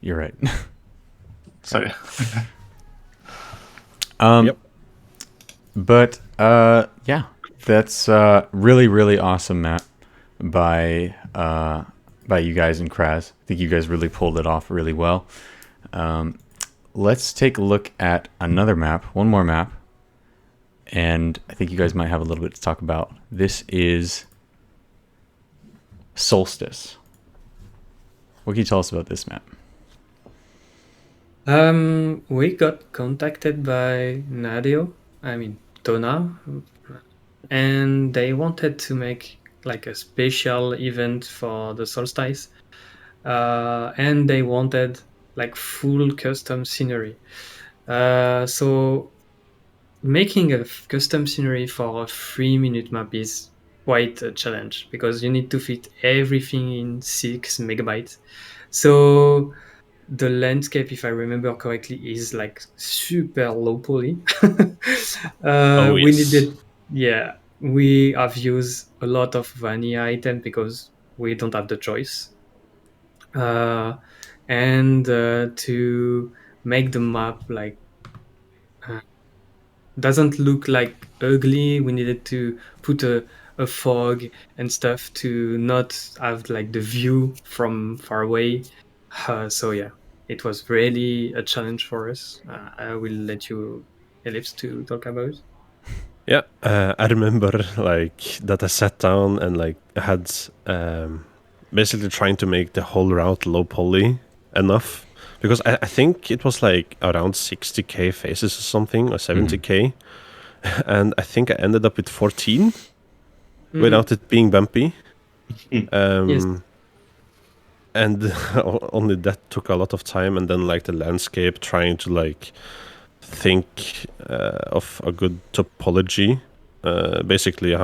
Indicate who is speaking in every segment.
Speaker 1: You're right.
Speaker 2: So
Speaker 3: Yep.
Speaker 1: But yeah, that's really really awesome map by you guys and Kraz. I think you guys really pulled it off really well. Let's take a look at another map, one more map, and I think you guys might have a little bit to talk about. This is Solstice. What can you tell us about this map?
Speaker 4: We got contacted by NADEO, I mean Tona, and they wanted to make like a special event for the solstice, and they wanted like full custom scenery. So making a custom scenery for a 3-minute map is quite a challenge because you need to fit everything in 6 megabytes. So the landscape, if I remember correctly, is like super low poly.
Speaker 3: Oh,
Speaker 4: We
Speaker 3: yes.
Speaker 4: needed, yeah, we have used a lot of vanilla items because we don't have the choice. And to make the map like doesn't look like ugly, we needed to put a fog and stuff to not have like the view from far away. So yeah, it was really a challenge for us. I will let you, Ealipse, to talk about it.
Speaker 3: Yeah, I remember like that I sat down and like had basically trying to make the whole route low poly enough because I think it was like around 60k faces or something or 70k, and I think I ended up with 14 without it being bumpy.
Speaker 4: Yes.
Speaker 3: And only that took a lot of time, and then like the landscape, trying to like think of a good topology, basically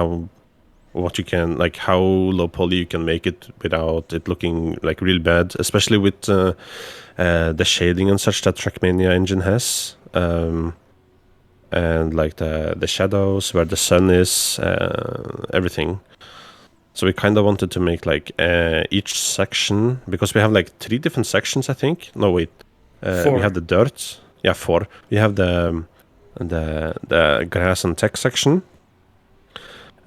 Speaker 3: what you can, like how low poly you can make it without it looking like real bad, especially with the shading and such that TrackMania engine has, and like the shadows where the sun is, everything. So we kind of wanted to make like each section, because we have like 3 different sections, I think. No, wait. We
Speaker 4: 4.
Speaker 3: have the dirt. Yeah, 4. We have the grass and tech section.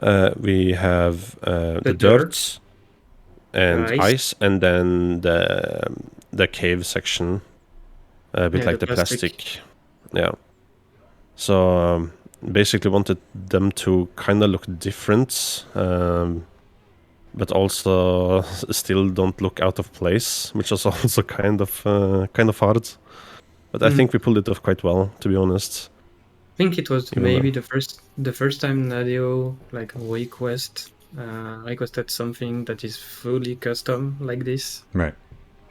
Speaker 3: We have the dirt and ice, and then the cave section with like the plastic. Yeah. So basically wanted them to kind of look different, but also still don't look out of place, which is also kind of hard. But I think we pulled it off quite well, to be honest.
Speaker 4: I think it was maybe the first time NADEO like requested something that is fully custom like this.
Speaker 1: Right.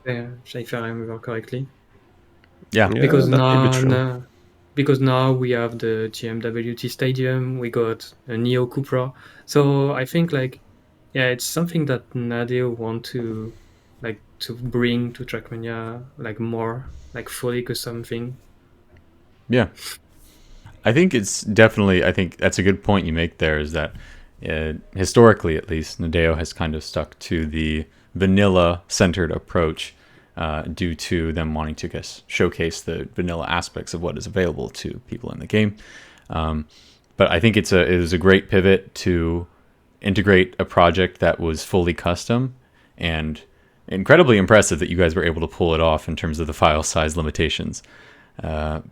Speaker 4: If I remember correctly.
Speaker 1: Yeah.
Speaker 4: Because
Speaker 3: that may be true.
Speaker 4: because now we have the TMWC stadium, we got a Neo Cupra. So I think like it's something that NADEO want to like to bring to TrackMania, like more like fully custom thing.
Speaker 1: Yeah. I think it's definitely, I think that's a good point you make there, is that historically, at least, NADEO has kind of stuck to the vanilla-centered approach due to them wanting to, guess, showcase the vanilla aspects of what is available to people in the game. But I think it was a great pivot to integrate a project that was fully custom, and incredibly impressive that you guys were able to pull it off in terms of the file size limitations.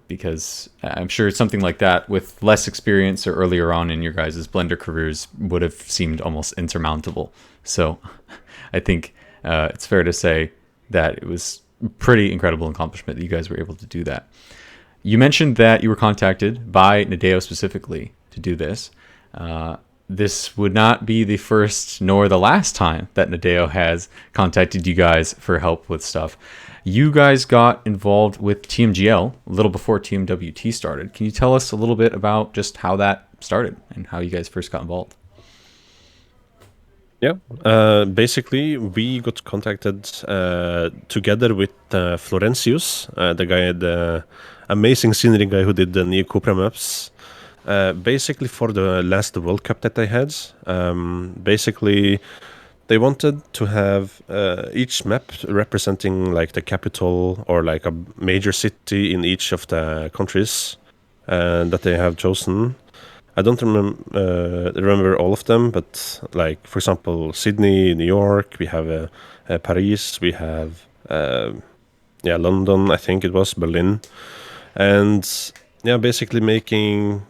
Speaker 1: Because I'm sure something like that with less experience or earlier on in your guys' Blender careers would have seemed almost insurmountable. So I think it's fair to say that it was a pretty incredible accomplishment that you guys were able to do that. You mentioned that you were contacted by NADEO specifically to do this. This would not be the first nor the last time that NADEO has contacted you guys for help with stuff. You guys got involved with TMGL a little before TMWT started. Can you tell us a little bit about just how that started and how you guys first got involved?
Speaker 3: Yeah, basically we got contacted together with Florentius, the amazing scenery guy who did the Neo Cupra maps. Basically for the last World Cup that I had, basically they wanted to have each map representing like the capital or like a major city in each of the countries that they have chosen. I don't remember all of them, but like for example, Sydney, New York, we have Paris, we have London, I think it was Berlin, and basically making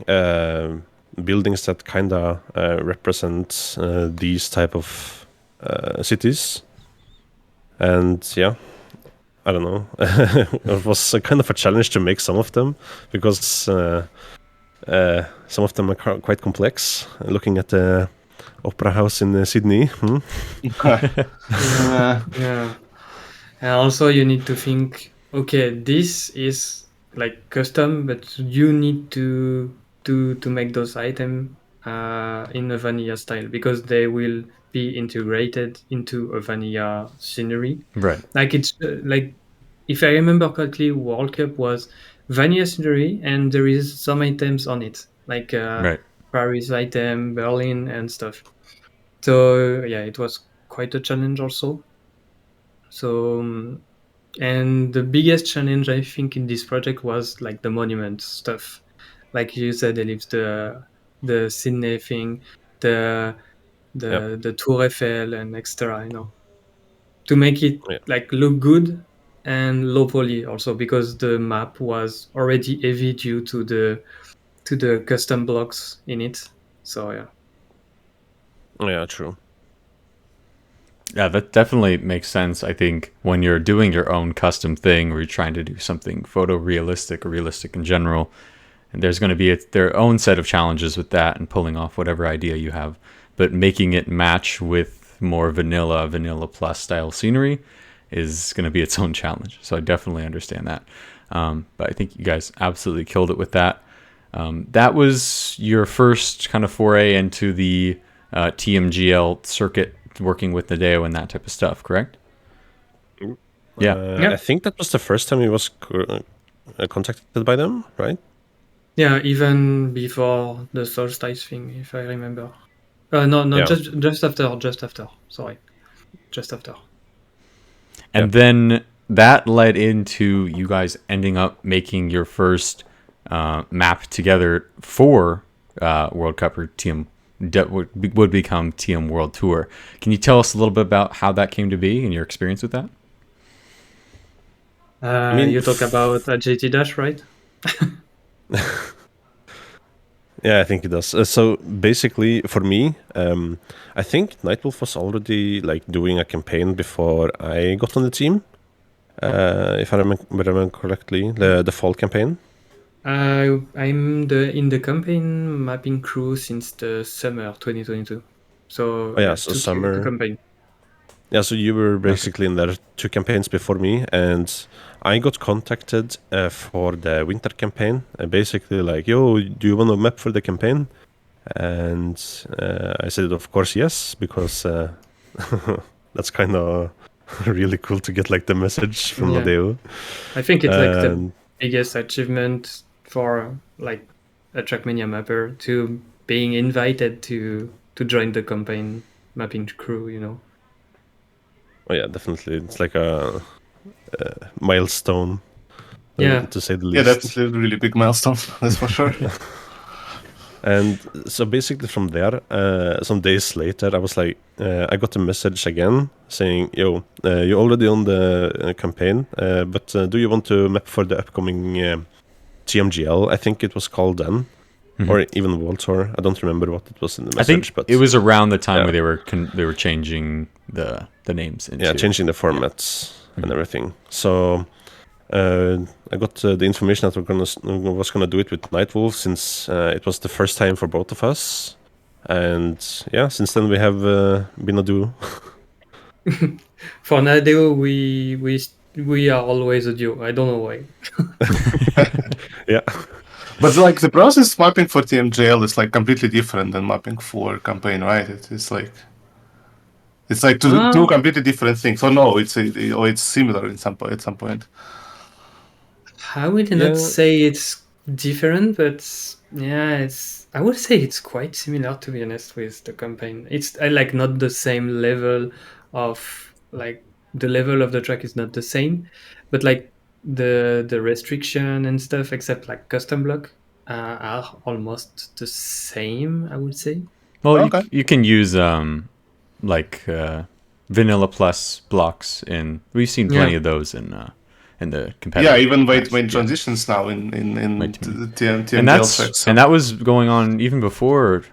Speaker 3: buildings that kind of represent these type of cities. And I don't know, it was a kind of a challenge to make some of them because some of them are quite complex. Looking at the Opera House in Sydney.
Speaker 4: Yeah. And also you need to think, okay, this is like custom, but you need to make those items in a vanilla style because they will be integrated into a vanilla scenery.
Speaker 1: Right.
Speaker 4: Like it's like, if I remember correctly, World Cup was vanilla scenery and there is some items on it, like
Speaker 1: Right.
Speaker 4: Paris item, Berlin and stuff. So yeah, it was quite a challenge also. So and the biggest challenge I think in this project was like the monument stuff, like you said, Ealipse, the Sydney thing, the
Speaker 3: Yeah.
Speaker 4: the Tour Eiffel and etc. To make it
Speaker 3: Yeah.
Speaker 4: like look good and low poly also because the map was already heavy due to the custom blocks in it. So yeah.
Speaker 3: Yeah, true.
Speaker 1: Yeah, that definitely makes sense. I think when you're doing your own custom thing or you're trying to do something photorealistic or realistic in general, and there's going to be their own set of challenges with that and pulling off whatever idea you have. But making it match with more vanilla plus style scenery is going to be its own challenge. So I definitely understand that. But I think you guys absolutely killed it with that. That was your first kind of foray into the TMGL circuit, working with NADEO and that type of stuff, correct? Yeah.
Speaker 3: I think that was the first time he was contacted by them, right?
Speaker 4: Yeah, even before the solstice thing, if I remember. No, just after. Sorry, just after.
Speaker 1: And then that led into you guys ending up making your first map together for World Cup or TM would become TM World Tour. Can you tell us a little bit about how that came to be and your experience with that?
Speaker 4: You talk about JT Dash, right?
Speaker 3: Yeah, I think it does. So basically, for me, I think Nightwolf was already like doing a campaign before I got on the team. If I remember correctly, the fall campaign.
Speaker 4: I'm in the campaign mapping crew since the summer 2022. So
Speaker 3: So summer
Speaker 4: the campaign.
Speaker 3: Yeah, so you were basically in there 2 campaigns before me, and I got contacted for the winter campaign. Basically, like, yo, do you want to map for the campaign? And I said, of course, yes, because that's kind of really cool to get like the message from NADEO.
Speaker 4: I think it's like the biggest achievement for like a TrackMania mapper to being invited to join the campaign mapping crew.
Speaker 3: Oh yeah, definitely. It's like a milestone, to say the least.
Speaker 2: Yeah, that's a really big milestone, that's for sure.
Speaker 3: And so basically from there, some days later, I was like, I got a message again saying, yo, you're already on the campaign, but do you want to map for the upcoming TMGL, I think it was called then, or even World Tour. I don't remember what it was in the message.
Speaker 1: I think
Speaker 3: but
Speaker 1: it was around the time where they were changing the names.
Speaker 3: Changing the formats and everything. So I got the information that was gonna do it with Nightwolf since it was the first time for both of us, and since then we have been a duo.
Speaker 4: For NADEO, we are always a duo. I don't know why.
Speaker 3: Yeah.
Speaker 2: But like the process mapping for TMGL is like completely different than mapping for campaign, right? It's like two completely different things. Or no, it's similar at some point.
Speaker 4: I would not say it's different, but yeah, I would say it's quite similar, to be honest, with the campaign. It's like not the same level of like the level of the track is not the same, but like the restriction and stuff, except like custom block, are almost the same, I would say.
Speaker 1: Well,
Speaker 2: Okay.
Speaker 1: you can use like vanilla plus blocks we've seen plenty
Speaker 4: Yeah.
Speaker 1: of those in the
Speaker 2: Yeah,
Speaker 1: competitive
Speaker 2: even
Speaker 1: maps.
Speaker 2: waypoint transitions now in
Speaker 1: Right to me.
Speaker 2: TMGL tracks. So.
Speaker 1: And that was going on even before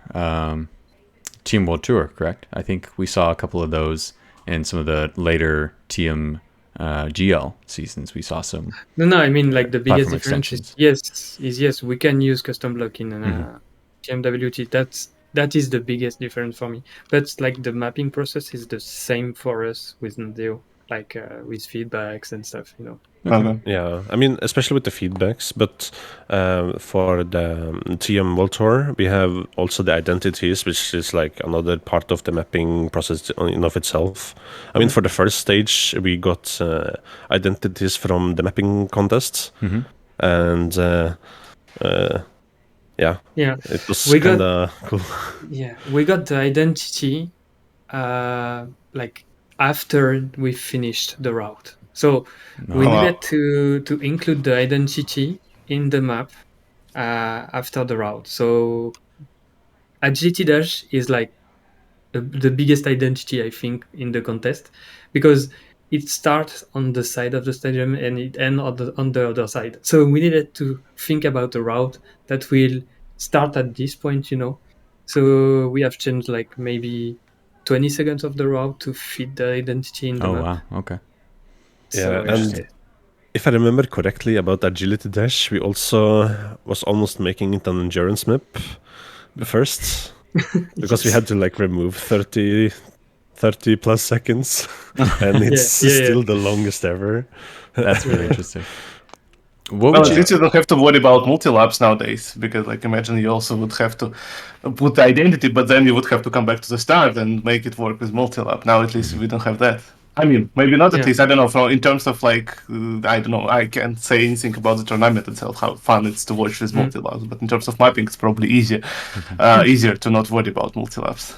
Speaker 1: Team World Tour, correct? I think we saw a couple of those in some of the later TMGL seasons. We saw some
Speaker 4: No, I mean like the biggest
Speaker 1: platform
Speaker 4: difference
Speaker 1: extensions.
Speaker 4: is we can use custom block in TMWT. That is the biggest difference for me. But like the mapping process is the same for us with NADEO, like with feedbacks and stuff, you know.
Speaker 2: Okay.
Speaker 3: Yeah, I mean, especially with the feedbacks, but for the TM World Tour, we have also the identities, which is like another part of the mapping process in of itself. I mean, for the first stage, we got identities from the mapping contests, and yeah,
Speaker 4: Yeah,
Speaker 3: it was
Speaker 4: we
Speaker 3: kind
Speaker 4: got
Speaker 3: of cool.
Speaker 4: we got the identity like after we finished the route. So we
Speaker 2: Oh, wow.
Speaker 4: needed to include the identity in the map after the route. So agility dash is like the biggest identity I think in the contest because it starts on the side of the stadium and it ends on the other side. So we needed to think about a route that will start at this point, you know. So we have changed like maybe 20 seconds of the route to fit the identity in the
Speaker 1: Oh
Speaker 4: map.
Speaker 1: wow, okay.
Speaker 3: Yeah,
Speaker 4: So
Speaker 3: and if I remember correctly about Agility Dash, we also was almost making it an endurance map first because we
Speaker 4: yes.
Speaker 3: had to like remove 30 plus seconds, and it's
Speaker 4: Yeah.
Speaker 3: still the longest ever.
Speaker 1: That's really
Speaker 4: Yeah.
Speaker 1: interesting. What
Speaker 2: Well,
Speaker 1: would
Speaker 2: at
Speaker 1: you?
Speaker 2: least you don't have to worry about multi-laps nowadays, because like imagine you also would have to put the identity, but then you would have to come back to the start and make it work with multi-lap. Now at least we don't have that. I mean, maybe not at
Speaker 4: Yeah.
Speaker 2: least. I don't know. From in terms of like, I don't know. I can't say anything about the tournament itself, how fun it's to watch with multi-laps. But in terms of mapping, it's probably easier to not worry about multi-laps.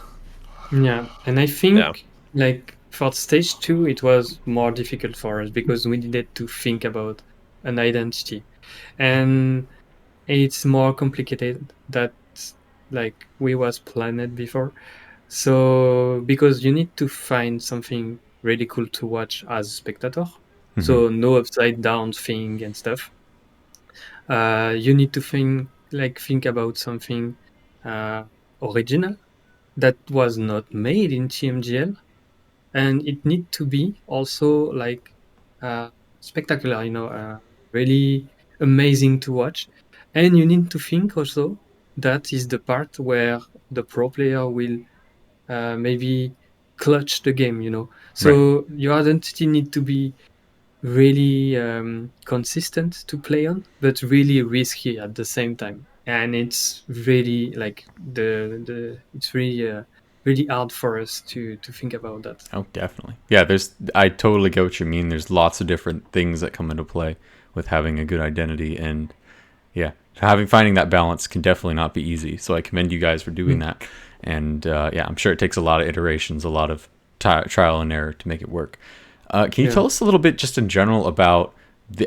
Speaker 4: Yeah, and I
Speaker 3: Yeah,
Speaker 4: think like for stage two, it was more difficult for us because we needed to think about an identity, and it's more complicated that like we was planned before. So because you need to find something really cool to watch as a spectator, so no upside down thing and stuff. You need to think about something original that was not made in TMGL, and it need to be also like spectacular, you know, really amazing to watch. And you need to think also that is the part where the pro player will maybe clutch the game, you know.
Speaker 1: Right.
Speaker 4: So your identity need to be really consistent to play on, but really risky at the same time. And it's really like the it's really really hard for us to think about that.
Speaker 1: Oh, definitely. Yeah, I totally get what you mean. There's lots of different things that come into play with having a good identity, and yeah, finding that balance can definitely not be easy. So I commend you guys for doing that. And yeah, I'm sure it takes a lot of iterations, a lot of trial and error to make it work. Can you
Speaker 4: Yeah.
Speaker 1: tell us a little bit just in general about,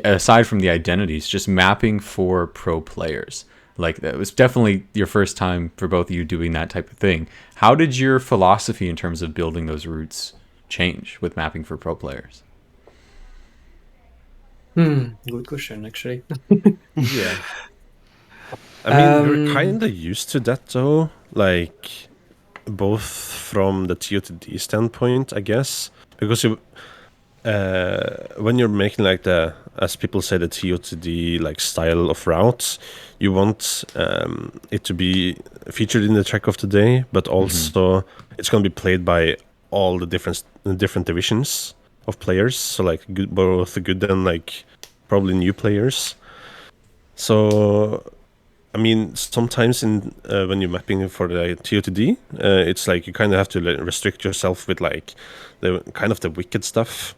Speaker 1: aside from the identities, just mapping for pro players? Like, that was definitely your first time for both of you doing that type of thing. How did your philosophy in terms of building those routes change with mapping for pro players?
Speaker 4: Good question, actually.
Speaker 3: yeah. I mean, we're
Speaker 4: Um,
Speaker 3: kind of used to that though, like both from the TOTD standpoint, I guess, because when you're making like as people say, the TOTD like style of routes, you want it to be featured in the track of the day, but also it's going to be played by all the different divisions of players. So like both good and like probably new players. So I mean, sometimes when you're mapping for the TOTD, it's like you kind of have to restrict yourself with like the kind of the wicked stuff,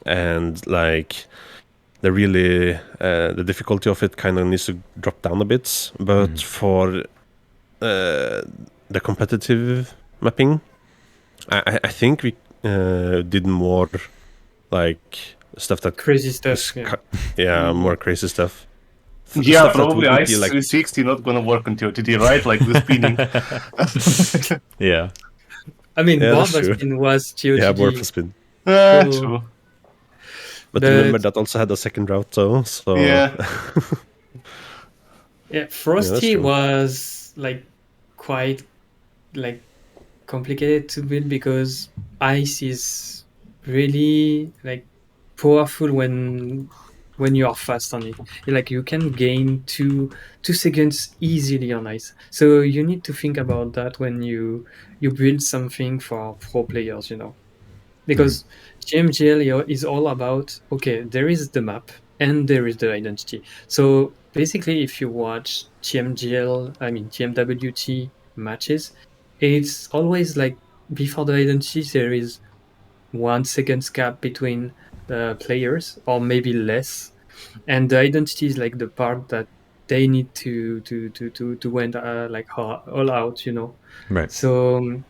Speaker 3: and like really the difficulty of it kind of needs to drop down a bit. But for the competitive mapping, I think we did more like stuff that
Speaker 4: Crazy stuff.
Speaker 3: is more crazy stuff.
Speaker 2: Yeah,
Speaker 3: Stuff that
Speaker 2: probably
Speaker 3: wouldn't
Speaker 2: Ice
Speaker 3: be like
Speaker 2: 360 not gonna work on TOTD, right? Like the spinning.
Speaker 1: Yeah.
Speaker 4: I mean,
Speaker 3: Yeah, that's
Speaker 4: Borba
Speaker 3: true.
Speaker 4: spin was TOTD.
Speaker 3: yeah, more for spin.
Speaker 4: So-
Speaker 2: True.
Speaker 3: But
Speaker 4: But-
Speaker 3: remember that also had a second route though. So
Speaker 2: Yeah.
Speaker 4: Yeah, Frosty
Speaker 3: true.
Speaker 4: was like quite like complicated to build because ice is really like powerful when you are fast on it. Like you can gain two seconds easily on ice. So you need to think about that when you build something for pro players, because TMGL is all about, okay, there is the map and there is the identity. So basically, if you watch TMWT matches, it's always like before the identity, there is 1 second gap between the players, or maybe less, and the identity is like the part that they need to went like all out,
Speaker 1: Right.
Speaker 4: So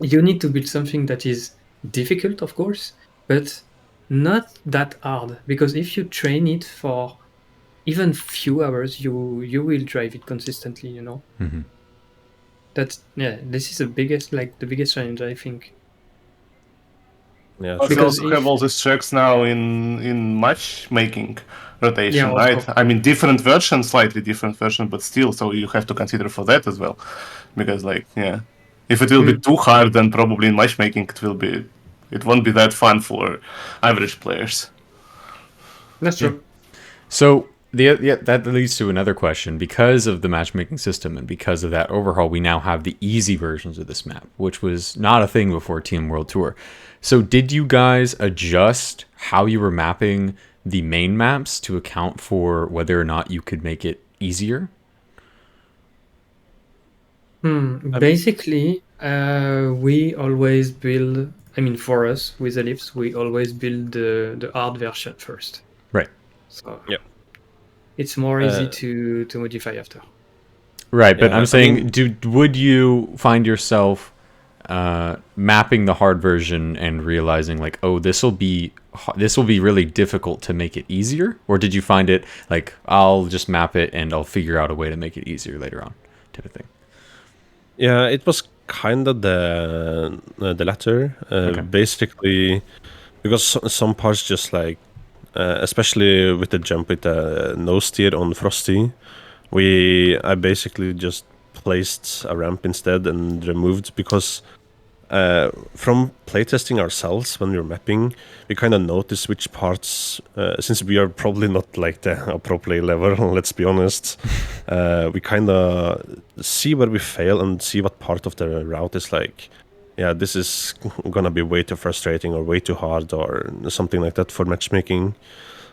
Speaker 4: you need to build something that is difficult, of course, but not that hard, because if you train it for even few hours, you will drive it consistently, This is the biggest challenge, I think.
Speaker 3: yeah,
Speaker 2: But
Speaker 3: true.
Speaker 2: they
Speaker 4: Because
Speaker 2: also have all these tracks now in matchmaking rotation,
Speaker 4: Yeah,
Speaker 2: right?
Speaker 4: also.
Speaker 2: I mean, different version, slightly different version, but still, so you have to consider for that as well. Because, like, yeah, if it will be too hard, then probably in matchmaking it won't be that fun for average players.
Speaker 4: That's true.
Speaker 1: So that leads to another question. Because of the matchmaking system and because of that overhaul, we now have the easy versions of this map, which was not a thing before Team World Tour. So did you guys adjust how you were mapping the main maps to account for whether or not you could make it easier?
Speaker 4: Basically, we always build. I mean, for us with Ealipse, we always build the hard version first.
Speaker 1: Right.
Speaker 4: So
Speaker 3: Yeah.
Speaker 4: it's more easy to modify after.
Speaker 1: Right, but
Speaker 3: Yeah,
Speaker 1: I'm
Speaker 3: I
Speaker 1: saying,
Speaker 3: mean-
Speaker 1: would you find yourself mapping the hard version and realizing like, oh, this will be really difficult to make it easier, or did you find it like, I'll just map it and I'll figure out a way to make it easier later on, type of thing?
Speaker 3: Yeah, it was kind of the latter. Basically, because some parts just like, especially with the jump with the nose steer on Frosty, I basically just placed a ramp instead and removed, because from playtesting ourselves when we were mapping, we kind of noticed which parts, since we are probably not like a pro play level, let's be honest, we kind of see where we fail and see what part of the route is like, yeah, this is gonna be way too frustrating or way too hard or something like that for matchmaking.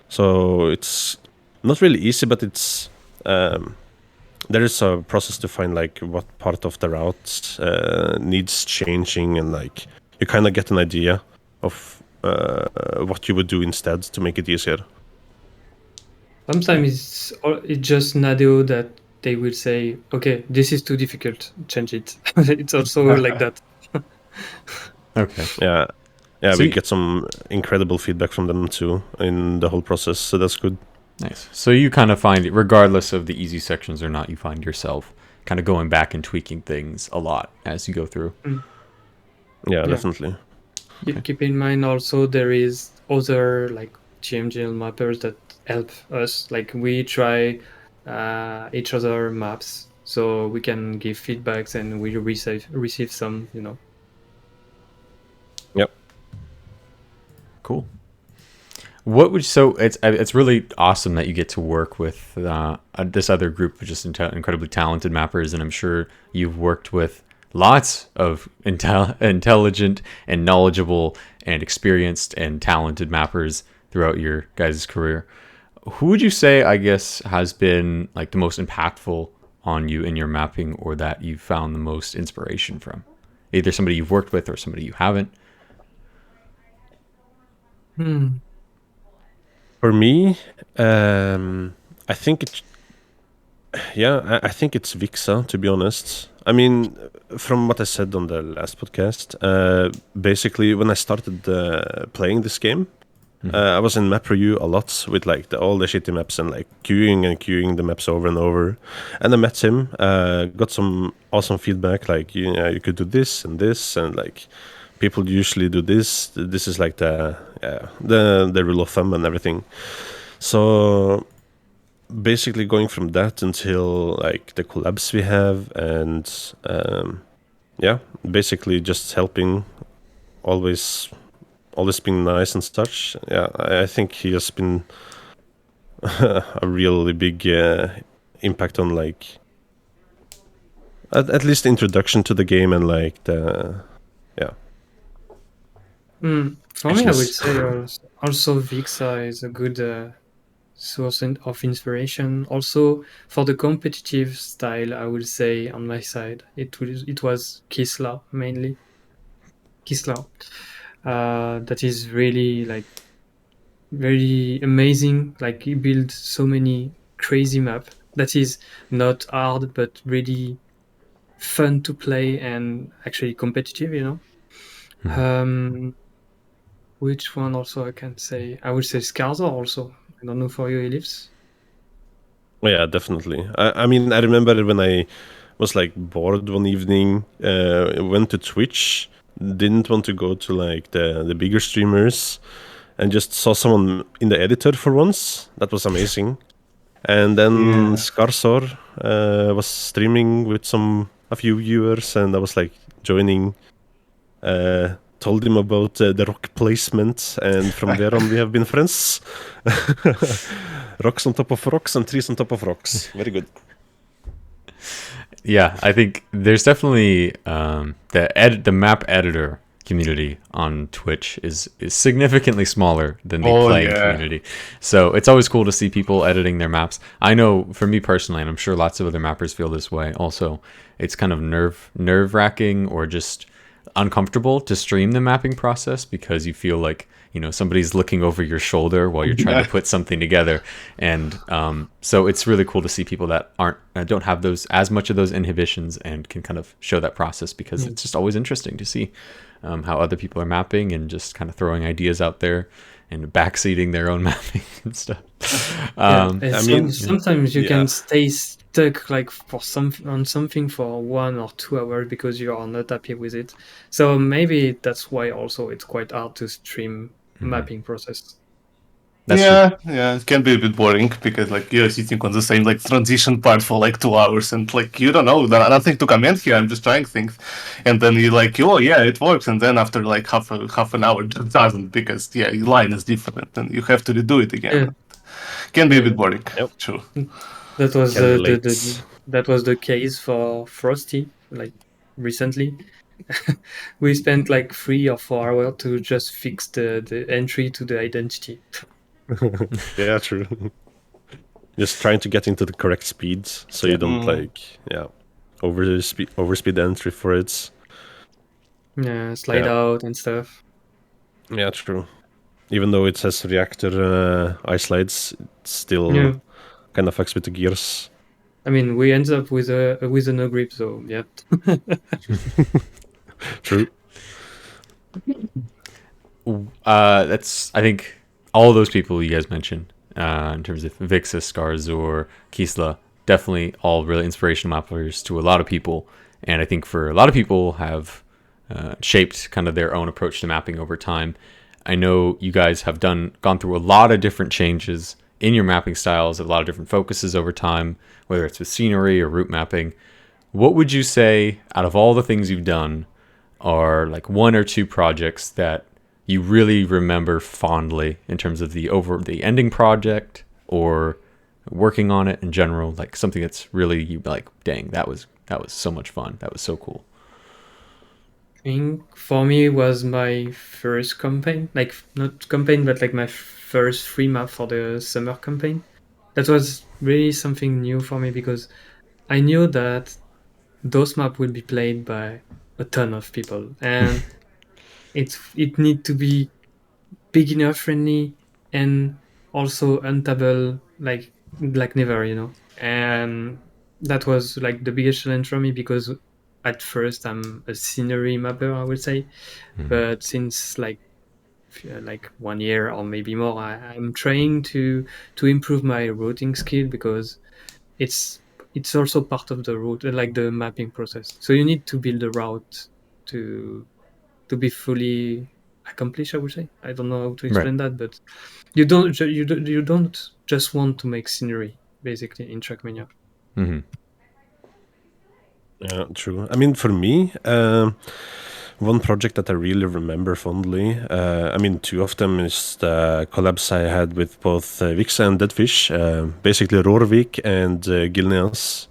Speaker 3: So it's not really easy, but it's there is a process to find like what part of the route needs changing, and like you kind of get an idea of what you would do instead to make it easier.
Speaker 4: Sometimes it's just NADEO that they will say, okay, this is too difficult, change it. It's also like that.
Speaker 1: Okay.
Speaker 3: Yeah,
Speaker 1: So
Speaker 3: we
Speaker 1: you-
Speaker 3: get some incredible feedback from them too in the whole process, so that's good.
Speaker 1: Nice. So you kind of find it, regardless of the easy sections or not, you find yourself kind of going back and tweaking things a lot as you go through.
Speaker 3: Yeah, definitely.
Speaker 4: Keep in mind also there is other like TMGL mappers that help us. Like we try each other maps, so we can give feedbacks and we receive some,
Speaker 3: Yep.
Speaker 1: Cool. It's really awesome that you get to work with this other group of just incredibly talented mappers, and I'm sure you've worked with lots of intelligent and knowledgeable and experienced and talented mappers throughout your guys' career. Who would you say, I guess, has been like the most impactful on you in your mapping, or that you've found the most inspiration from? Either somebody you've worked with or somebody you haven't.
Speaker 3: For me, I think I think it's Vixa, to be honest. I mean, from what I said on the last podcast, basically when I started playing this game, I was in map review a lot with like all the shitty maps and like queuing the maps over and over. And I met him, got some awesome feedback, like you could do this and like people usually do this. This is like the rule of thumb and everything. So basically going from that until like the collabs we have and basically just helping, always being nice and such. I think he has been a really big impact on like at least the introduction to the game and like the
Speaker 4: For me, I would say also Vixa is a good source of inspiration. Also, for the competitive style, I would say on my side, it was Kisla mainly. Kisla, that is really like very amazing. Like he built so many crazy map that is not hard but really fun to play and actually competitive. Which one also I can say? I would say Scarzo also. I don't know for you, Ealipse.
Speaker 3: Yeah, definitely. I mean, I remember when I was like bored one evening, went to Twitch, didn't want to go to like the bigger streamers, and just saw someone in the editor for once. That was amazing. And then Scarsor was streaming with a few viewers, and I was like joining. Told him about the rock placement, and from there on we have been friends. Rocks on top of rocks and trees on top of rocks. Very good.
Speaker 1: Yeah, I think there's definitely the map editor community on Twitch is significantly smaller than the playing community. So it's always cool to see people editing their maps. I know for me personally, and I'm sure lots of other mappers feel this way also, it's kind of nerve-wracking or just uncomfortable to stream the mapping process because you feel like somebody's looking over your shoulder while you're trying to put something together, and so it's really cool to see people that don't have as much of those inhibitions and can kind of show that process, because it's just always interesting to see how other people are mapping and just kind of throwing ideas out there and backseating their own mapping and stuff.
Speaker 4: Sometimes you can stay stuck like on something for 1 or 2 hours because you are not happy with it. So maybe that's why also it's quite hard to stream mapping process.
Speaker 1: That's
Speaker 2: true. It can be a bit boring because like you're sitting on the same like transition part for like 2 hours and like you don't know nothing to comment here. I'm just trying things, and then you're like, oh yeah, it works, and then after like half an hour it doesn't because your line is different and you have to redo it again. Can be a bit boring.
Speaker 3: Yep.
Speaker 2: True.
Speaker 4: That was that was the case for Frosty like recently. We spent like 3 or 4 hours to just fix the entry to the identity.
Speaker 3: Yeah, true. Just trying to get into the correct speeds so you don't overspeed entry for it.
Speaker 4: Yeah, slide out and stuff.
Speaker 3: Yeah, true. Even though it says reactor ice slides, it still kind of fucks with the gears.
Speaker 4: I mean, we end up with a no grip, so yeah.
Speaker 3: True.
Speaker 1: That's, I think, all those people you guys mentioned in terms of Vixa, Skarzor, Kisla, definitely all really inspirational mappers to a lot of people, and I think for a lot of people have shaped kind of their own approach to mapping over time. I know you guys have gone through a lot of different changes in your mapping styles, a lot of different focuses over time, whether it's with scenery or route mapping. What would you say, out of all the things you've done, are like 1 or 2 projects that you really remember fondly in terms of the ending project or working on it in general, like something that's really you like, dang, that was so much fun, that was so cool?
Speaker 4: I think for me was my first campaign, like not campaign, but like my first free map for the summer campaign. That was really something new for me because I knew that those maps will be played by a ton of people, and it need to be beginner friendly and also untable like never, you know. And that was like the biggest challenge for me because at first I'm a scenery mapper, I would say, but since like 1 year or maybe more, I'm trying to improve my routing skill because it's also part of the route, like the mapping process. So you need to build a route to be fully accomplished, I would say. I don't know how to
Speaker 1: Right.
Speaker 4: explain that, but you don't just want to make scenery basically in TrackMania.
Speaker 3: Yeah, true. I mean, for me, one project that I really remember fondly, I mean, two of them is the collabs I had with both Vixa and Deadfish, basically Rorvik and Gilneas.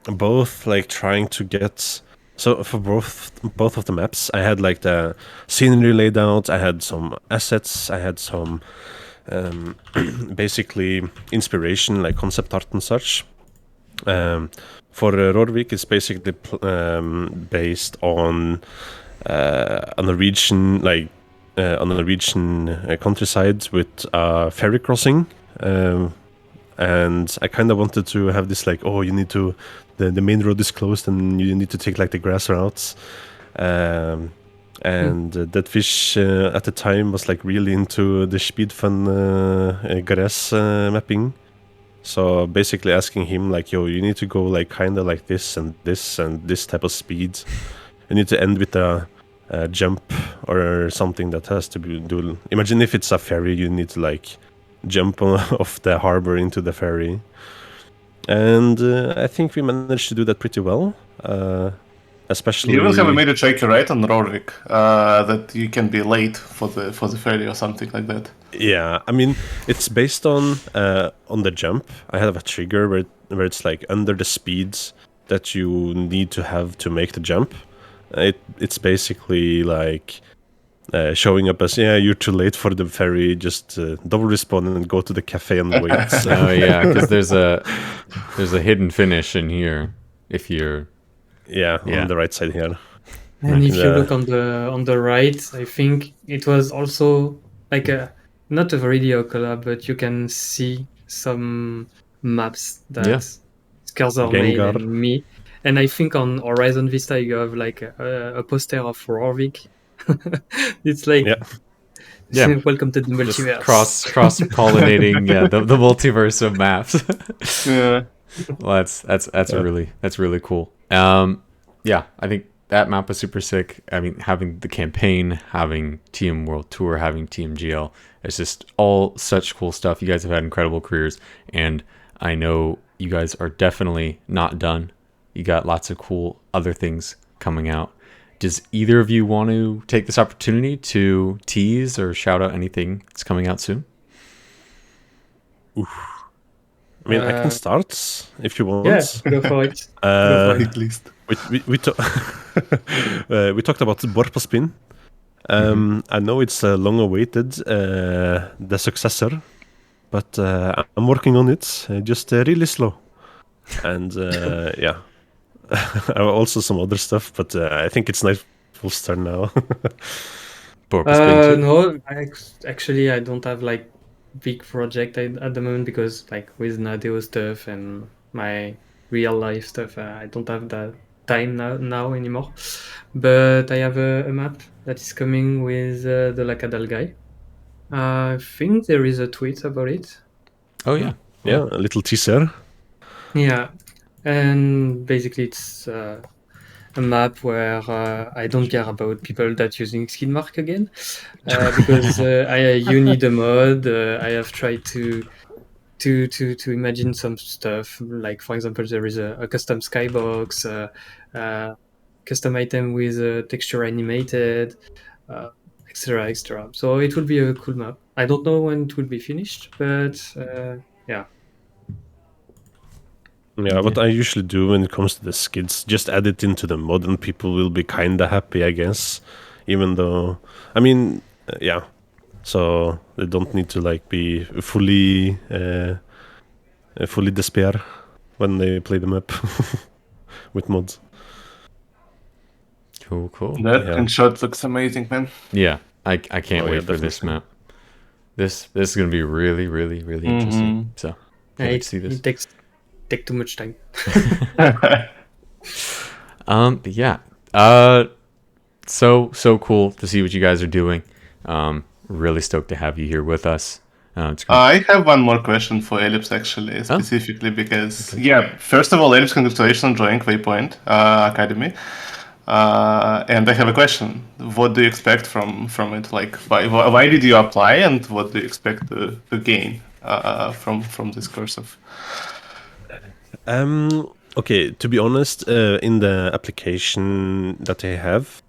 Speaker 3: Both like trying to get. So for both of the maps, I had like the scenery laid out, I had some assets, I had some basically inspiration, like concept art and such. For Rorvik, it's basically based on a Norwegian, on a Norwegian countryside with a ferry crossing. And I kind of wanted to have this like, oh, you need to, the main road is closed and you need to take like the grass routes. And that fish at the time was like really into the speed fun grass mapping. So basically asking him like, yo, you need to go like kind of like this and this and this type of speed. You need to end with a jump or something that has to be do. Imagine if it's a ferry, you need to like jump off the harbor into the ferry. And I think we managed to do that pretty well. Especially,
Speaker 2: you even have a major checker, right, on Rorvik, that you can be late for the ferry or something like that.
Speaker 3: Yeah, I mean, it's based on the jump. I have a trigger where it's like under the speeds that you need to have to make the jump. It's basically like showing up as, yeah, you're too late for the ferry, just double respawn and go to the cafe and wait.
Speaker 1: Oh yeah, because there's a hidden finish in here if you're
Speaker 3: on the right side here.
Speaker 4: And if you look on the right, I think it was also like a not a video collab, but you can see some maps that Skarsor made
Speaker 3: Gengar.
Speaker 4: and me. And I think on Horizon Vista you have like a poster of Rorvik. It's like welcome to the multiverse.
Speaker 1: Just cross pollinating, the multiverse of maps.
Speaker 2: Yeah.
Speaker 1: Well, that's really cool. I think that map was super sick. I mean, having the campaign, having TM World Tour, having TMGL, it's just all such cool stuff. You guys have had incredible careers, and I know you guys are definitely not done. You got lots of cool other things coming out. Does either of you want to take this opportunity to tease or shout out anything that's coming out soon?
Speaker 3: Oof. I mean, I can start if you want.
Speaker 4: Yeah, go for it.
Speaker 2: At least.
Speaker 3: We talked about Borpaspin. I know it's long-awaited, the successor, but I'm working on it, just really slow. And yeah, also some other stuff, but I think it's Nightwolf's turn now.
Speaker 4: No, actually I don't have like big project at the moment because like with NADEO stuff and my real life stuff, I don't have that time now anymore. But I have a map that is coming with the Lakadal guy. I think there is a tweet about it.
Speaker 1: Oh yeah,
Speaker 3: yeah, a little teaser.
Speaker 4: Yeah, and basically it's a map where I don't care about people that using skin mark again, because you need a mod. I have tried to imagine some stuff, like for example there is a custom skybox, custom item with texture animated, etc. So it will be a cool map. I don't know when it will be finished, but yeah.
Speaker 3: Yeah, what I usually do when it comes to the skids, just add it into the mod and people will be kinda happy, I guess. Even though, I mean, yeah. So they don't need to like be fully despair when they play the map with mods.
Speaker 1: Cool.
Speaker 2: That and shot looks amazing, man.
Speaker 1: Yeah, I can't wait for
Speaker 3: definitely.
Speaker 1: this map. this is going to be really, really, really interesting. So can't wait to see this.
Speaker 4: It take too much time.
Speaker 1: But yeah, so cool to see what you guys are doing. Really stoked to have you here with us.
Speaker 2: I have one more question for Ealipse, actually, specifically because, first of all, Ealipse, congratulations on joining Waypoint Academy. And I have a question. What do you expect from it? Like, why did you apply, and what do you expect to gain from this course of?
Speaker 3: Okay, to be honest, in the application that I have,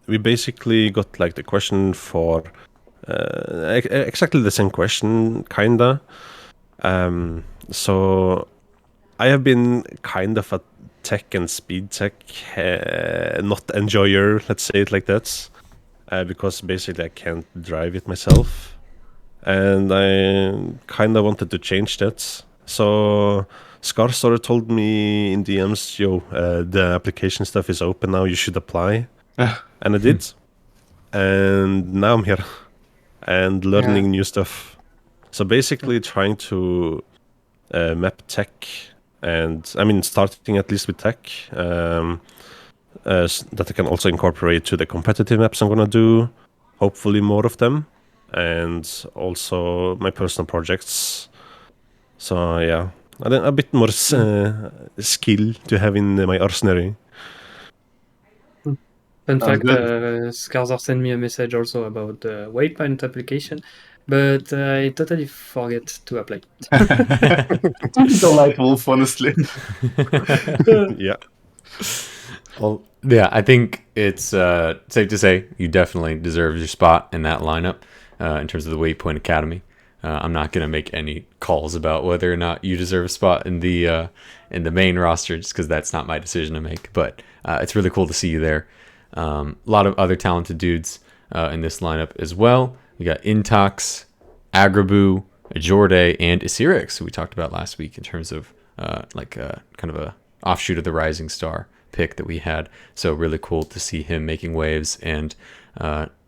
Speaker 3: we basically got like the question for exactly the same question, kinda. So I have been kind of a tech and speed tech not enjoyer, let's say it like that, because basically I can't drive it myself, and I kind of wanted to change that. So Scar sort of told me in DMs, yo, the application stuff is open now, you should apply. And I did. And now I'm here and learning new stuff. So basically trying to map tech, and I mean starting at least with tech, that I can also incorporate to the competitive maps I'm gonna do, hopefully more of them, and also my personal projects. So yeah, a bit more skill to have in my arsenal.
Speaker 4: Fun fact, Skarzar sent me a message also about the waypoint application, but I totally forget to apply.
Speaker 2: The Nightwolf, honestly.
Speaker 3: Yeah.
Speaker 1: Well, yeah, I think it's safe to say you definitely deserve your spot in that lineup in terms of the Waypoint Academy. I'm not going to make any calls about whether or not you deserve a spot in the main roster, just because that's not my decision to make. But it's really cool to see you there. A lot of other talented dudes in this lineup as well. We got Intox, Agraboo, Ajorde, and Isirix, who we talked about last week in terms of kind of a offshoot of the Rising Star pick that we had. So really cool to see him making waves, and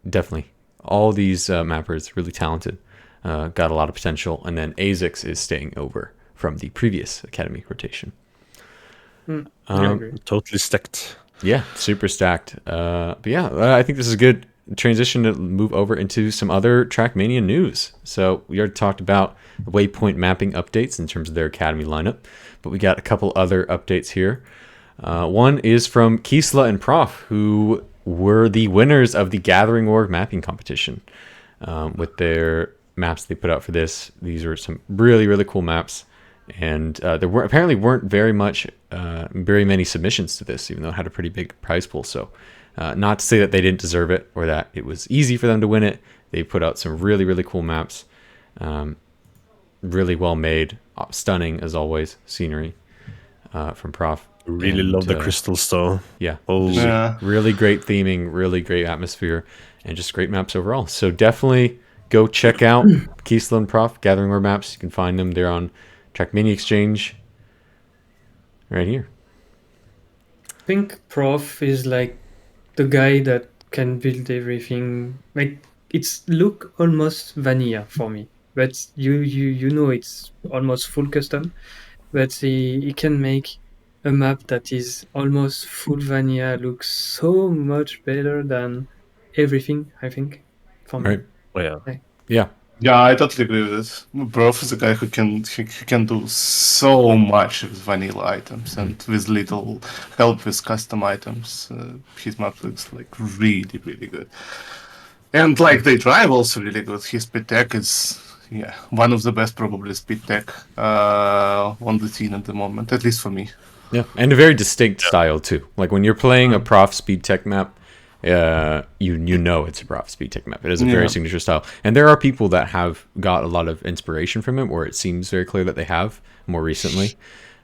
Speaker 1: definitely all these mappers really talented. Got a lot of potential. And then ASICS is staying over from the previous Academy rotation.
Speaker 3: Totally stacked.
Speaker 1: Yeah, super stacked. But yeah, I think this is a good transition to move over into some other TrackMania news. So we already talked about the Waypoint mapping updates in terms of their Academy lineup, but we got a couple other updates here. One is from Kisla and Prof, who were the winners of the Gathering Org mapping competition with their maps they put out for this. These are some really, really cool maps. And there weren't very many submissions to this, even though it had a pretty big prize pool. So not to say that they didn't deserve it or that it was easy for them to win it. They put out some really, really cool maps. Really well made, stunning as always, scenery from Prof.
Speaker 3: Really love the crystals though.
Speaker 1: Yeah. Really great theming, really great atmosphere, and just great maps overall. So definitely go check out Kisla and Prof. Gathering Org maps. You can find them. They're on TrackMania Exchange right here.
Speaker 4: I think Prof is like the guy that can build everything. Like it's look almost vanilla for me, but you know it's almost full custom. But he can make a map that is almost full vanilla look so much better than everything. I think for me.
Speaker 1: Right.
Speaker 3: Oh, yeah.
Speaker 1: Yeah.
Speaker 2: Yeah, I totally agree with this. Prof is a guy who can do so much with vanilla items and with little help with custom items. His map looks like really, really good. And like they drive also really good. His speed tech is one of the best probably speed tech on the scene at the moment, at least for me.
Speaker 1: Yeah, and a very distinct style too. Like when you're playing a Prof speed tech map, you know it's a Prof speed tech map. It is a very signature style, and there are people that have got a lot of inspiration from it, where it seems very clear that they have more recently.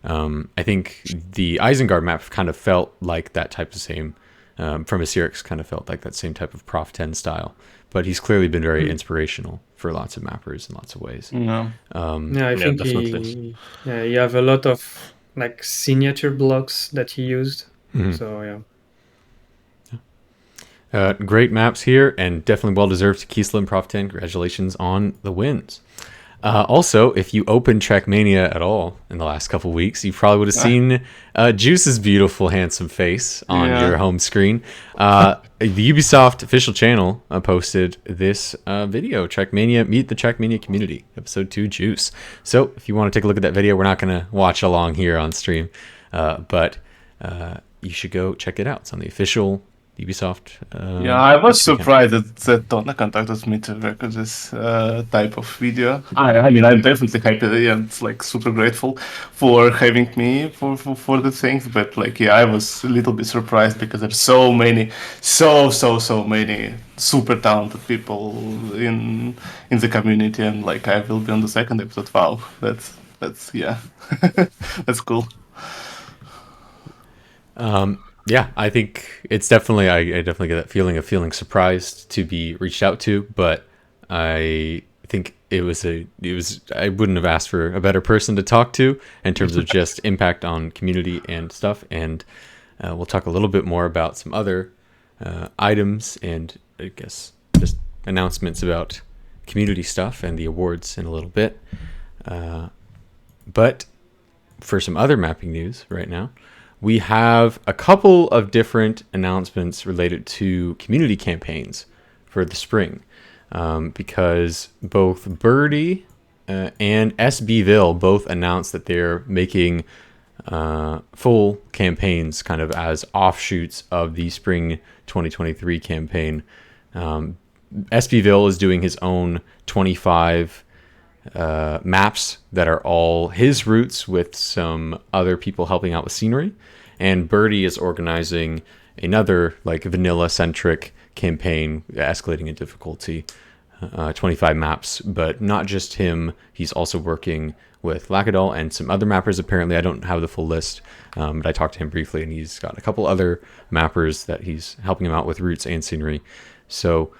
Speaker 1: I think the Isengard map kind of felt like that type of same. From Isirix kind of felt like that same type of Prof 10 style, but he's clearly been very inspirational for lots of mappers in lots of ways.
Speaker 4: I think
Speaker 3: definitely.
Speaker 4: he have a lot of like signature blocks that he used. So
Speaker 1: Great maps here, and definitely well deserved to Kiesla and Prof 10. Congratulations on the wins. Also, if you opened TrackMania at all in the last couple weeks, you probably would have seen Juice's beautiful, handsome face on your home screen. The Ubisoft official channel posted this video, TrackMania, Meet the TrackMania Community, Episode 2, Juice. So if you want to take a look at that video, we're not going to watch along here on stream, but you should go check it out. It's on the official Ubisoft.
Speaker 2: I was surprised that Tona contacted me to record this type of video. I mean, I'm definitely happy and like super grateful for having me for the things. But like, I was a little bit surprised because there's so many, so many super talented people in the community, and like I will be on the second episode. Wow, that's that's cool.
Speaker 1: Yeah, I think it's definitely, I definitely get that feeling of feeling surprised to be reached out to, but I think it was I wouldn't have asked for a better person to talk to in terms of just impact on community and stuff. And we'll talk a little bit more about some other items and I guess just announcements about community stuff and the awards in a little bit. But for some other mapping news right now, we have a couple of different announcements related to community campaigns for the spring, because both Birdie and SBville both announced that they're making full campaigns kind of as offshoots of the spring 2023 campaign. SBville is doing his own 25 maps that are all his routes with some other people helping out with scenery, and Birdie is organizing another like vanilla centric campaign escalating in difficulty, 25 maps, but not just him. He's also working with Lackadol and some other mappers. Apparently I don't have the full list, but I talked to him briefly and he's got a couple other mappers that he's helping him out with routes and scenery. So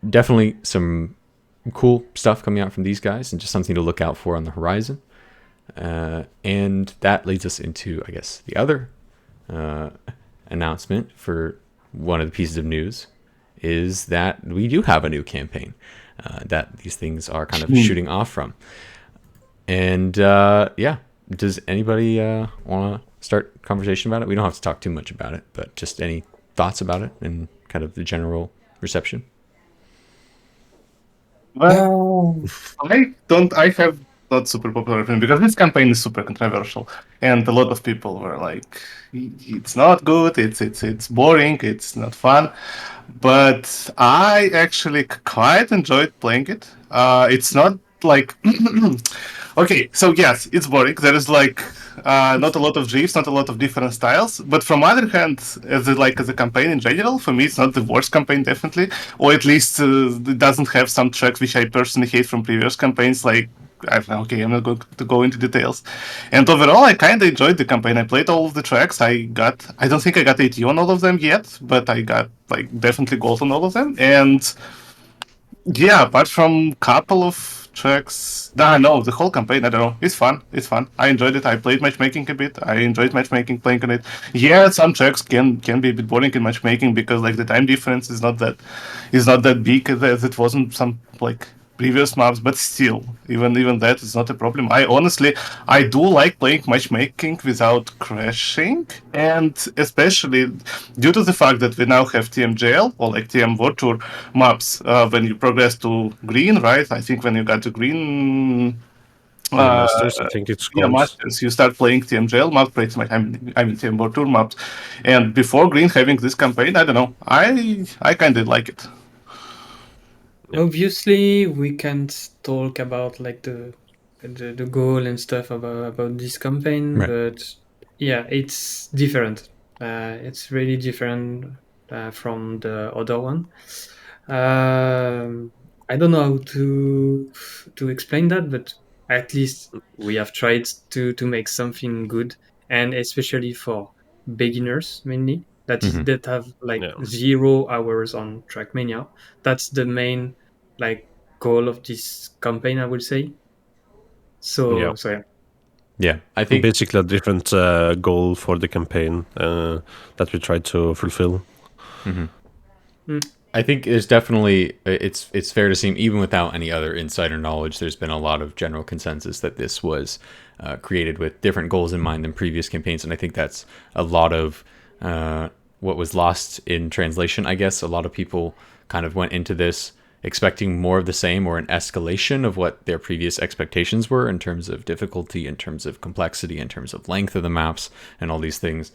Speaker 1: definitely some cool stuff coming out from these guys and just something to look out for on the horizon. And that leads us into, I guess, the other announcement for one of the pieces of news is that we do have a new campaign that these things are kind of shooting off from. And does anybody want to start conversation about it? We don't have to talk too much about it, but just any thoughts about it and kind of the general reception?
Speaker 2: Well, I have not super popular opinion because this campaign is super controversial, and a lot of people were like, "It's not good. It's boring. It's not fun." But I actually quite enjoyed playing it. It's not like okay, so yes, it's boring. There is like not a lot of GIFs, not a lot of different styles. But from other hand, as a campaign in general, for me, it's not the worst campaign, definitely, or at least it doesn't have some tracks which I personally hate from previous campaigns, like. I'm not going to go into details. And overall, I kind of enjoyed the campaign. I played all of the tracks. I don't think I got 80 on all of them yet, but I got like definitely gold on all of them. And yeah, apart from couple of tracks, no, the whole campaign, I don't know. It's fun. It's fun. I enjoyed it. I played matchmaking a bit. I enjoyed matchmaking playing on it. Yeah, some tracks can be a bit boring in matchmaking because like the time difference is not that big as it wasn't some like previous maps, but still, even that is not a problem. I do like playing matchmaking without crashing, and especially due to the fact that we now have TMGL or like TM World Tour maps. When you progress to green, right? I think when you got to green.
Speaker 3: Masters, I think it's called.
Speaker 2: Masters, you start playing TMGL maps, I mean TM World Tour maps, and before green having this campaign, I don't know. I kind of like it.
Speaker 4: Obviously, we can't talk about like the goal and stuff about this campaign,
Speaker 1: Right.
Speaker 4: but yeah, it's different. It's really different from the other one. I don't know how to explain that, but at least we have tried to make something good, and especially for beginners mainly that have like 0 hours on TrackMania. That's the main like goal of this campaign, I would say. So yeah.
Speaker 1: Yeah, I think
Speaker 3: basically a different goal for the campaign that we tried to fulfill.
Speaker 1: I think there's definitely it's fair to say, even without any other insider knowledge, there's been a lot of general consensus that this was created with different goals in mind than previous campaigns, and I think that's a lot of what was lost in translation. I guess a lot of people kind of went into this expecting more of the same, or an escalation of what their previous expectations were in terms of difficulty, in terms of complexity, in terms of length of the maps, and all these things,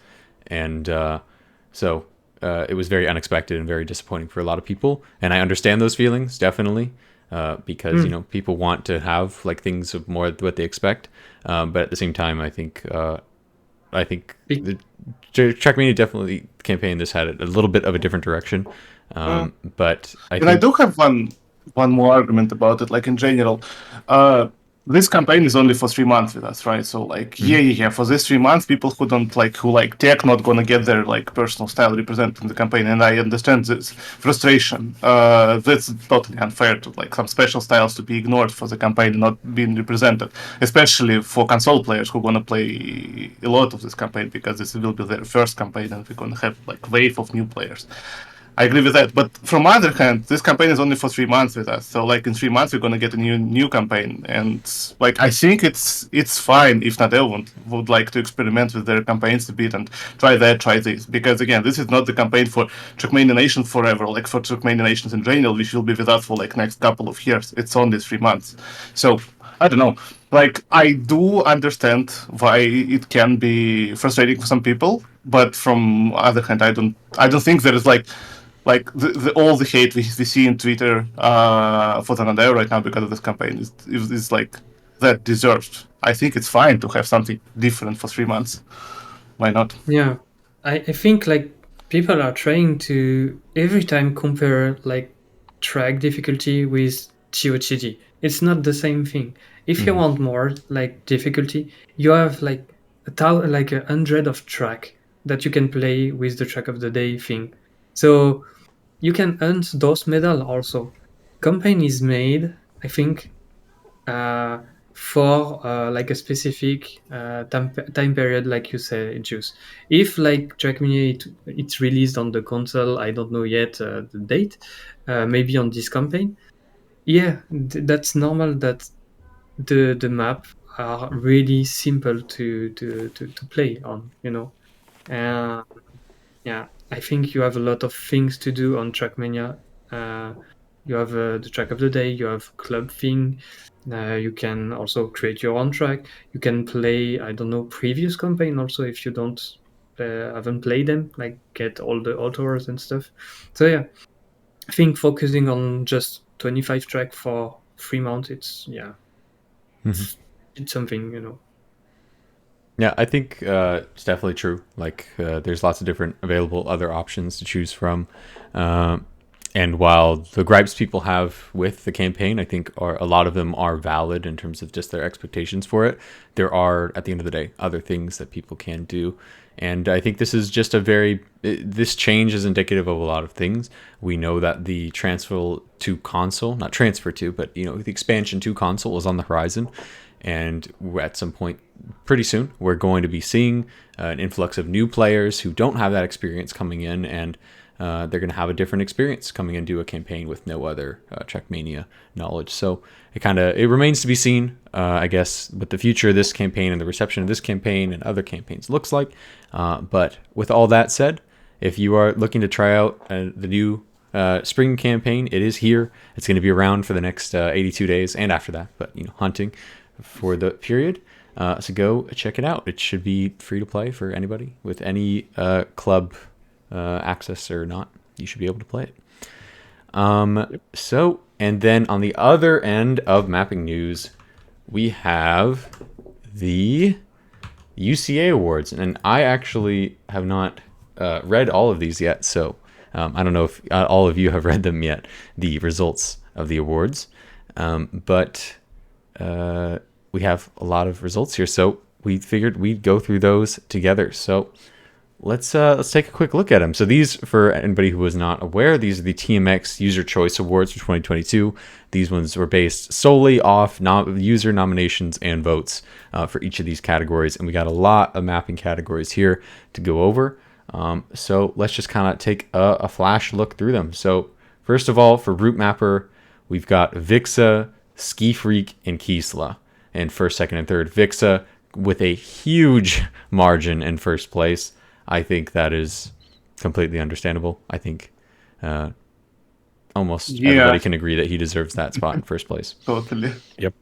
Speaker 1: and so. It was very unexpected and very disappointing for a lot of people, and I understand those feelings definitely, because people want to have like things of more what they expect, but at the same time, I think the TrackMania definitely campaign this had a little bit of a different direction, but
Speaker 2: I do have one more argument about it. Like in general, this campaign is only for 3 months with us, right? So like, for these 3 months, people who like tech not gonna get their like personal style represented in the campaign, and I understand this frustration. That's totally unfair to like some special styles to be ignored for the campaign not being represented, especially for console players who wanna play a lot of this campaign, because this will be their first campaign, and we're gonna have like wave of new players. I agree with that, but from other hand, this campaign is only for 3 months with us. So like in 3 months, we're gonna get a new campaign, and like I think it's fine if NADEO would like to experiment with their campaigns a bit and try that, try this, because again, this is not the campaign for TrackMania Nation forever, like for TrackMania Nations in general, which will be with us for like next couple of years. It's only 3 months, so I don't know. Like I do understand why it can be frustrating for some people, but from other hand, I don't think there is like all the hate we see in Twitter for the NADEO right now because of this campaign is like that deserved. I think it's fine to have something different for 3 months. Why not?
Speaker 4: Yeah, I think like people are trying to every time compare like track difficulty with TOTG. It's not the same thing. If you want more like difficulty, you have like like 100 of track that you can play with the track of the day thing. So you can earn those medal also. Campaign is made, I think, for like a specific time period, like you said, Juice. If like TrackMania it's released on the console, I don't know yet the date. Maybe on this campaign. Yeah, that's normal. That the map are really simple to play on. Yeah, I think you have a lot of things to do on TrackMania. You have the track of the day, you have club thing. You can also create your own track. You can play, I don't know, previous campaign also if you don't haven't played them, like get all the autos and stuff. So yeah, I think focusing on just 25 track for 3 months, it's something.
Speaker 1: Yeah, I think it's definitely true. Like, there's lots of different available other options to choose from. And while the gripes people have with the campaign, I think a lot of them are valid in terms of just their expectations for it. There are, at the end of the day, other things that people can do. And I think this is just this change is indicative of a lot of things. We know that the transfer to console, not transfer to, but, the expansion to console is on the horizon. And at some point pretty soon, we're going to be seeing an influx of new players who don't have that experience coming in, and they're going to have a different experience coming into a campaign with no other TrackMania knowledge. So it remains to be seen, I guess, what the future of this campaign and the reception of this campaign and other campaigns looks like. But with all that said, if you are looking to try out the new spring campaign, it is here. It's going to be around for the next 82 days and after that, but hunting for the period. So go check it out. It should be free to play for anybody with any club access or not. You should be able to play it. So, and then on the other end of mapping news, we have the UCA awards, and I actually have not read all of these yet. So I don't know if all of you have read them yet, the results of the awards, but we have a lot of results here, so we figured we'd go through those together. So let's take a quick look at them. So these, for anybody who was not aware, these are the TMX User Choice Awards for 2022. These ones were based solely off user nominations and votes for each of these categories, and we got a lot of mapping categories here to go over. So let's just kind of take a flash look through them. So first of all, for Root Mapper, we've got Vixa, Ski Freak, and Kisla in first, second, and third. Vixa with a huge margin in first place. I think that is completely understandable. I think almost everybody can agree that he deserves that spot in first place.
Speaker 2: Totally.
Speaker 3: Yep.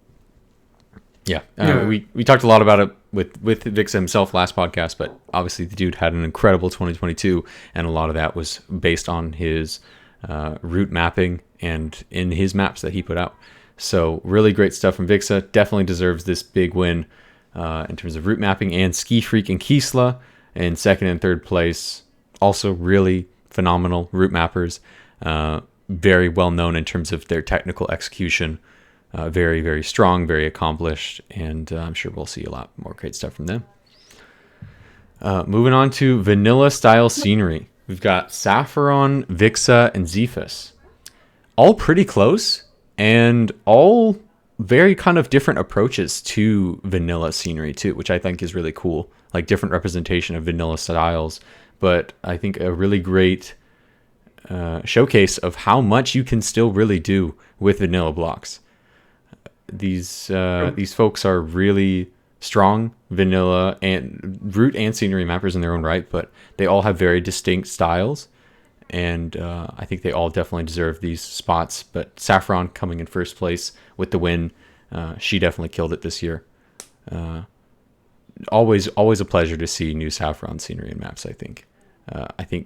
Speaker 1: Yeah. We talked a lot about it with Vixa himself last podcast, but obviously the dude had an incredible 2022, and a lot of that was based on his route mapping and in his maps that he put out. So really great stuff from Vixa. Definitely deserves this big win in terms of route mapping, and Ski Freak and Kisla in second and third place. Also really phenomenal route mappers. Very well known in terms of their technical execution. Very, very strong, very accomplished, and I'm sure we'll see a lot more great stuff from them. Moving on to vanilla style scenery. We've got Saffron, Vixa, and Zephus. All pretty close, and all very kind of different approaches to vanilla scenery too, which I think is really cool. Like different representation of vanilla styles, but I think a really great showcase of how much you can still really do with vanilla blocks. These folks are really strong vanilla and root and scenery mappers in their own right, but they all have very distinct styles, and I think they all definitely deserve these spots. But Saffron coming in first place with the win, she definitely killed it this year. Always a pleasure to see new Saffron scenery and maps. I think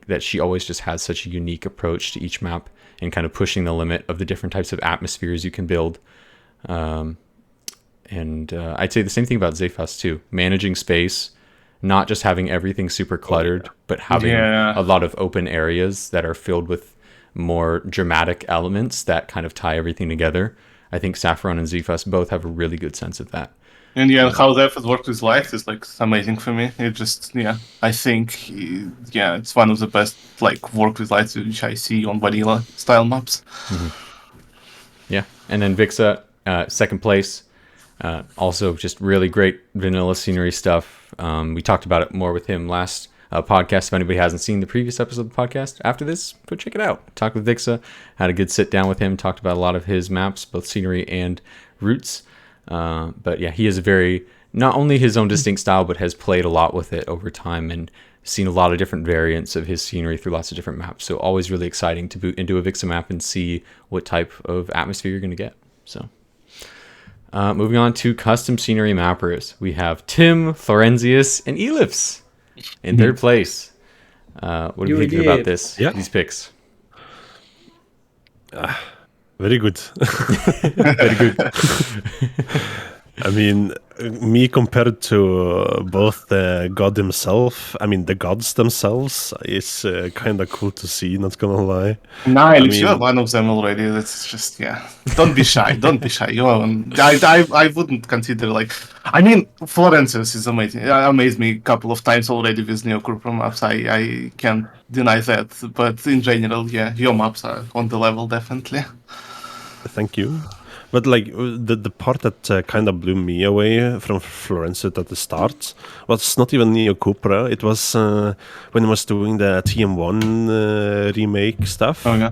Speaker 1: that she always just has such a unique approach to each map and kind of pushing the limit of the different types of atmospheres you can build. And I'd say the same thing about Zephus too. Managing space, not just having everything super cluttered, but having a lot of open areas that are filled with more dramatic elements that kind of tie everything together. I think Saffron and Zephus both have a really good sense of that.
Speaker 2: And how Zephus works with lights is like amazing for me. It just I think it's one of the best like work with lights which I see on vanilla style maps.
Speaker 1: Mm-hmm. Yeah, and then Vixa, second place. Also just really great vanilla scenery stuff. We talked about it more with him last podcast. If anybody hasn't seen the previous episode of the podcast after this, go check it out. Talked with Vixa, had a good sit down with him, talked about a lot of his maps, both scenery and routes. But yeah, he is not only his own distinct style, but has played a lot with it over time and seen a lot of different variants of his scenery through lots of different maps. So always really exciting to boot into a Vixa map and see what type of atmosphere you're going to get. So moving on to custom scenery mappers, we have Tim, Florenzius, and Ealipse in third place. What do you think about these picks?
Speaker 3: Very good.
Speaker 1: Very good.
Speaker 3: I mean, me compared to both the god himself, the gods themselves, is kind of cool to see, not gonna lie.
Speaker 2: Ealipse, you're one of them already. That's just, Don't be shy. Don't be shy. I wouldn't consider, Florenzius is amazing. Amazed me a couple of times already with Neocurpa maps. I can't deny that. But in general, your maps are on the level, definitely.
Speaker 3: Thank you. But the part that kind of blew me away from Florenzius at the start was not even Neo Cupra. It was when he was doing the TM1 remake stuff.
Speaker 2: Oh yeah.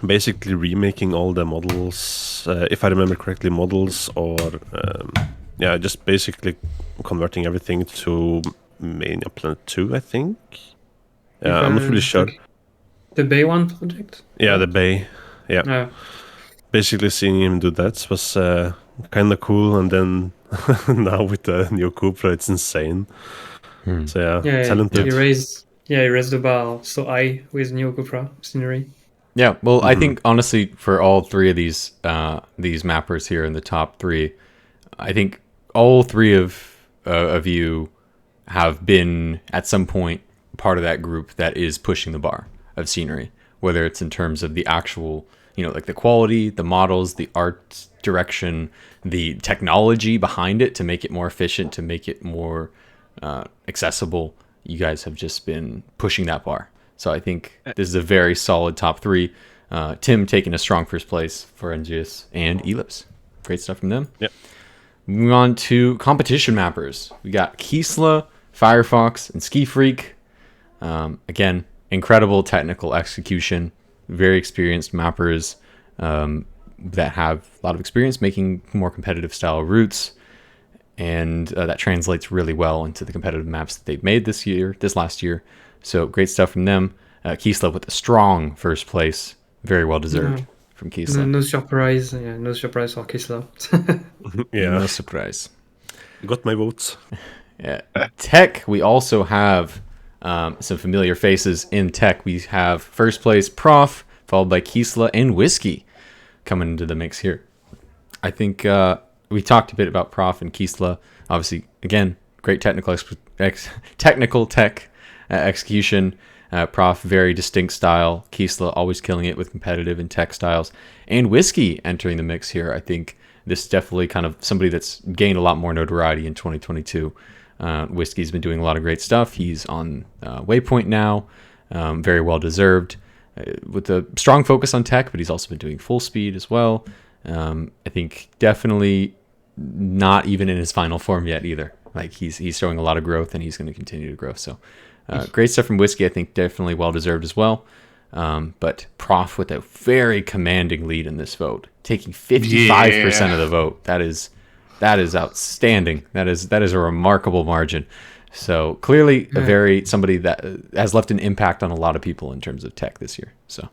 Speaker 3: Basically remaking all the models, if I remember correctly, models or just basically converting everything to Mania Planet 2, I think. Yeah, I'm not really sure.
Speaker 4: The Bay One project?
Speaker 3: Yeah, the Bay. Yeah. Basically seeing him do that was kind of cool, and then now with the Neo Cupra, it's insane. So talented.
Speaker 4: He raised the bar so high with Neo Cupra scenery.
Speaker 1: Yeah, well, I think honestly for all three of these mappers here in the top three, I think all three of you have been at some point part of that group that is pushing the bar of scenery, whether it's in terms of the actual, the quality, the models, the art direction, the technology behind it to make it more efficient, to make it more accessible. You guys have just been pushing that bar. So I think this is a very solid top three. Tim taking a strong first place for Florenzius and Ealipse. Great stuff from them.
Speaker 3: Yep.
Speaker 1: Moving on to competition mappers. We got Kisla, Firefox, and Ski Freak. Again, incredible technical execution, very experienced mappers that have a lot of experience making more competitive style routes, and that translates really well into the competitive maps that they've made this last year. So great stuff from them. Kisla with a strong first place, very well deserved from Kisla.
Speaker 4: No surprise, no surprise for Kisla.
Speaker 1: No surprise.
Speaker 3: Got my votes.
Speaker 1: Yeah. Tech, we also have some familiar faces in Tech. We have first place Prof, followed by Kisla and Whiskey coming into the mix here. I think we talked a bit about Prof and Kisla. Obviously, again, great technical tech execution. Prof, very distinct style. Kisla always killing it with competitive and tech styles. And Whiskey entering the mix here. I think this is definitely kind of somebody that's gained a lot more notoriety in 2022. Whiskey's been doing a lot of great stuff. He's on Waypoint now, very well deserved, with a strong focus on tech, but he's also been doing full speed as well. I think definitely not even in his final form yet either. Like he's showing a lot of growth, and he's going to continue to grow. So great stuff from Whiskey. I think definitely well deserved as well. But Prof with a very commanding lead in this vote, taking 55% of the vote. That is outstanding. That is a remarkable margin. So clearly somebody that has left an impact on a lot of people in terms of tech this year. So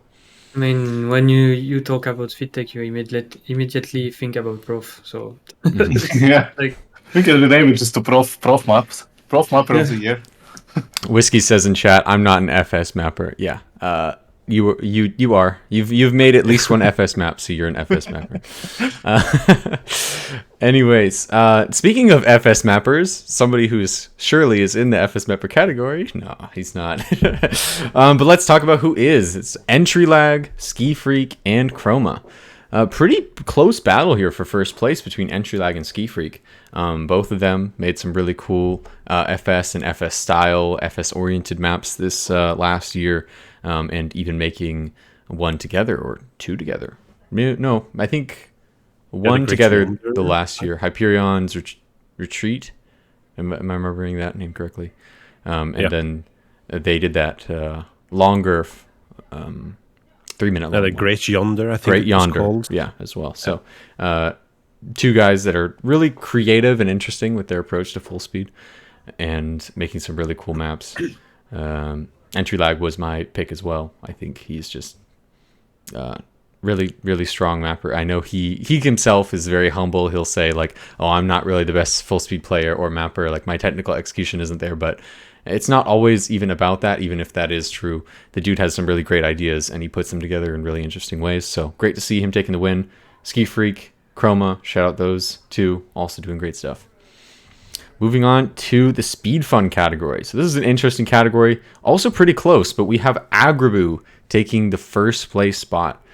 Speaker 4: I mean, when you talk about fit tech, you immediately think about Prof. So
Speaker 2: yeah, I think the name is just the Prof maps. Prof mapper of the year.
Speaker 1: Whiskey says in chat, "I'm not an FS mapper." Yeah, you are. You've made at least one FS map, so you're an FS mapper. Anyways, speaking of FS mappers, somebody who's surely is in the FS mapper category. No, he's not. But let's talk about who is. It's Entry Lag, Ski Freak, and Chroma. Pretty close battle here for first place between Entry Lag and Ski Freak. Both of them made some really cool FS and FS style, FS oriented maps this last year, and even making one together or two together. No, I think one together the last year. Hyperion's Retreat. Am I remembering that name correctly? And then they did that longer 3-minute long.
Speaker 3: The Great Yonder, I think.
Speaker 1: Great Yonder, yeah, as well. So two guys that are really creative and interesting with their approach to full speed and making some really cool maps. Entry Lag was my pick as well. I think he's just really, really strong mapper. I know he himself is very humble. He'll say like, "Oh, I'm not really the best full speed player or mapper. Like my technical execution isn't there." But it's not always even about that. Even if that is true, the dude has some really great ideas and he puts them together in really interesting ways. So great to see him taking the win. Ski Freak, Chroma, shout out those two, also doing great stuff. Moving on to the Speed Fun category. So this is an interesting category, also pretty close, but we have Agraboo taking the first place spot,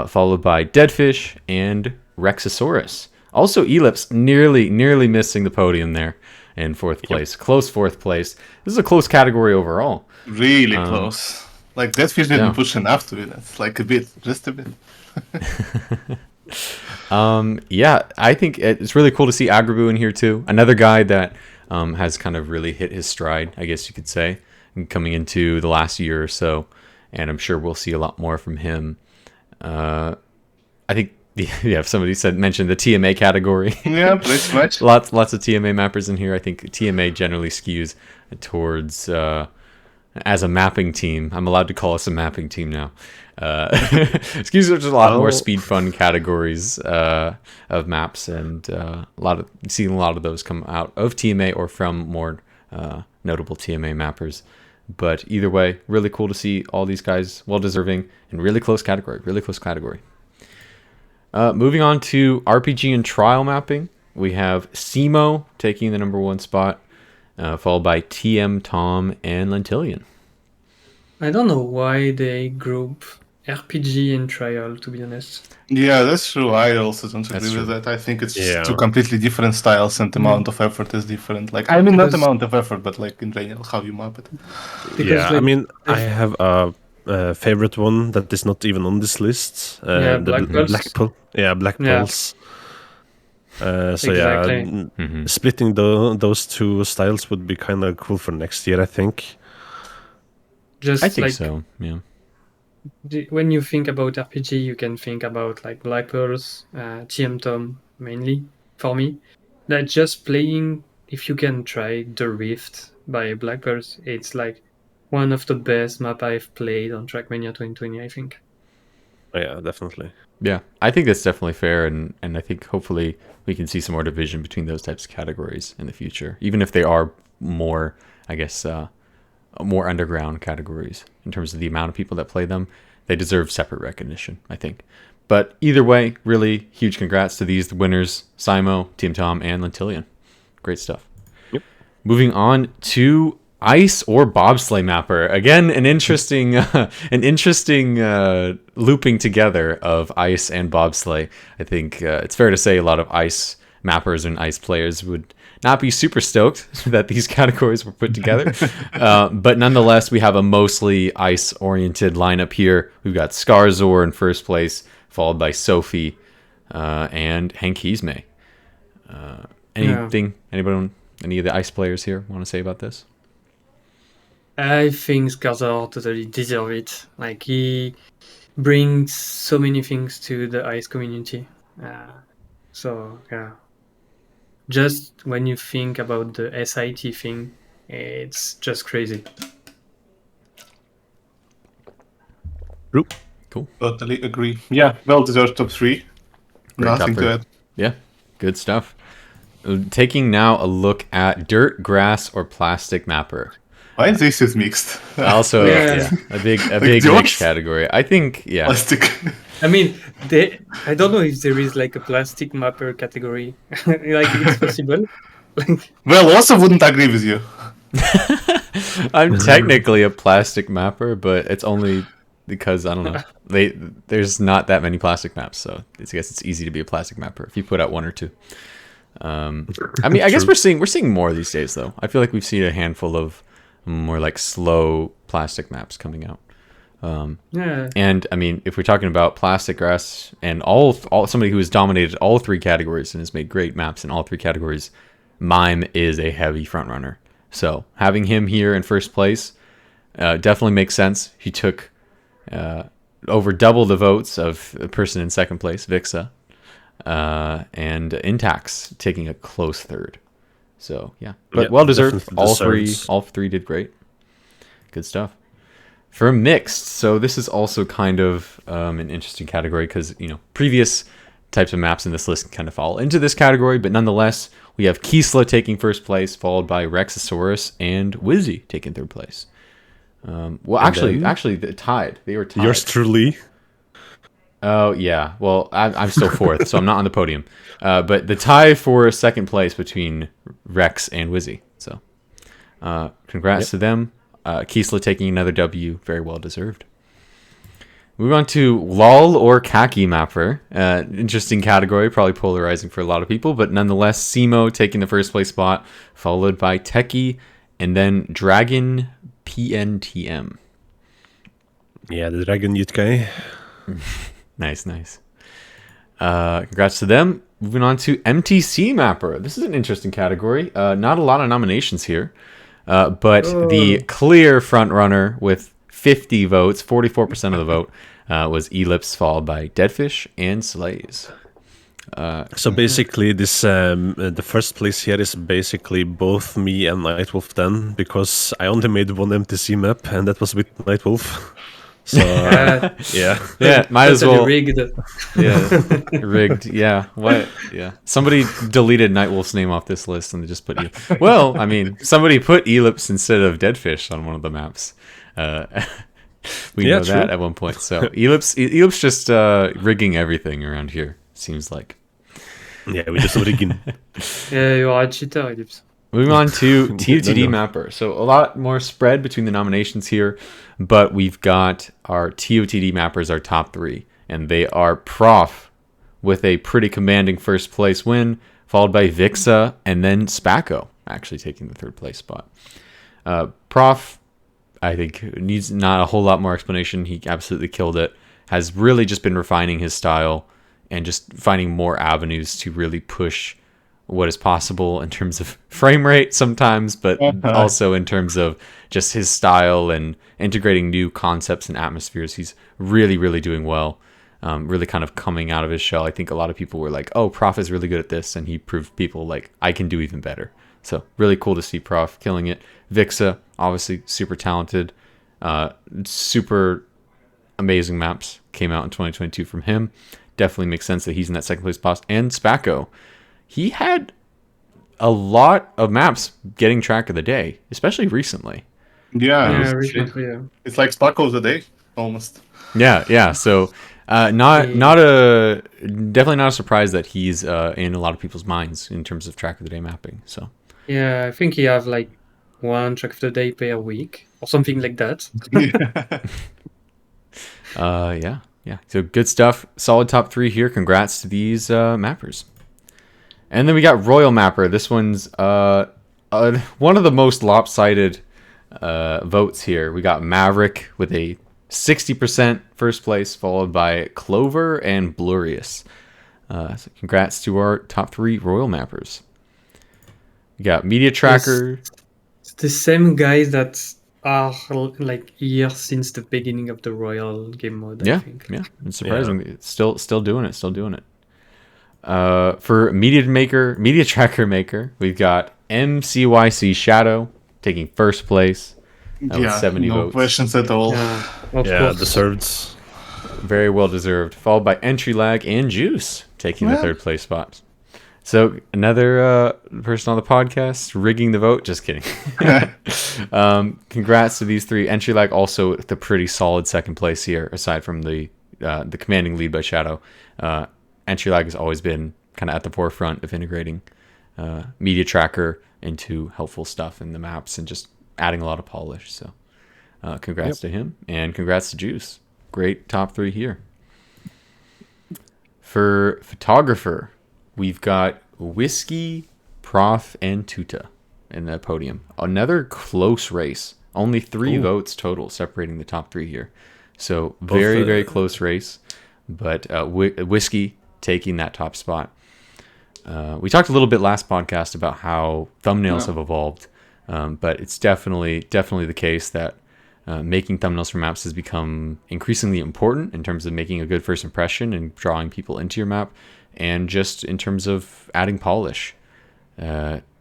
Speaker 1: followed by Deadfish and Rexosaurus. Also Ealipse nearly missing the podium there in fourth place. Close fourth place. This is a close category overall.
Speaker 2: Really close. Like Deadfish didn't push enough to it. It's like just a bit.
Speaker 1: I think it's really cool to see Agraboo in here too. Another guy that has kind of really hit his stride, I guess you could say, coming into the last year or so, and I'm sure we'll see a lot more from him. I think if somebody mentioned the TMA category.
Speaker 2: Yeah, pretty much.
Speaker 1: lots of TMA mappers in here. I think TMA generally skews towards as a mapping team. I'm allowed to call us a mapping team now. Excuse me, there's a lot more speed fun categories of maps, and seeing a lot of those come out of TMA or from more notable TMA mappers. But either way, really cool to see all these guys, well deserving, and really close category. Moving on to RPG and trial mapping, we have Simo taking the number 1 spot, followed by TM, Tom, and Lentillion.
Speaker 4: I don't know why they group RPG and trial, to be honest.
Speaker 2: Yeah, that's true. I also don't agree with that. I think it's two completely different styles, and the amount of effort is different. Like, I mean, not amount of effort, but like in general, how you map it.
Speaker 3: Because, I mean, I have a favorite one that is not even on this list.
Speaker 4: Black Pulse.
Speaker 3: Black Pulse. So
Speaker 4: Exactly.
Speaker 3: yeah, splitting those two styles would be kind of cool for next year, I think.
Speaker 4: Just
Speaker 1: I think
Speaker 4: like
Speaker 1: so. Yeah.
Speaker 4: when you think about RPG, you can think about like Black Pearls, TM Tom mainly for me. That just playing, if you can try The Rift by Black Pearls, it's like one of the best map I've played on TrackMania 2020, I think.
Speaker 3: Oh, yeah, definitely.
Speaker 1: Yeah, I think that's definitely fair, and I think hopefully we can see some more division between those types of categories in the future, even if they are more, I guess, more underground categories in terms of the amount of people that play them. They deserve separate recognition, I think. But either way, really huge congrats to these winners: Simo, Team Tom, and Lentillion. Great stuff.
Speaker 3: Yep.
Speaker 1: Moving on to ice or bobsleigh mapper. Again, an interesting looping together of ice and bobsleigh. I think it's fair to say a lot of ice mappers and ice players would not be super stoked that these categories were put together. But nonetheless, we have a mostly ice-oriented lineup here. We've got Skarzor in first place, followed by Sophie and Hank Heismay. Anything? Anybody? Any of the ice players here want to say about this?
Speaker 4: I think Skarzor totally deserves it. Like, he brings so many things to the ice community. So, yeah. Just when you think about the SIT thing, it's just crazy.
Speaker 1: Cool.
Speaker 2: Totally agree. Yeah, well deserved top 3.
Speaker 1: Great
Speaker 2: Nothing
Speaker 1: top
Speaker 2: to
Speaker 1: three.
Speaker 2: add.
Speaker 1: Yeah, good stuff. Taking now a look at dirt, grass, or plastic mapper.
Speaker 2: Why this is mixed?
Speaker 1: Also,
Speaker 4: Yeah.
Speaker 1: a big
Speaker 2: dirt?
Speaker 1: mix category. I think, yeah.
Speaker 2: Plastic.
Speaker 4: I mean, I don't know if there is like a plastic mapper category. Like, it's possible. Like,
Speaker 2: Well, also wouldn't agree with you.
Speaker 1: I'm technically a plastic mapper, but it's only because I don't know. There's not that many plastic maps, so I guess it's easy to be a plastic mapper if you put out one or two. I mean, I guess we're seeing more these days, though. I feel like we've seen a handful of more like slow plastic maps coming out.
Speaker 4: yeah.
Speaker 1: And I mean, if we're talking about plastic, grass, and all somebody who has dominated all 3 categories and has made great maps in all 3 categories, Mime is a heavy front runner. So having him here in first place definitely makes sense. He took over double the votes of the person in second place, Vixa, and Intax taking a close third. So yeah, but
Speaker 3: Yeah,
Speaker 1: well deserved.
Speaker 3: definitely
Speaker 1: All three did great. Good stuff. For mixed, so this is also kind of an interesting category because previous types of maps in this list kind of fall into this category, but nonetheless, we have Kisla taking first place, followed by Rexosaurus and Wizzy taking third place. Well, actually, they tied. They were tied.
Speaker 3: Yours truly.
Speaker 1: Oh yeah. Well, I'm still fourth, so I'm not on the podium. But the tie for second place between Rex and Wizzy. So, congrats to them. Kisla taking another W, very well deserved. Move on to LOL or Khaki Mapper. Interesting category, probably polarizing for a lot of people, but nonetheless, Simo taking the first place spot, followed by Techie, and then Dragon PNTM.
Speaker 3: Yeah, the Dragon Youth guy.
Speaker 1: Nice. Congrats to them. Moving on to MTC Mapper. This is an interesting category. Not a lot of nominations here, but the clear front runner with 50 votes, 44% of the vote, was Ealipse, followed by Deadfish and Slays.
Speaker 3: So basically, this the first place here is basically both me and Nightwolf then, because I only made one MTC map, and that was with Nightwolf. So
Speaker 1: yeah, might as well.
Speaker 4: Rigged.
Speaker 1: Yeah, rigged. Yeah, what? Yeah, somebody deleted Nightwolf's name off this list and they just put. Well, I mean, somebody put Ealipse instead of Deadfish on one of the maps. We know that
Speaker 3: true.
Speaker 1: at one point. So Ealipse just rigging everything around here. Seems like.
Speaker 3: Yeah, we just rigging.
Speaker 4: Yeah, you are a cheater, Ealipse.
Speaker 1: Moving on to TOTD Mapper. So a lot more spread between the nominations here, but we've got our TOTD Mappers, our top 3, and they are Prof with a pretty commanding first place win, followed by Vixa, and then Spacco actually taking the third place spot. Prof, I think, needs not a whole lot more explanation. He absolutely killed it. Has really just been refining his style and just finding more avenues to really push what is possible in terms of frame rate sometimes, but also in terms of just his style and integrating new concepts and atmospheres. He's really, really doing well. Really kind of coming out of his shell. I think a lot of people were like, oh, Prof is really good at this, and he proved people like, I can do even better. So really cool to see Prof killing it. Vixa, obviously super talented, super amazing maps came out in 2022 from him. Definitely makes sense that he's in that second place spot. And Spacco, he had a lot of maps getting track of the day, especially recently.
Speaker 2: Yeah,
Speaker 4: recently, yeah.
Speaker 2: It's like Sparkle of the day, almost.
Speaker 1: Yeah. So definitely not a surprise that he's in a lot of people's minds in terms of track of the day mapping. So
Speaker 4: yeah, I think he have like one track of the day per week or something like that.
Speaker 1: Yeah. So good stuff. Solid top 3 here. Congrats to these mappers. And then we got Royal Mapper. This one's one of the most lopsided votes here. We got Maverick with a 60% first place, followed by Clover and Blurious. So congrats to our top 3 Royal Mappers. We got Media Tracker.
Speaker 4: It's the same guys that are like here since the beginning of the Royal game mode. I think.
Speaker 1: Yeah. It's surprising. It's still doing it. For Media Tracker Maker, we've got MCYC Shadow taking first place with 70 votes.
Speaker 2: No questions at all.
Speaker 4: Yeah,
Speaker 3: deserved.
Speaker 1: Very well deserved. Followed by Entry Lag and Juice taking the third place spot. So another person on the podcast rigging the vote. Just kidding. Congrats to these 3. Entry Lag also with a pretty solid second place here, aside from the commanding lead by Shadow. Entry Lag has always been kind of at the forefront of integrating Media Tracker into helpful stuff in the maps and just adding a lot of polish. So congrats to him, and congrats to Juice. Great top 3 here. For Photographer, we've got Whiskey, Prof, and Tuta in the podium. Another close race. Only 3 votes total separating the top 3 here. So very close race. But Whiskey taking that top spot. We talked a little bit last podcast about how thumbnails have evolved, but it's definitely the case that making thumbnails for maps has become increasingly important in terms of making a good first impression and drawing people into your map, and just in terms of adding polish.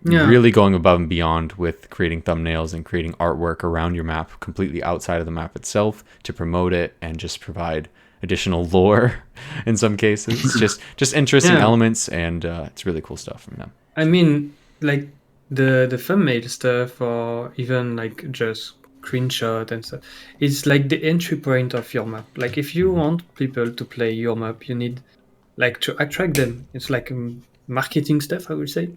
Speaker 1: Really going above and beyond with creating thumbnails and creating artwork around your map, completely outside of the map itself, to promote it and just provide additional lore in some cases. just interesting elements, and it's really cool stuff from them.
Speaker 4: I mean, like the thumbnail stuff, or even like just screenshot and stuff, it's like the entry point of your map. Like if you want people to play your map, you need like to attract them. It's like marketing stuff, I would say.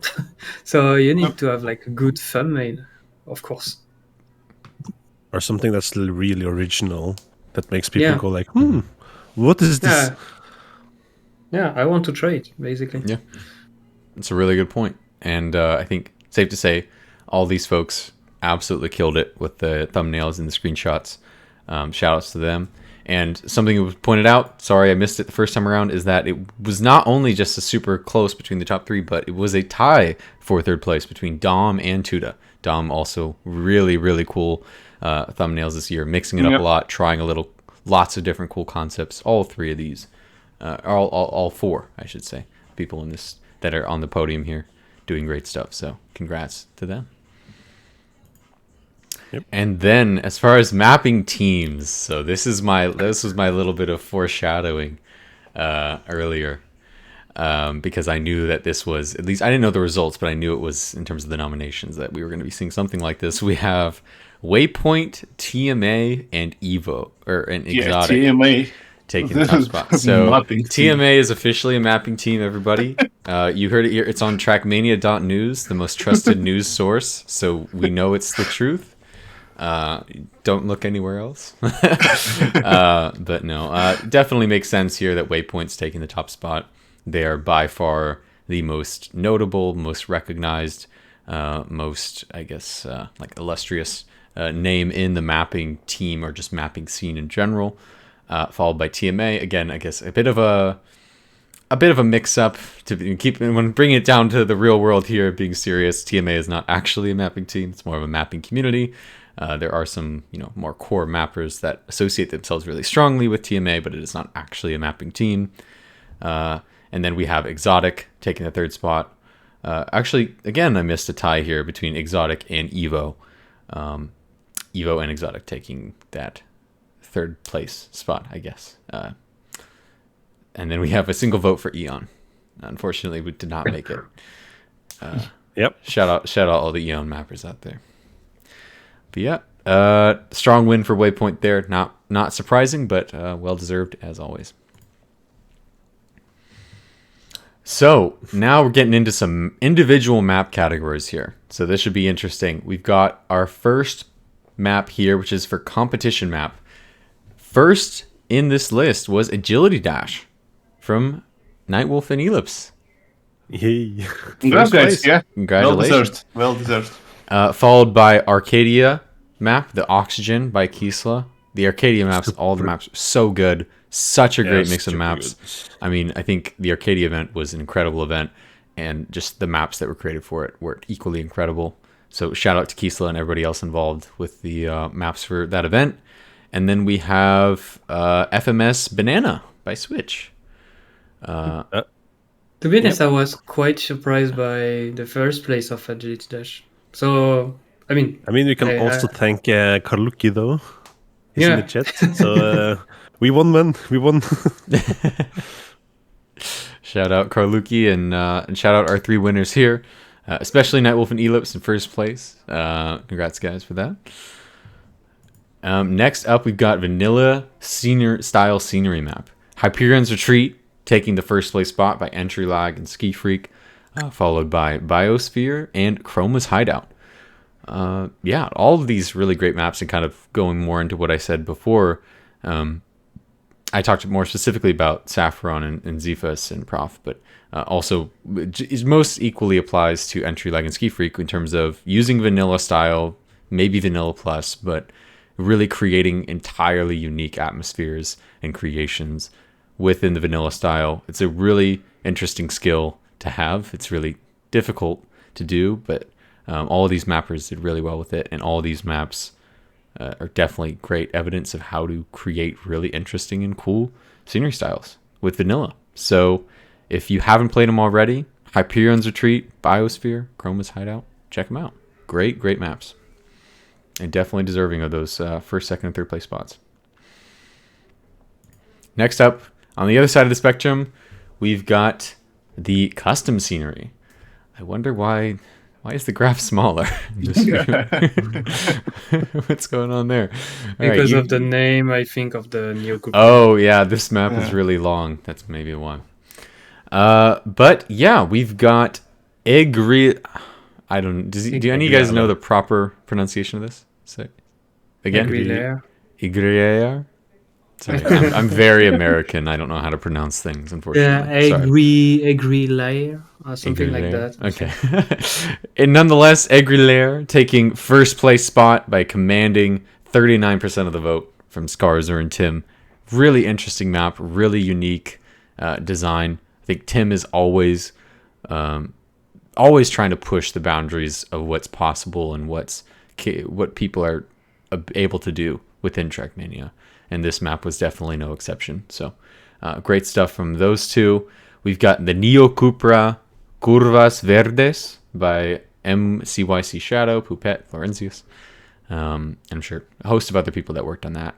Speaker 4: So you need to have like a good thumbnail, of course,
Speaker 3: or something that's really original that makes people go like, what is this?
Speaker 4: Yeah, I want to try it, basically.
Speaker 1: Yeah, it's a really good point. And I think safe to say all these folks absolutely killed it with the thumbnails and the screenshots. Shout outs to them. And something that was pointed out, sorry I missed it the first time around, is that it was not only just a super close between the top 3, but it was a tie for third place between Dom and Tuta. Dom also really, really cool thumbnails this year, mixing it up a lot, trying lots of different cool concepts. All 3 of these, all 4, I should say, people in this that are on the podium here doing great stuff. So congrats to them. Yep. And then as far as mapping teams, so this was my little bit of foreshadowing earlier, because I knew that this was, at least I didn't know the results, but I knew it was in terms of the nominations that we were going to be seeing something like this. We have Waypoint, TMA, and Evo, and Exotic.
Speaker 2: TMA
Speaker 1: taking the top spot. So TMA is officially a mapping team, everybody. You heard it here. It's on TrackMania.news, the most trusted news source. So we know it's the truth. Don't look anywhere else. But no, definitely makes sense here that Waypoint's taking the top spot. They are by far the most notable, most recognized, most, I guess, like illustrious name in the mapping team, or just mapping scene in general. Followed by TMA. Again, I guess a bit of a a bit of a mix-up to keep when bringing it down to the real world here. Being serious, TMA is not actually a mapping team; it's more of a mapping community. There are some, more core mappers that associate themselves really strongly with TMA, but it is not actually a mapping team. And then we have Exotic taking the third spot. Actually, again, I missed a tie here between Exotic and Evo. Evo and Exotic taking that third place spot, I guess. And then we have a single vote for Eon. Unfortunately, we did not make it.
Speaker 3: Yep.
Speaker 1: Shout out all the Eon mappers out there. But yeah, strong win for Waypoint there. Not surprising, but well deserved as always. So now we're getting into some individual map categories here. So this should be interesting. We've got our first map here, which is for competition map. First in this list was Agility Dash from Nightwolf and Ealipse.
Speaker 3: Yay.
Speaker 2: Congrats, guys. Yeah.
Speaker 1: Congratulations.
Speaker 2: Well deserved.
Speaker 1: Followed by Arcadia map, the Oxygen by Kisla. The Arcadia maps, all the maps are so good. Such a great mix of maps. Good. I mean, I think the Arcadia event was an incredible event, and just the maps that were created for it were equally incredible. So shout out to Kisla and everybody else involved with the maps for that event. And then we have FMS Banana by Switch.
Speaker 4: To be honest, I was quite surprised by the first place of Agility Dash. So, I mean,
Speaker 3: we can also thank Karluki, though. He's in the chat. So, we won, man. We won.
Speaker 1: Shout out Karluki and shout out our three winners here, especially Nightwolf and Ealipse in first place. Congrats, guys, for that. Next up, we've got Vanilla Style Scenery Map. Hyperion's Retreat taking the first place spot by Entry Lag and Ski Freak, followed by Biosphere and Chroma's Hideout. All of these really great maps, and kind of going more into what I said before. I talked more specifically about Saffron and Zephas and Prof, but also it most equally applies to Entry Lag and Ski Freak in terms of using vanilla style, maybe vanilla plus, but really creating entirely unique atmospheres and creations within the vanilla style. It's a really interesting skill to have. It's really difficult to do, but all of these mappers did really well with it, and all of these maps are definitely great evidence of how to create really interesting and cool scenery styles with vanilla. So if you haven't played them already, Hyperion's Retreat, Biosphere, Chroma's Hideout, check them out. Great maps. And definitely deserving of those first, second, and third place spots. Next up, on the other side of the spectrum, we've got the custom scenery. I wonder why is the graph smaller? What's going on there?
Speaker 4: Because of the name, I think, of the Neo Cooper.
Speaker 1: Oh, yeah, this map is really long. That's maybe one. But yeah, we've got do any of you guys know the proper pronunciation of this? Say again. Aiguillère. Sorry, I'm very American. I don't know how to pronounce things, unfortunately.
Speaker 4: Yeah, Aiguillère or something like that.
Speaker 1: Okay. And nonetheless, Aiguillère taking first place spot by commanding 39% of the vote from Scarzer and Tim. Really interesting map, really unique design. I think Tim is always trying to push the boundaries of what's possible and what people are able to do within TrackMania. And this map was definitely no exception. So great stuff from those two. We've got the Neo Cupra Curvas Verdes by MCYC Shadow, Poupette, Florenzius. And I'm sure a host of other people that worked on that.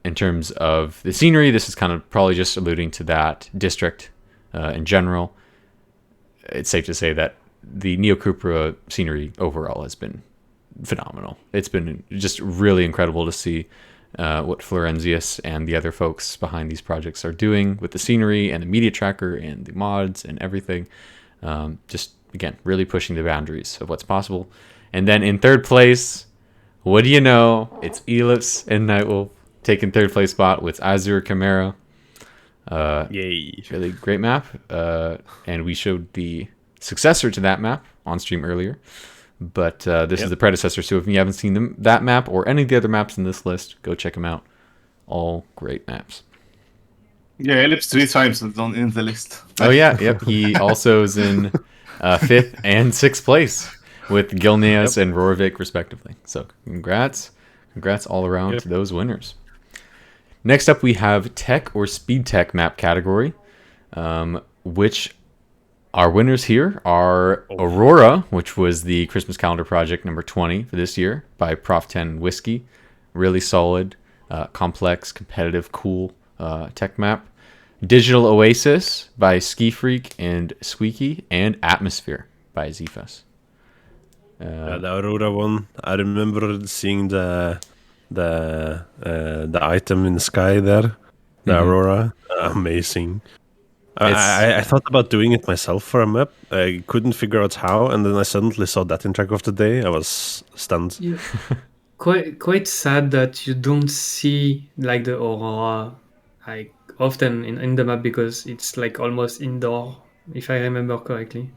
Speaker 1: In terms of the scenery, this is kind of probably just alluding to that district in general. It's safe to say that the Neo Cupra scenery overall has been phenomenal. It's been just really incredible to see what Florenzius and the other folks behind these projects are doing with the scenery and the media tracker and the mods and everything. Just, again, really pushing the boundaries of what's possible. And then in third place, what do you know? It's Ealipse and Nightwolf taking third place spot with Azure Chimera.
Speaker 3: Yay.
Speaker 1: Really great map. And we showed the successor to that map on stream earlier. But this is the predecessor, so if you haven't seen that map or any of the other maps in this list, go check them out. All great maps.
Speaker 2: Yeah, Ealipse 3 times in the list.
Speaker 1: Oh yeah, yep. He also is in 5th and 6th place with Gilneas and Rorvik respectively. So congrats all around to those winners. Next up, we have Tech or Speed Tech map category, which our winners here are Aurora, which was the Christmas calendar project number 20 for this year by Prof 10 Whiskey. Really solid, complex, competitive, cool tech map. Digital Oasis by Ski Freak and Squeaky, and Atmosphere by Zfus.
Speaker 3: The Aurora one, I remember seeing the item in the sky there, the Aurora. Amazing. I thought about doing it myself for a map. I couldn't figure out how, and then I suddenly saw that in Track of the Day. I was stunned.
Speaker 4: Yeah. Quite sad that you don't see like the Aurora like often in the map because it's like almost indoor, if I remember correctly.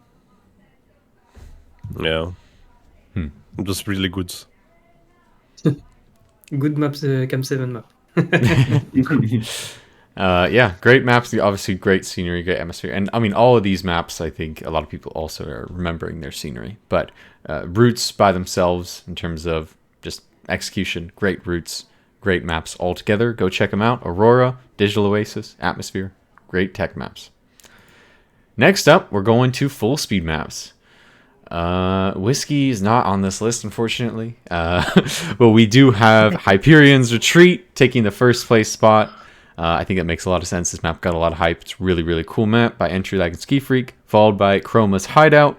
Speaker 3: Yeah. It was really good.
Speaker 4: Good maps, Cam 7 map.
Speaker 1: Yeah, great maps. Obviously, great scenery, great atmosphere, and I mean, all of these maps. I think a lot of people also are remembering their scenery, but routes by themselves, in terms of just execution, great routes, great maps altogether. Go check them out. Aurora, Digital Oasis, Atmosphere, great tech maps. Next up, we're going to full speed maps. Whiskey is not on this list, unfortunately. But we do have Hyperion's Retreat taking the first place spot. I think that makes a lot of sense. This map got a lot of hype. It's a really, really cool map by Entry Lag and Ski Freak, followed by Chroma's Hideout,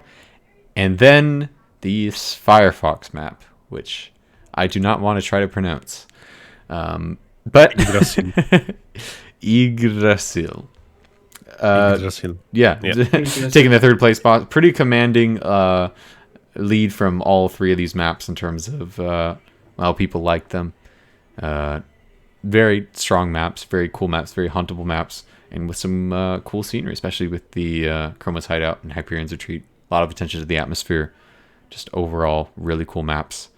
Speaker 1: and then the Firefox map, which I do not want to try to pronounce. But Yggdrasil. Yeah. Taking the third place spot. Pretty commanding lead from all three of these maps in terms of how people like them. Very strong maps, very cool maps, very huntable maps, and with some cool scenery, especially with the Chroma's Hideout and Hyperion's Retreat. A lot of attention to the atmosphere. Just overall, really cool maps.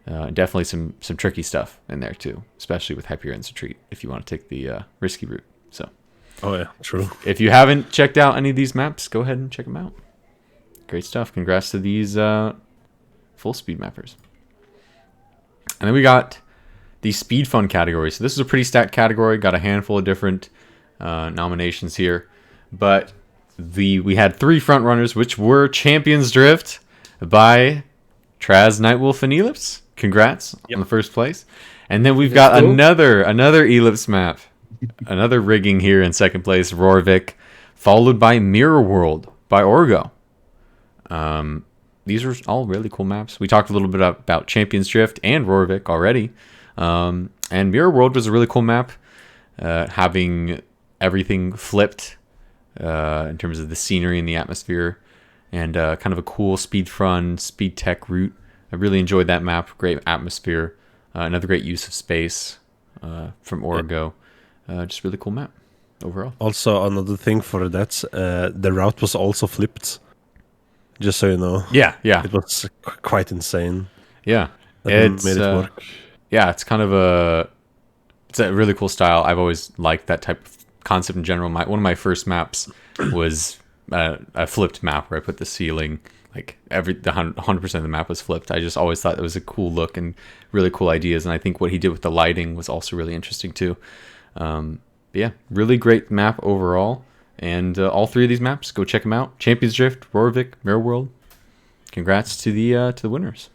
Speaker 1: Definitely some tricky stuff in there too, especially with Hyperion's Retreat if you want to take the risky route. So.
Speaker 3: Oh yeah, true.
Speaker 1: If you haven't checked out any of these maps, go ahead and check them out. Great stuff. Congrats to these full speed mappers. And then we got the speed fun category. So this is a pretty stacked category. Got a handful of different nominations here, but we had 3 front runners, which were Champions Drift by Traz, Nightwolf, and Ealipse. Congrats on the first place. And then we've got another Ealipse map. Another rigging here in second place, Rorvik, followed by Mirror World by Orgo. These are all really cool maps. We talked a little bit about Champions Drift and Rorvik already. And Mirror World was a really cool map, having everything flipped in terms of the scenery and the atmosphere, and kind of a cool speed fun, speed tech route. I really enjoyed that map. Great atmosphere. Another great use of space from Orgo. Just really cool map overall.
Speaker 3: Also, another thing for that, the route was also flipped. Just so you know.
Speaker 1: Yeah.
Speaker 3: It was quite insane.
Speaker 1: Yeah.
Speaker 3: It made it work.
Speaker 1: Yeah, it's a really cool style. I've always liked that type of concept in general. One of my first maps was a flipped map where I put the ceiling, like the 100% of the map was flipped. I just always thought it was a cool look and really cool ideas. And I think what he did with the lighting was also really interesting too. Yeah, really great map overall. And all 3 of these maps, go check them out. Champions Drift, Rorvik, Mirror World. Congrats to the winners.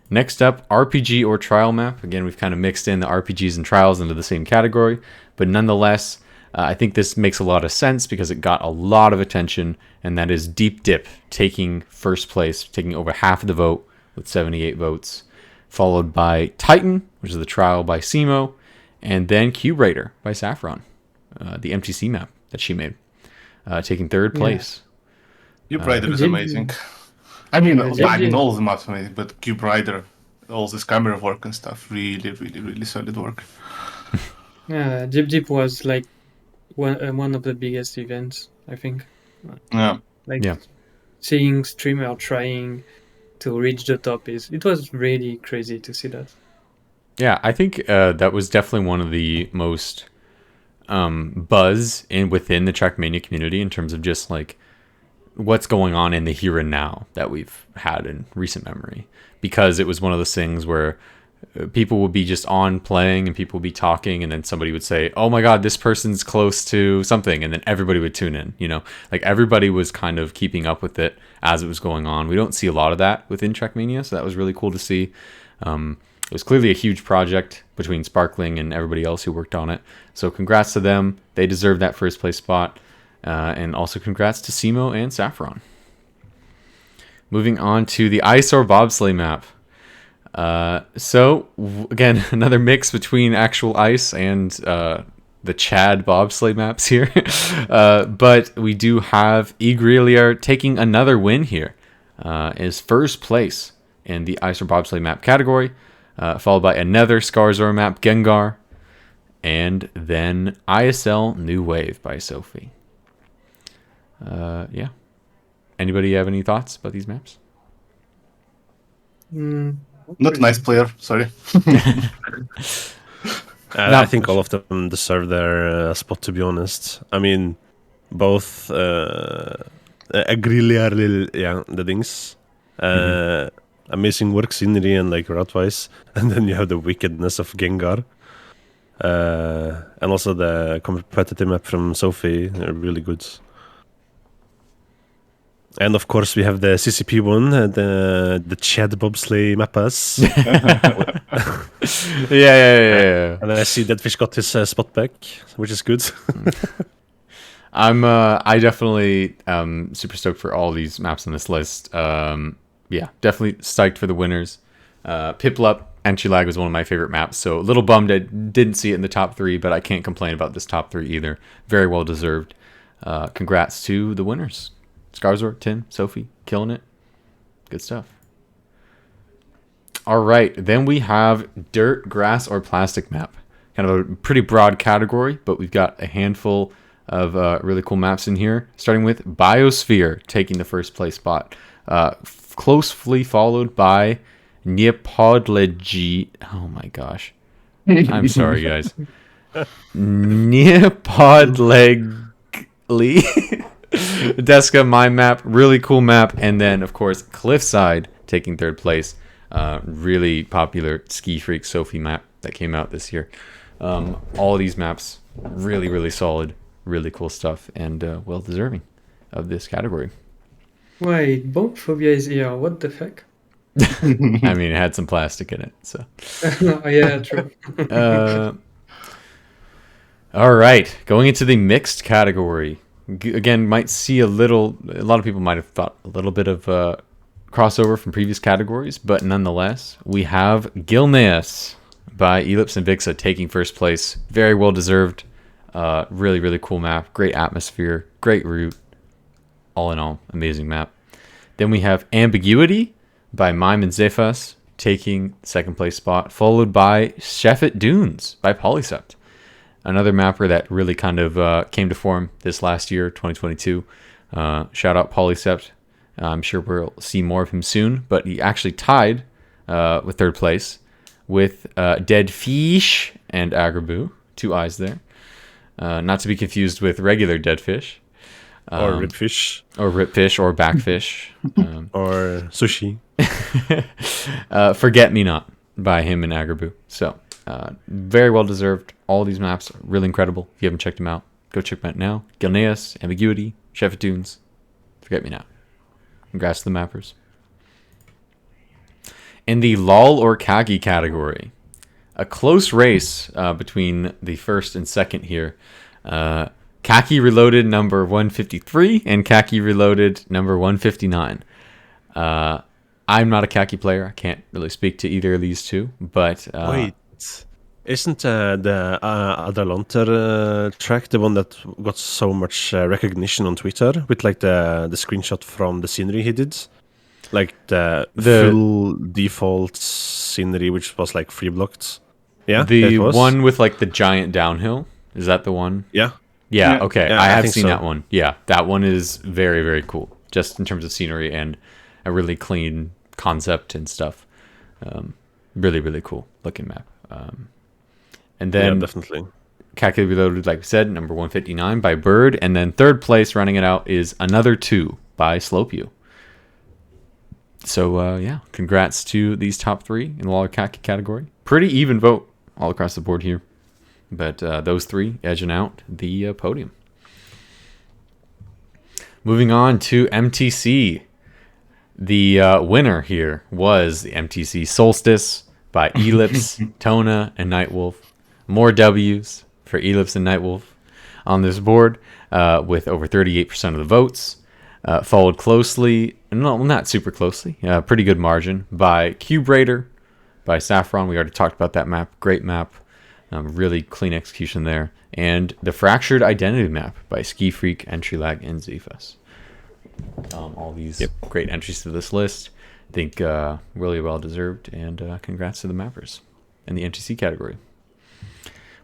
Speaker 1: Next up, RPG or trial map. Again, we've kind of mixed in the RPGs and trials into the same category, but nonetheless, I think this makes a lot of sense because it got a lot of attention, and that is Deep Dip taking first place, taking over half of the vote with 78 votes, followed by Titan, which is the trial by Simo, and then Cube Raider by Saffron, the MTC map that she made, taking third place.
Speaker 2: Cube Raider is amazing. I mean, all the maps amazing, but Cube Rider, all this camera work and stuff, really, really, really solid work.
Speaker 4: Yeah, Deep was like one of the biggest events, I think.
Speaker 2: Yeah.
Speaker 4: Seeing streamer trying to reach the top it was really crazy to see that.
Speaker 1: Yeah, I think that was definitely one of the most buzz within the TrackMania community in terms of just like what's going on in the here and now that we've had in recent memory, because it was one of those things where people would be just on playing and people would be talking, and then somebody would say, oh my god, this person's close to something, and then everybody would tune in, you know, like everybody was kind of keeping up with it as it was going on. We don't see a lot of that within TrackMania, so that was really cool to see. It was clearly a huge project between Sparkling and everybody else who worked on it, so congrats to them. They deserve that first place spot. And also congrats to Simo and Saffron. Moving on to the ice or bobsleigh map. Again, another mix between actual ice and the Chad bobsleigh maps here. But we do have Ealipse taking another win here. Is first place in the ice or bobsleigh map category, followed by another Skarsor map, Gengar, and then ISL New Wave by Sophie. Yeah. Anybody have any thoughts about these maps?
Speaker 2: Not a nice player, sorry.
Speaker 3: I think all of them deserve their spot, to be honest. I mean, both Agrilia, yeah, the things. Amazing work, scenery, and like route-wise. And then you have the wickedness of Gengar. And also the competitive map from Sophie, really good. And of course, we have the CCP one, the Chad bobsleigh mapas.
Speaker 1: Yeah.
Speaker 3: And I see that Fish got his spot back, which is good.
Speaker 1: I definitely super stoked for all these maps on this list. Yeah, definitely psyched for the winners. Piplup Entry Lag was one of my favorite maps, so a little bummed I didn't see it in the top 3, but I can't complain about this top 3 either. Very well deserved. Congrats to the winners. Skarsor, Tim, Sophie, killing it. Good stuff. All right, then we have dirt, grass, or plastic map. Kind of a pretty broad category, but we've got a handful of really cool maps in here. Starting with Biosphere, taking the first place spot. Closely followed by Neopodlegi. Oh my gosh. I'm sorry, guys. Neopodlegli. Deska, my map, really cool map. And then, of course, Cliffside taking third place. Really popular Ski Freak Sophie map that came out this year. All these maps, really, really solid, really cool stuff, and well deserving of this category.
Speaker 4: Wait, Bombphobia is here. What the heck?
Speaker 1: I mean, it had some plastic in it, so.
Speaker 4: Oh, yeah, true.
Speaker 1: All right, going into the mixed category. Again, might see a lot of people might have thought a little bit of crossover from previous categories, but nonetheless, we have Gilneas by Ealipse and Vixa taking first place. Very well deserved. Really, really cool map. Great atmosphere. Great route. All in all, amazing map. Then we have Ambiguity by Mime and Zephas taking second place spot, followed by Sheffet Dunes by Polycept. Another mapper that really kind of came to form this last year, 2022. Shout out Polycept. I'm sure we'll see more of him soon, but he actually tied with third place with Dead Fish and Agraboo. 2 eyes there. Not to be confused with regular dead fish.
Speaker 3: Or ribfish.
Speaker 1: Or ripfish or backfish.
Speaker 3: Or sushi.
Speaker 1: Forget Me Not by him and Agraboo. So, very well deserved. All these maps are really incredible. If you haven't checked them out, go check them out now. Gilneas, Ambiguity, Sheffet Dunes, Forget Me Not. Congrats to the mappers. In the LOL or Kagi category, a close race between the first and second here. Kaki Reloaded number 153 and Kaki Reloaded number 159. I'm not a Kaki player. I can't really speak to either of these two, but...
Speaker 3: Wait, isn't the Adalonter track the one that got so much recognition on Twitter with like the screenshot from the scenery he did? Like the full default scenery, which was like free blocked. Yeah,
Speaker 1: the one with like the giant downhill. Is that the one?
Speaker 3: Yeah.
Speaker 1: Yeah. Okay. Yeah, I have seen
Speaker 3: so.
Speaker 1: that one. Yeah, that one is very, very cool. Just in terms of scenery and a really clean concept and stuff. Really, really cool looking map. And then
Speaker 3: definitely
Speaker 1: Calculated Reloaded, like we said, number 159 by Bird. And then third place, running it out, is Another 2 by Slopew. So, yeah, congrats to these top 3 in the Lawler Khaki category. Pretty even vote all across the board here. But those 3 edging out the podium. Moving on to MTC. The winner here was the MTC Solstice by Ealipse, Tona, and Nightwolf. More W's for Ealipse and Nightwolf on this board with over 38% of the votes. Followed closely, no, not super closely, pretty good margin by Cube Raider, by Saffron. We already talked about that map. Great map. Really clean execution there. And the Fractured Identity map by Ski Freak, Entry Lag, and Zefus. All these great entries to this list. I think really well deserved. And congrats to the mappers in the MTC category.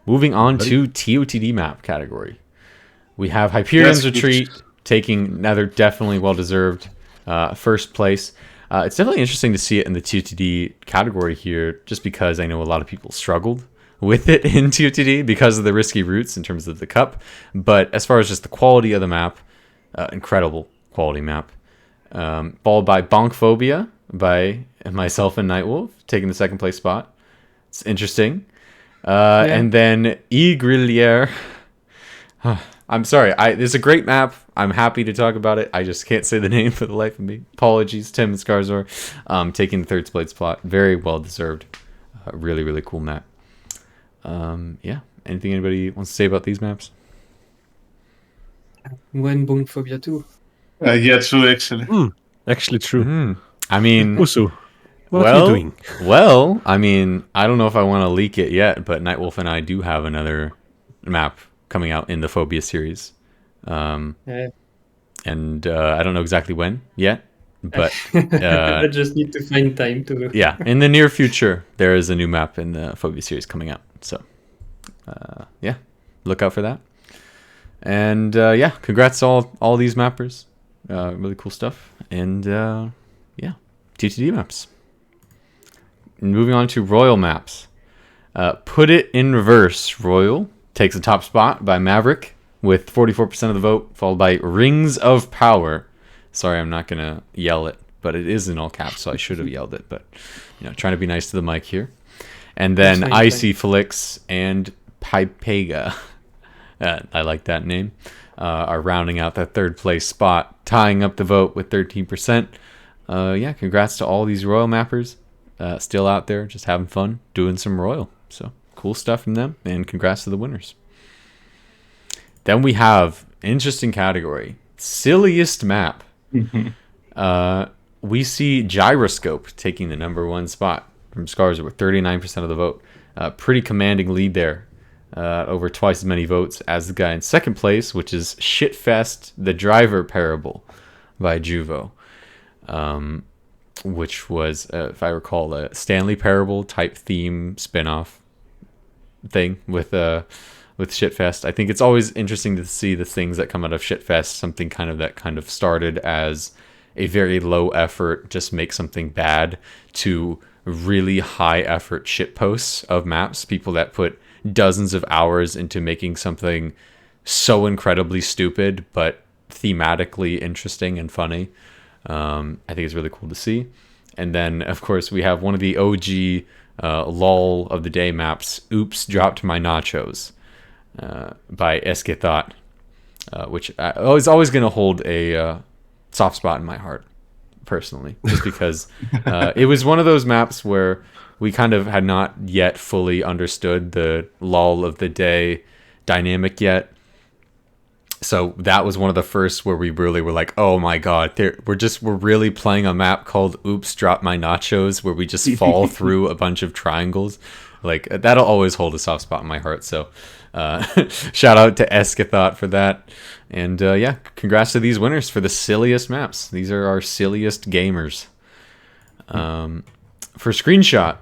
Speaker 1: Moving on to TOTD map category. We have Hyperion's Retreat taking another definitely well-deserved first place. It's definitely interesting to see it in the TOTD category here, just because I know a lot of people struggled with it in TOTD because of the risky routes in terms of the cup. But as far as just the quality of the map, incredible quality map. Followed by Bonkphobia by myself and Nightwolf, taking the second place spot. It's interesting. And then E. Grillier. I'm sorry. It's a great map. I'm happy to talk about it. I just can't say the name for the life of me. Apologies, Tim and Skarzor. Taking the third place spot. Very well deserved. Really, really cool map. Yeah. Anything anybody wants to say about these maps?
Speaker 4: When Bonkphobia 2?
Speaker 2: Yeah, true, actually.
Speaker 3: Actually true.
Speaker 1: I mean...
Speaker 3: Usu, what are you doing?
Speaker 1: Well, I mean, I don't know if I want to leak it yet, but Nightwolf and I do have another map coming out in the Phobia series. And I don't know exactly when yet, but...
Speaker 4: I just need to find time to...
Speaker 1: Yeah, in the near future, there is a new map in the Phobia series coming out. So, yeah, look out for that. And, yeah, congrats to all these mappers. Really cool stuff. And, yeah, TTD maps. Moving on to Royal maps. Put It in Reverse Royal takes the top spot by Maverick with 44% of the vote, followed by Rings of Power. Sorry, I'm not going to yell it, but it is in all caps, so I should have yelled it. But, you know, trying to be nice to the mic here. And then Icy Felix and Pipega, I like that name, are rounding out that third place spot, tying up the vote with 13%. Yeah, congrats to all these Royal mappers still out there, just having fun, doing some Royal. So cool stuff from them, and congrats to the winners. Then we have interesting category, silliest map. We see Gyroscope taking the number 1 spot from Scarza with 39% of the vote. Pretty commanding lead there. Over twice as many votes as the guy in second place, which is Shitfest, the Driver Parable by Juvo. Which was, if I recall, a Stanley Parable type theme spin-off thing with Shitfest. I think it's always interesting to see the things that come out of Shitfest, something that kind of started as a very low effort, just make something bad, to really high effort shit posts of maps, people that put dozens of hours into making something so incredibly stupid but thematically interesting and funny. I think it's really cool to see. And then, of course, we have one of the OG LOL of the day maps, Oops, Dropped My Nachos, by Esquethot, which is always going to hold a soft spot in my heart, personally, just because it was one of those maps where we kind of had not yet fully understood the LOL of the day dynamic yet. So that was one of the first where we really were like, oh my god, we're really playing a map called Oops, Drop My Nachos, where we just fall through a bunch of triangles. Like, that'll always hold a soft spot in my heart. So shout out to Esquethot for that. And yeah, congrats to these winners for the silliest maps. These are our silliest gamers. For Screenshot,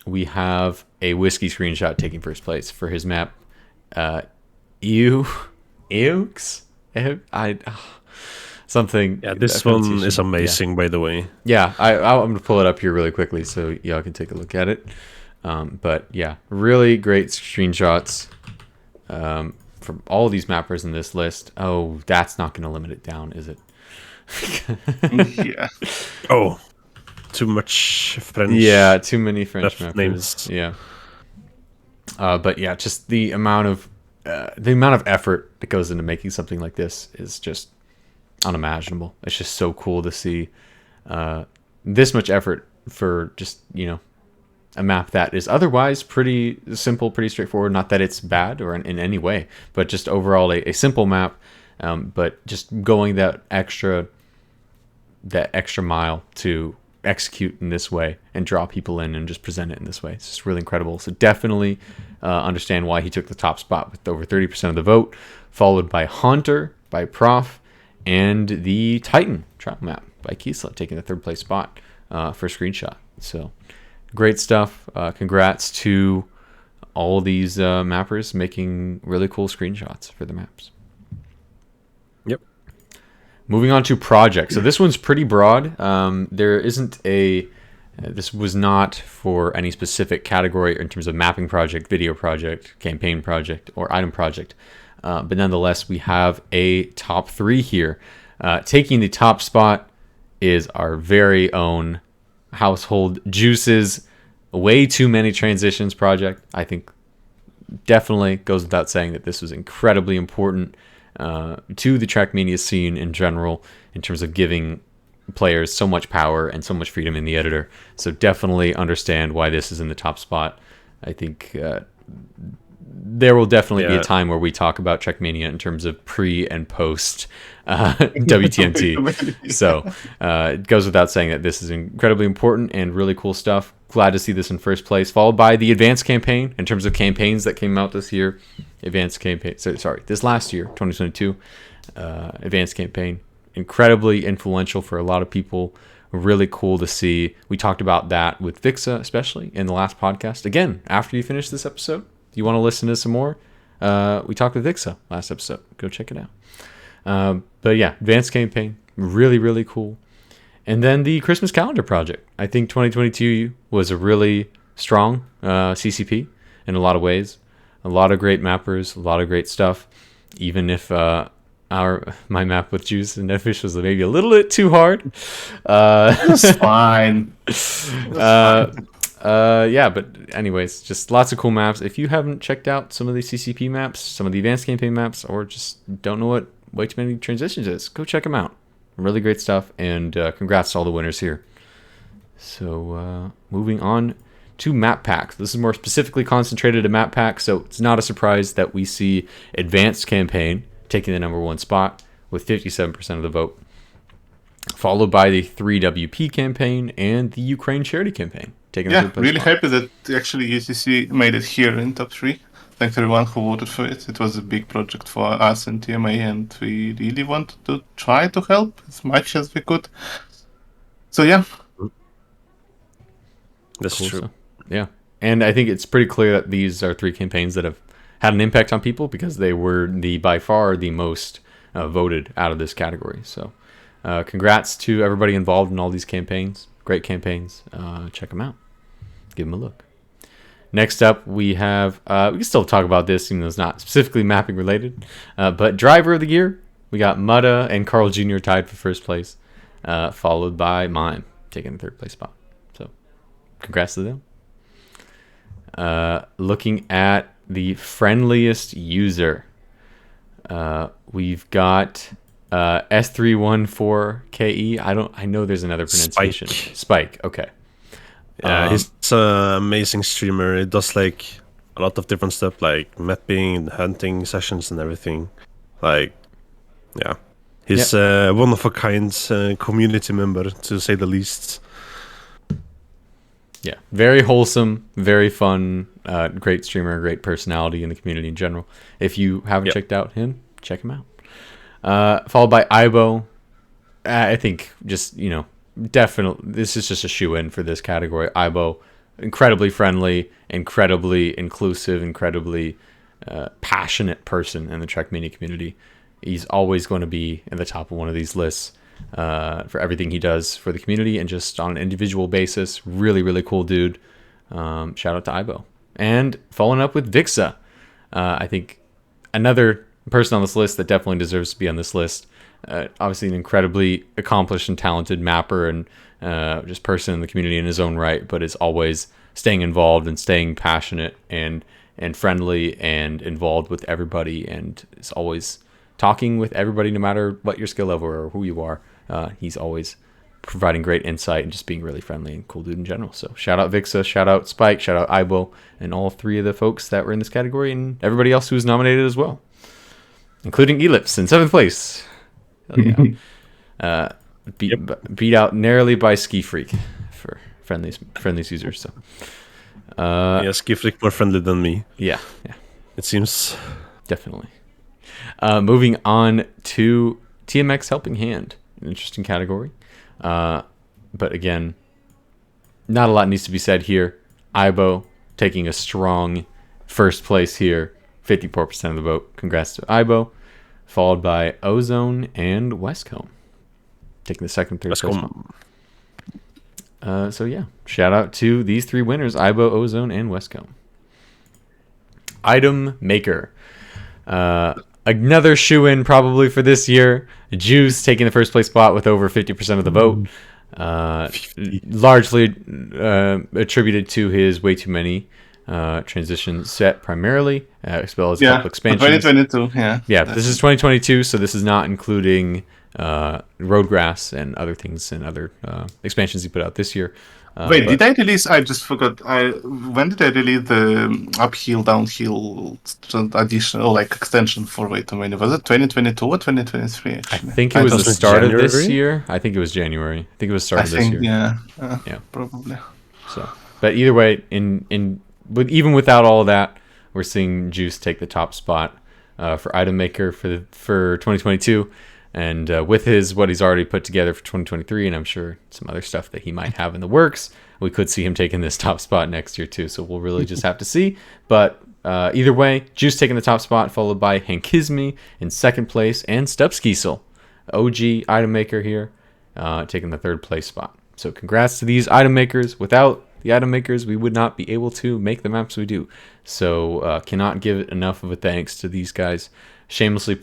Speaker 1: we have a Whiskey Screenshot taking first place for his map. Eaux? Something.
Speaker 3: Yeah, this one is amazing, by the way.
Speaker 1: Yeah, I'm going to pull it up here really quickly so y'all can take a look at it. But yeah, really great screenshots. from all these mappers in this list. Oh, that's not going to limit it down, is it?
Speaker 2: Yeah.
Speaker 3: Oh, too much French.
Speaker 1: Yeah, too many French mappers.
Speaker 3: Names.
Speaker 1: Yeah. But yeah, just the amount of effort that goes into making something like this is just unimaginable. It's just so cool to see this much effort for just, a map that is otherwise pretty simple, pretty straightforward. Not that it's bad or in any way, but just overall a simple map. But just going that extra mile to execute in this way and draw people in and just present it in this way. It's just really incredible. So definitely understand why he took the top spot with over 30% of the vote, followed by Haunter, by Prof, and the Titan travel map by Kiesla taking the third place spot for screenshot. So great stuff. Congrats to all these mappers making really cool screenshots for the maps.
Speaker 3: Yep.
Speaker 1: Moving on to project. So this one's pretty broad. There isn't this was not for any specific category in terms of mapping project, video project, campaign project, or item project. But nonetheless, we have a top 3 here. Taking the top spot is our very own Household Juices Way Too Many Transitions project. I think definitely goes without saying that this was incredibly important to the TrackMania scene in general in terms of giving players so much power and so much freedom in the editor. So definitely understand why this is in the top spot. I think there will definitely be a time where we talk about TrackMania in terms of pre and post WTMT. So it goes without saying that this is incredibly important and really cool stuff. Glad to see this in first place, followed by the advanced campaign in terms of campaigns that came out this year. This last year, 2022, advanced campaign. Incredibly influential for a lot of people. Really cool to see. We talked about that with Vixa, especially in the last podcast. Again, after you finish this episode, you want to listen to some more, we talked with Vixa last episode. Go check it out. But yeah, advanced campaign, really, really cool. And then the Christmas calendar project. I think 2022 was a really strong CCP in a lot of ways. A lot of great mappers, a lot of great stuff. Even if my map with Juice and Netfish was maybe a little bit too hard.
Speaker 2: It's fine.
Speaker 1: Yeah, but anyways, just lots of cool maps. If you haven't checked out some of the CCP maps, some of the advanced campaign maps, or just don't know what Way Too Many Transitions is, go check them out. Really great stuff, and congrats to all the winners here. So moving on to map packs. This is more specifically concentrated to map packs, so it's not a surprise that we see advanced campaign taking the number 1 spot with 57% of the vote, followed by the 3WP campaign and the Ukraine charity campaign taking the third place
Speaker 2: really
Speaker 1: spot.
Speaker 2: happy that actually UCC made it here in top 3. Thanks everyone who voted for it. It was a big project for us in TMA, and we really wanted to try to help as much as we could. So yeah.
Speaker 3: That's
Speaker 1: Cool
Speaker 3: true.
Speaker 1: stuff. Yeah. And I think it's pretty clear that these are 3 campaigns that have had an impact on people because they were by far the most voted out of this category. So congrats to everybody involved in all these campaigns. Great campaigns. Check them out. Give them a look. Next up, we have, we can still talk about this, even though it's not specifically mapping related, but Driver of the Year. We got Mutta and Carl Jr. tied for first place, followed by Mime taking the third place spot. So congrats to them. Looking at the friendliest user, we've got S314KE. I know there's another pronunciation. Spike. Okay.
Speaker 3: Yeah, he's an amazing streamer. He does like a lot of different stuff, like mapping and hunting sessions and everything. Like, yeah, he's one of a kind community member, to say the least.
Speaker 1: Yeah, very wholesome, very fun, great streamer, great personality in the community in general. If you haven't checked out him, check him out. Followed by Ibo. I think just, definitely, this is just a shoe-in for this category. Ibo, incredibly friendly, incredibly inclusive, incredibly passionate person in the TrackMania community. He's always going to be in the top of one of these lists for everything he does for the community and just on an individual basis. Really, really cool dude. Shout out to Ibo. And following up with Vixa. I think another person on this list that definitely deserves to be on this list. Obviously, an incredibly accomplished and talented mapper and just person in the community in his own right, but is always staying involved and staying passionate and friendly and involved with everybody, and is always talking with everybody no matter what your skill level or who you are. He's always providing great insight and just being really friendly and cool dude in general. So shout out Vixa, shout out Spike, shout out Ibo, and all three of the folks that were in this category, and everybody else who was nominated as well, including Ealipse in 7th place. Yeah. Beat out narrowly by Ski Freak for friendliest users. So
Speaker 3: Ski Freak more friendly than me.
Speaker 1: Yeah.
Speaker 3: It seems.
Speaker 1: Definitely. Moving on to TMX Helping Hand, an interesting category. But again, not a lot needs to be said here. Ibo taking a strong first place here, 54% of the vote. Congrats to Ibo, followed by Ozone and Westcombe, taking the second, third place. So yeah, shout out to these three winners: Ibo, Ozone, and Westcombe. Item Maker. Another shoe-in probably for this year. Juice taking the first place spot with over 50% of the vote. Largely attributed to his way too many transition set primarily, as well as a couple expansions.
Speaker 2: 2022,
Speaker 1: Yeah, this is 2022, so this is not including Roadgrass and other things and other expansions he put out this year.
Speaker 2: Did I release? I just forgot. When did I release the uphill, downhill additional extension for Way Too Many? Was it 2022 or 2023?
Speaker 1: I think it was the start of this year. I think it was January. I think it was start of this year.
Speaker 2: Yeah, probably.
Speaker 1: So, but either way, but even without all of that, we're seeing Juice take the top spot for Item Maker for 2022. And with what he's already put together for 2023, and I'm sure some other stuff that he might have in the works, we could see him taking this top spot next year too. So we'll really just have to see. But either way, Juice taking the top spot, followed by Hankizmi in second place, and Stubskiesel, OG item maker here, taking the third place spot. So congrats to these item makers. Without the item makers, we would not be able to make the maps we do. So cannot give enough of a thanks to these guys, shamelessly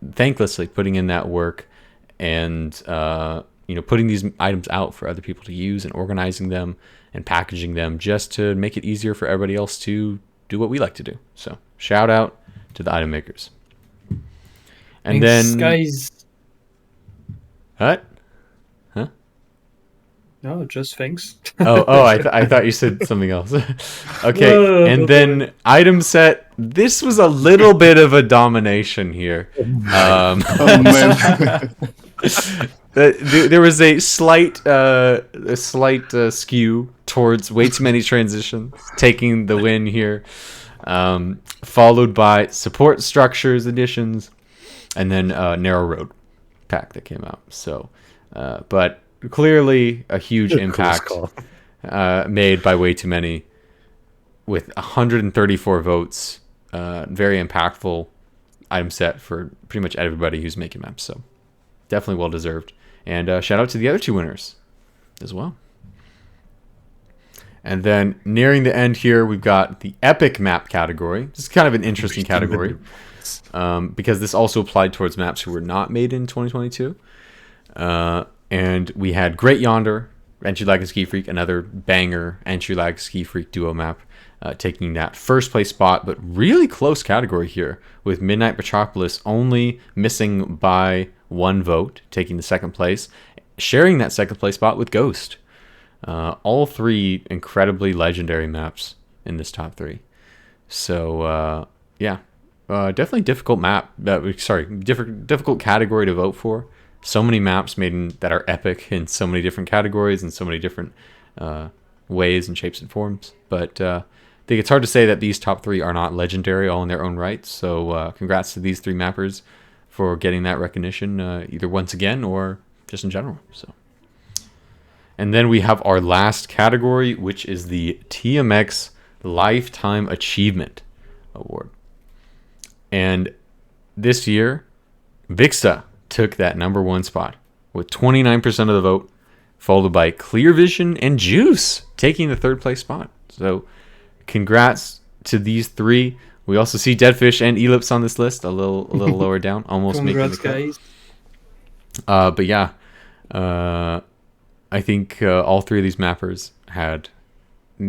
Speaker 1: thanklessly putting in that work and putting these items out for other people to use and organizing them and packaging them just to make it easier for everybody else to do what we like to do. So shout out to the item makers. And
Speaker 4: Thanks,
Speaker 1: then
Speaker 4: guys.
Speaker 1: What? Huh?
Speaker 4: No, just thanks.
Speaker 1: I thought you said something else. Okay.
Speaker 4: Whoa.
Speaker 1: And then item set. This was a little bit of a domination here.
Speaker 2: Oh man.
Speaker 1: There was a slight skew towards way too many transitions, taking the win here, followed by support structures additions, and then narrow road pack that came out. So, but clearly a huge impact made by way too many, with 134 votes. Very impactful item set for pretty much everybody who's making maps. So definitely well deserved. And shout out to the other two winners as well. And then nearing the end here, we've got the epic map category. This is kind of an interesting category because this also applied towards maps who were not made in 2022. And we had Great Yonder, Entry Lag and Ski Freak, another banger Entry Lag Ski Freak duo map, taking that first place spot, but really close category here, with Midnight Metropolis only missing by 1 vote, taking the second place, sharing that second place spot with Ghost. All three incredibly legendary maps in this top 3. So definitely difficult map. Difficult category to vote for. So many maps made that are epic in so many different categories and so many different ways and shapes and forms. But I think it's hard to say that these top 3 are not legendary all in their own right. So congrats to these 3 mappers for getting that recognition, either once again or just in general. So, and then we have our last category, which is the TMX Lifetime Achievement Award. And this year, Vixa took that number 1 spot with 29% of the vote, followed by Clear Vision and Juice taking the third place spot. So congrats to these 3 We also see Deadfish and Ealipse on this list, a little lower down, almost making the cut.
Speaker 4: Guys.
Speaker 1: But yeah, I think all three of these mappers had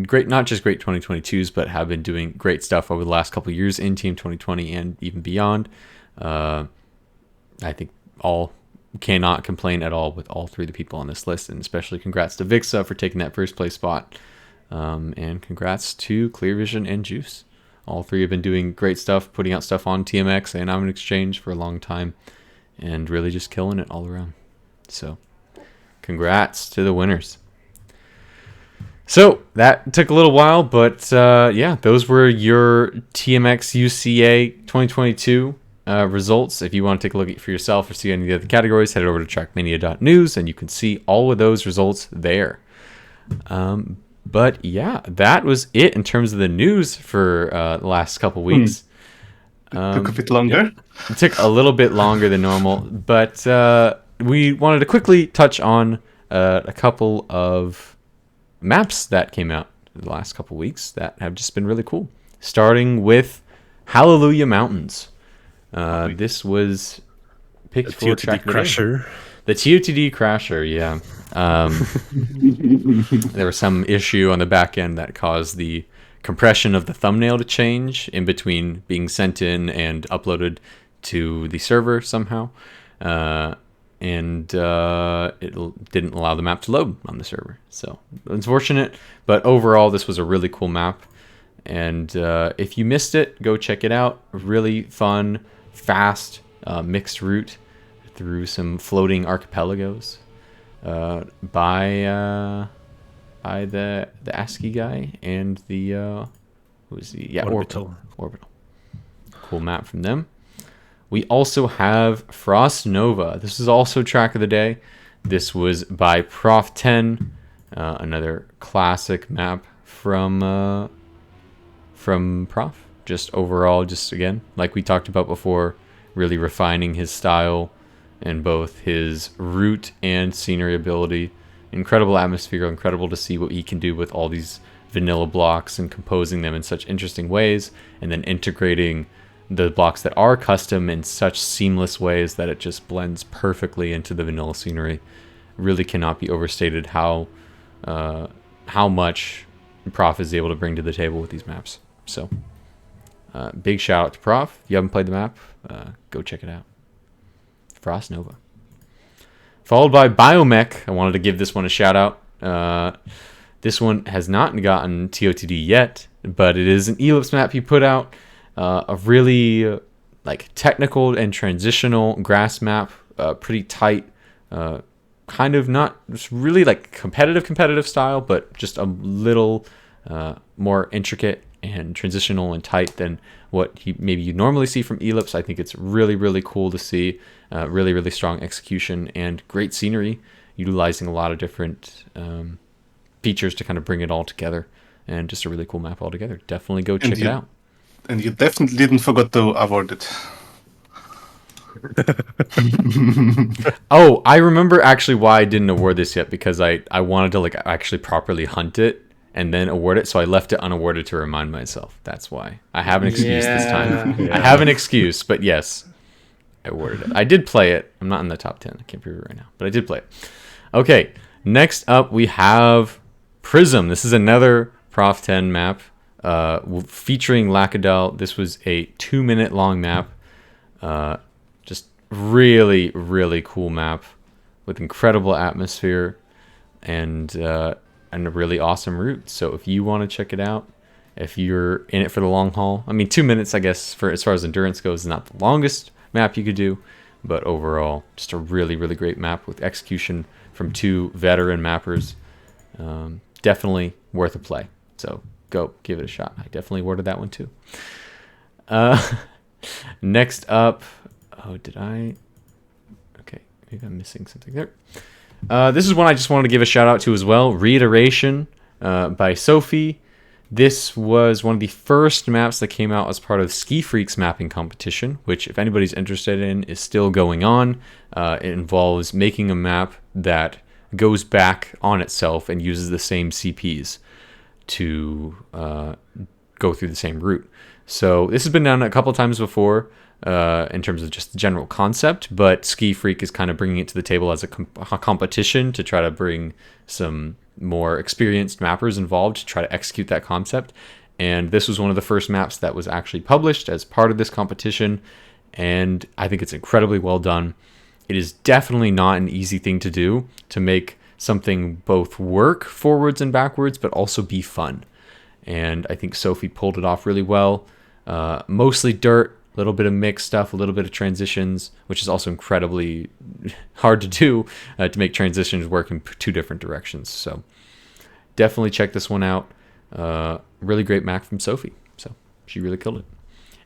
Speaker 1: great, not just great 2022s, but have been doing great stuff over the last couple of years in Team 2020 and even beyond. I think all cannot complain at all with all three of the people on this list, and especially congrats to Vixa for taking that first place spot, and congrats to Clear Vision and Juice. All three have been doing great stuff, putting out stuff on TMX and on Exchange for a long time, and really just killing it all around. So congrats to the winners. So that took a little while, but yeah, those were your TMX UCA 2022 results. If you want to take a look at it for yourself or see any of the other categories, head over to trackmania.news and you can see all of those results there. But yeah, that was it in terms of the news for the last couple weeks.
Speaker 2: Took a bit longer.
Speaker 1: It took a little bit longer than normal, but we wanted to quickly touch on a couple of maps that came out the last couple weeks that have just been really cool. Starting with Hallelujah Mountains. This was picked for
Speaker 3: TOTD Crasher.
Speaker 1: The TOTD Crasher, yeah. There was some issue on the back end that caused the compression of the thumbnail to change in between being sent in and uploaded to the server somehow. And it didn't allow the map to load on the server. So unfortunate, but overall this was a really cool map. And if you missed it, go check it out. Really fun, fast, mixed route through some floating archipelagos by the ASCII guy and the who was the Orbital. Cool map from them. We also have Frost Nova. This is also track of the day. This was by Prof 10, another classic map from Prof. Just overall, just again, like we talked about before, really refining his style and both his route and scenery ability. Incredible atmosphere, incredible to see what he can do with all these vanilla blocks and composing them in such interesting ways, and then integrating the blocks that are custom in such seamless ways that it just blends perfectly into the vanilla scenery. Really cannot be overstated how much Prof is able to bring to the table with these maps. So big shout out to Prof. If you haven't played the map, go check it out. Frost Nova. Followed by Biomech. I wanted to give this one a shout out. This one has not gotten TOTD yet, but it is an Ealipse map he put out. A really technical and transitional grass map, pretty tight, kind of not really competitive style, but just a little more intricate and transitional and tight than what maybe you normally see from Ealipse. I think it's really, really cool to see. Really, really strong execution and great scenery, utilizing a lot of different features to kind of bring it all together, and just a really cool map altogether. Definitely go check it out.
Speaker 2: And you definitely didn't forget to award it.
Speaker 1: Oh, I remember actually why I didn't award this yet, because I wanted to actually properly hunt it and then award it, so I left it unawarded to remind myself. That's why. I have an excuse this time. Yeah. I have an excuse, but yes, I awarded it. I did play it. I'm not in the top 10. I can't prove it right now, but I did play it. Okay, next up we have Prism. This is another Prof 10 map. Featuring Lackadel. This was a 2-minute long map. Just really, really cool map with incredible atmosphere and a really awesome route. So if you want to check it out, if you're in it for the long haul, I mean, 2 minutes, I guess, for as far as endurance goes, is not the longest map you could do, but overall, just a really, really great map with execution from two veteran mappers. Definitely worth a play. So go give it a shot. I definitely awarded that one too. Next up, okay, maybe I'm missing something there. This is one I just wanted to give a shout out to as well. Reiteration by Sophie. This was one of the first maps that came out as part of Ski Freaks mapping competition, which, if anybody's interested in, is still going on. It involves making a map that goes back on itself and uses the same CPs to go through the same route. So this has been done a couple times before in terms of just the general concept, but Ski Freak is kind of bringing it to the table as a competition to try to bring some more experienced mappers involved to try to execute that concept. And this was one of the first maps that was actually published as part of this competition, and I think it's incredibly well done. It is definitely not an easy thing to do, to make something both work forwards and backwards, but also be fun. And I think Sophie pulled it off really well. Mostly dirt, a little bit of mixed stuff, a little bit of transitions, which is also incredibly hard to do, to make transitions work in two different directions. So definitely check this one out. Really great map from Sophie. So she really killed it.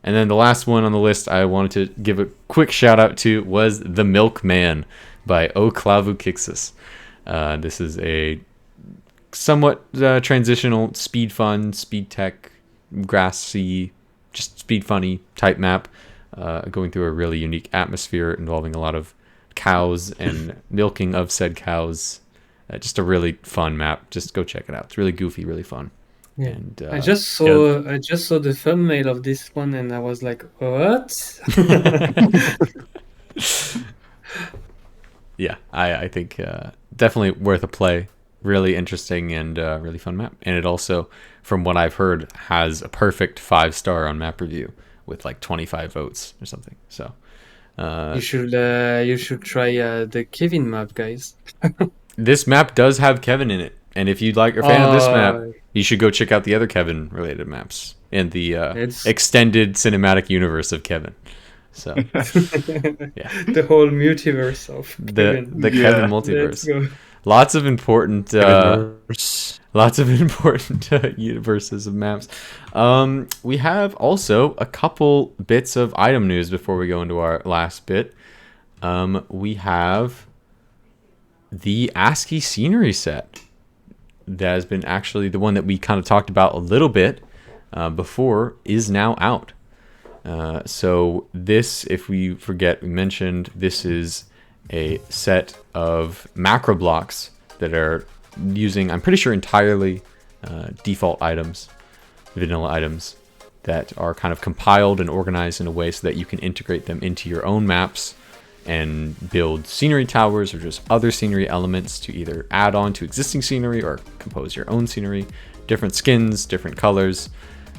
Speaker 1: And then the last one on the list I wanted to give a quick shout out to was The Milkman by O Klavu Kixis. This is a somewhat transitional speed fun, speed tech, grassy, just speed funny type map, going through a really unique atmosphere involving a lot of cows and milking of said cows. Just a really fun map. Just go check it out. It's really goofy, really fun.
Speaker 4: Yeah.
Speaker 1: And
Speaker 4: I just saw the thumbnail of this one, and I was like, "What?"
Speaker 1: Yeah, I think definitely worth a play. Really interesting and really fun map. And it also, from what I've heard, has a perfect 5-star on Map Review with like 25 votes or something. So
Speaker 4: you should try the Kevin map, guys.
Speaker 1: This map does have Kevin in it. And if you'd like a fan of this map, you should go check out the other Kevin related maps in the extended cinematic universe of Kevin. So yeah,
Speaker 4: the whole multiverse of Kevin.
Speaker 1: the Kevin multiverse. Lots of important universes of maps. We have also a couple bits of item news before we go into our last bit. We have the ASCII scenery set that has been actually the one that we kind of talked about a little bit before is now out. So this, if we forget, we mentioned this is a set of macro blocks that are using, I'm pretty sure, entirely default items, vanilla items that are kind of compiled and organized in a way so that you can integrate them into your own maps and build scenery towers or just other scenery elements to either add on to existing scenery or compose your own scenery, different skins, different colors.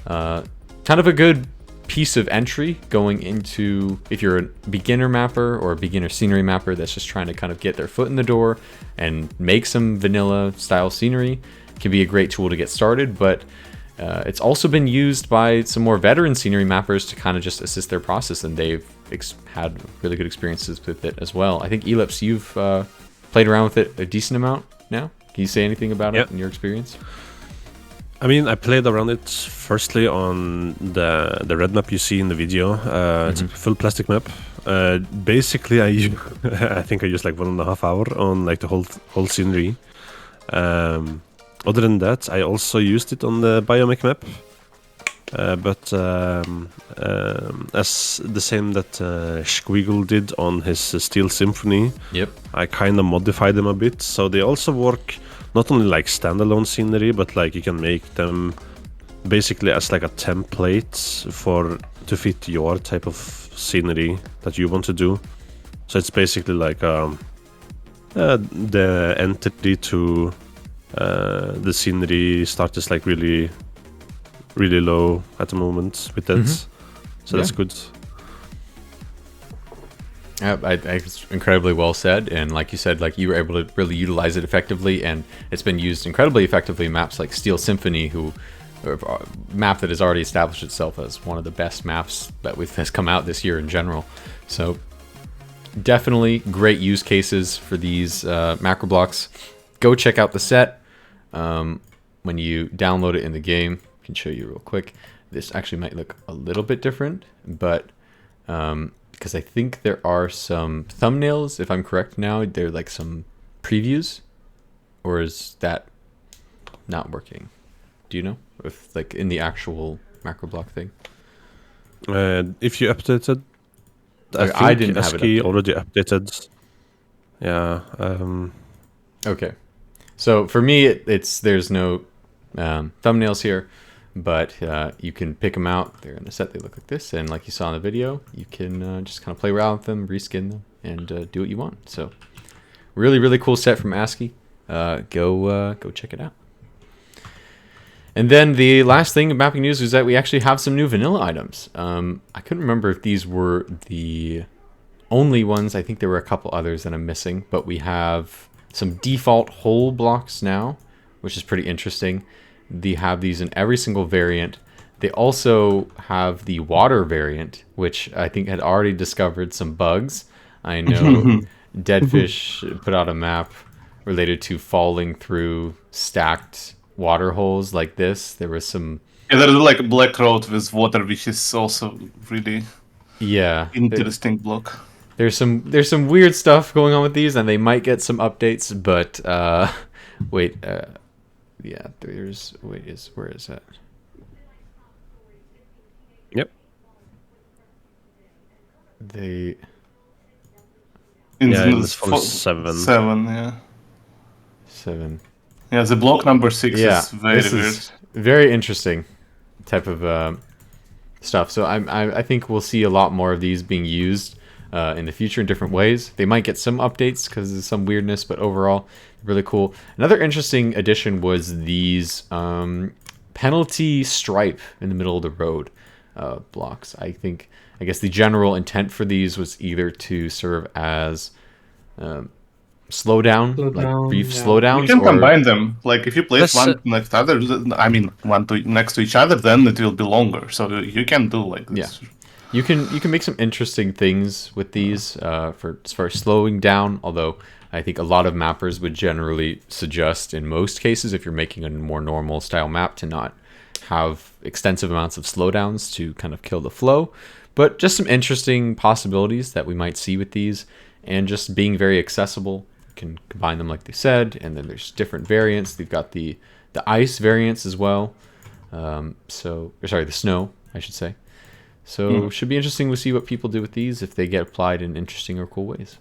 Speaker 1: Kind of a good piece of entry going into, if you're a beginner mapper or a beginner scenery mapper that's just trying to kind of get their foot in the door and make some vanilla style scenery. It can be a great tool to get started, but it's also been used by some more veteran scenery mappers to kind of just assist their process, and they've had really good experiences with it as well. I think Ealipse, you've played around with it a decent amount now. Can you say anything about it in your experience?
Speaker 3: I mean, I played around it firstly on the red map you see in the video. It's a full plastic map. Basically, I think I used like 1.5 hours on like the whole scenery. Other than that, I also used it on the biomech map. But as the same that Squiggle did on his Steel Symphony, I kind of modified them a bit. So they also work not only like standalone scenery, but like you can make them basically as like a template to fit your type of scenery that you want to do. So it's basically like the entry to the scenery start is like really low at the moment with that. So that's good.
Speaker 1: It's incredibly well said, and like you said, like you were able to really utilize it effectively, and it's been used incredibly effectively in maps like Steel Symphony, a map that has already established itself as one of the best maps that has come out this year in general. So definitely great use cases for these macro blocks. Go check out the set. When you download it in the game, I can show you real quick. This actually might look a little bit different, but because I think there are some thumbnails, if I'm correct now, they're like some previews, or is that not working? Do you know if like in the actual macro block thing?
Speaker 3: If you updated, I didn't have it already updated. Yeah.
Speaker 1: Okay. So for me, there's no thumbnails here, but you can pick them out. They're in a set. They look like this, and like you saw in the video, you can just kind of play around with them, reskin them, and do what you want. So really, really cool set from ASCII. Go check it out. And then the last thing of mapping news is that we actually have some new vanilla items. I couldn't remember if these were the only ones. I think there were a couple others that I'm missing, but we have some default hole blocks now, which is pretty interesting. They have these in every single variant. They also have the water variant, which I think had already discovered some bugs. I know Deadfish put out a map related to falling through stacked water holes like this. There was some...
Speaker 2: Yeah, there's like a black road with water, which is also really interesting block.
Speaker 1: There's some weird stuff going on with these, and they might get some updates, but where is that?
Speaker 3: Yep.
Speaker 2: In
Speaker 3: it's from 7.
Speaker 2: 7, yeah.
Speaker 1: 7.
Speaker 2: Yeah, the block number 6 is very weird.
Speaker 1: Very interesting type of stuff. So I think we'll see a lot more of these being used in the future in different ways. They might get some updates because of some weirdness, but overall, really cool. Another interesting addition was these penalty stripe in the middle of the road blocks. I guess the general intent for these was either to serve as slowdown, brief slowdowns.
Speaker 2: You can combine them. Like if you place one next to other, next to each other, then it will be longer. So you can do like this.
Speaker 1: Yeah. You can make some interesting things with these for as far as slowing down. Although I think a lot of mappers would generally suggest, in most cases, if you're making a more normal style map, to not have extensive amounts of slowdowns to kind of kill the flow. But just some interesting possibilities that we might see with these, and just being very accessible. You can combine them like they said, and then there's different variants. They've got the ice variants as well. The snow, I should say. So should be interesting to see what people do with these if they get applied in interesting or cool ways.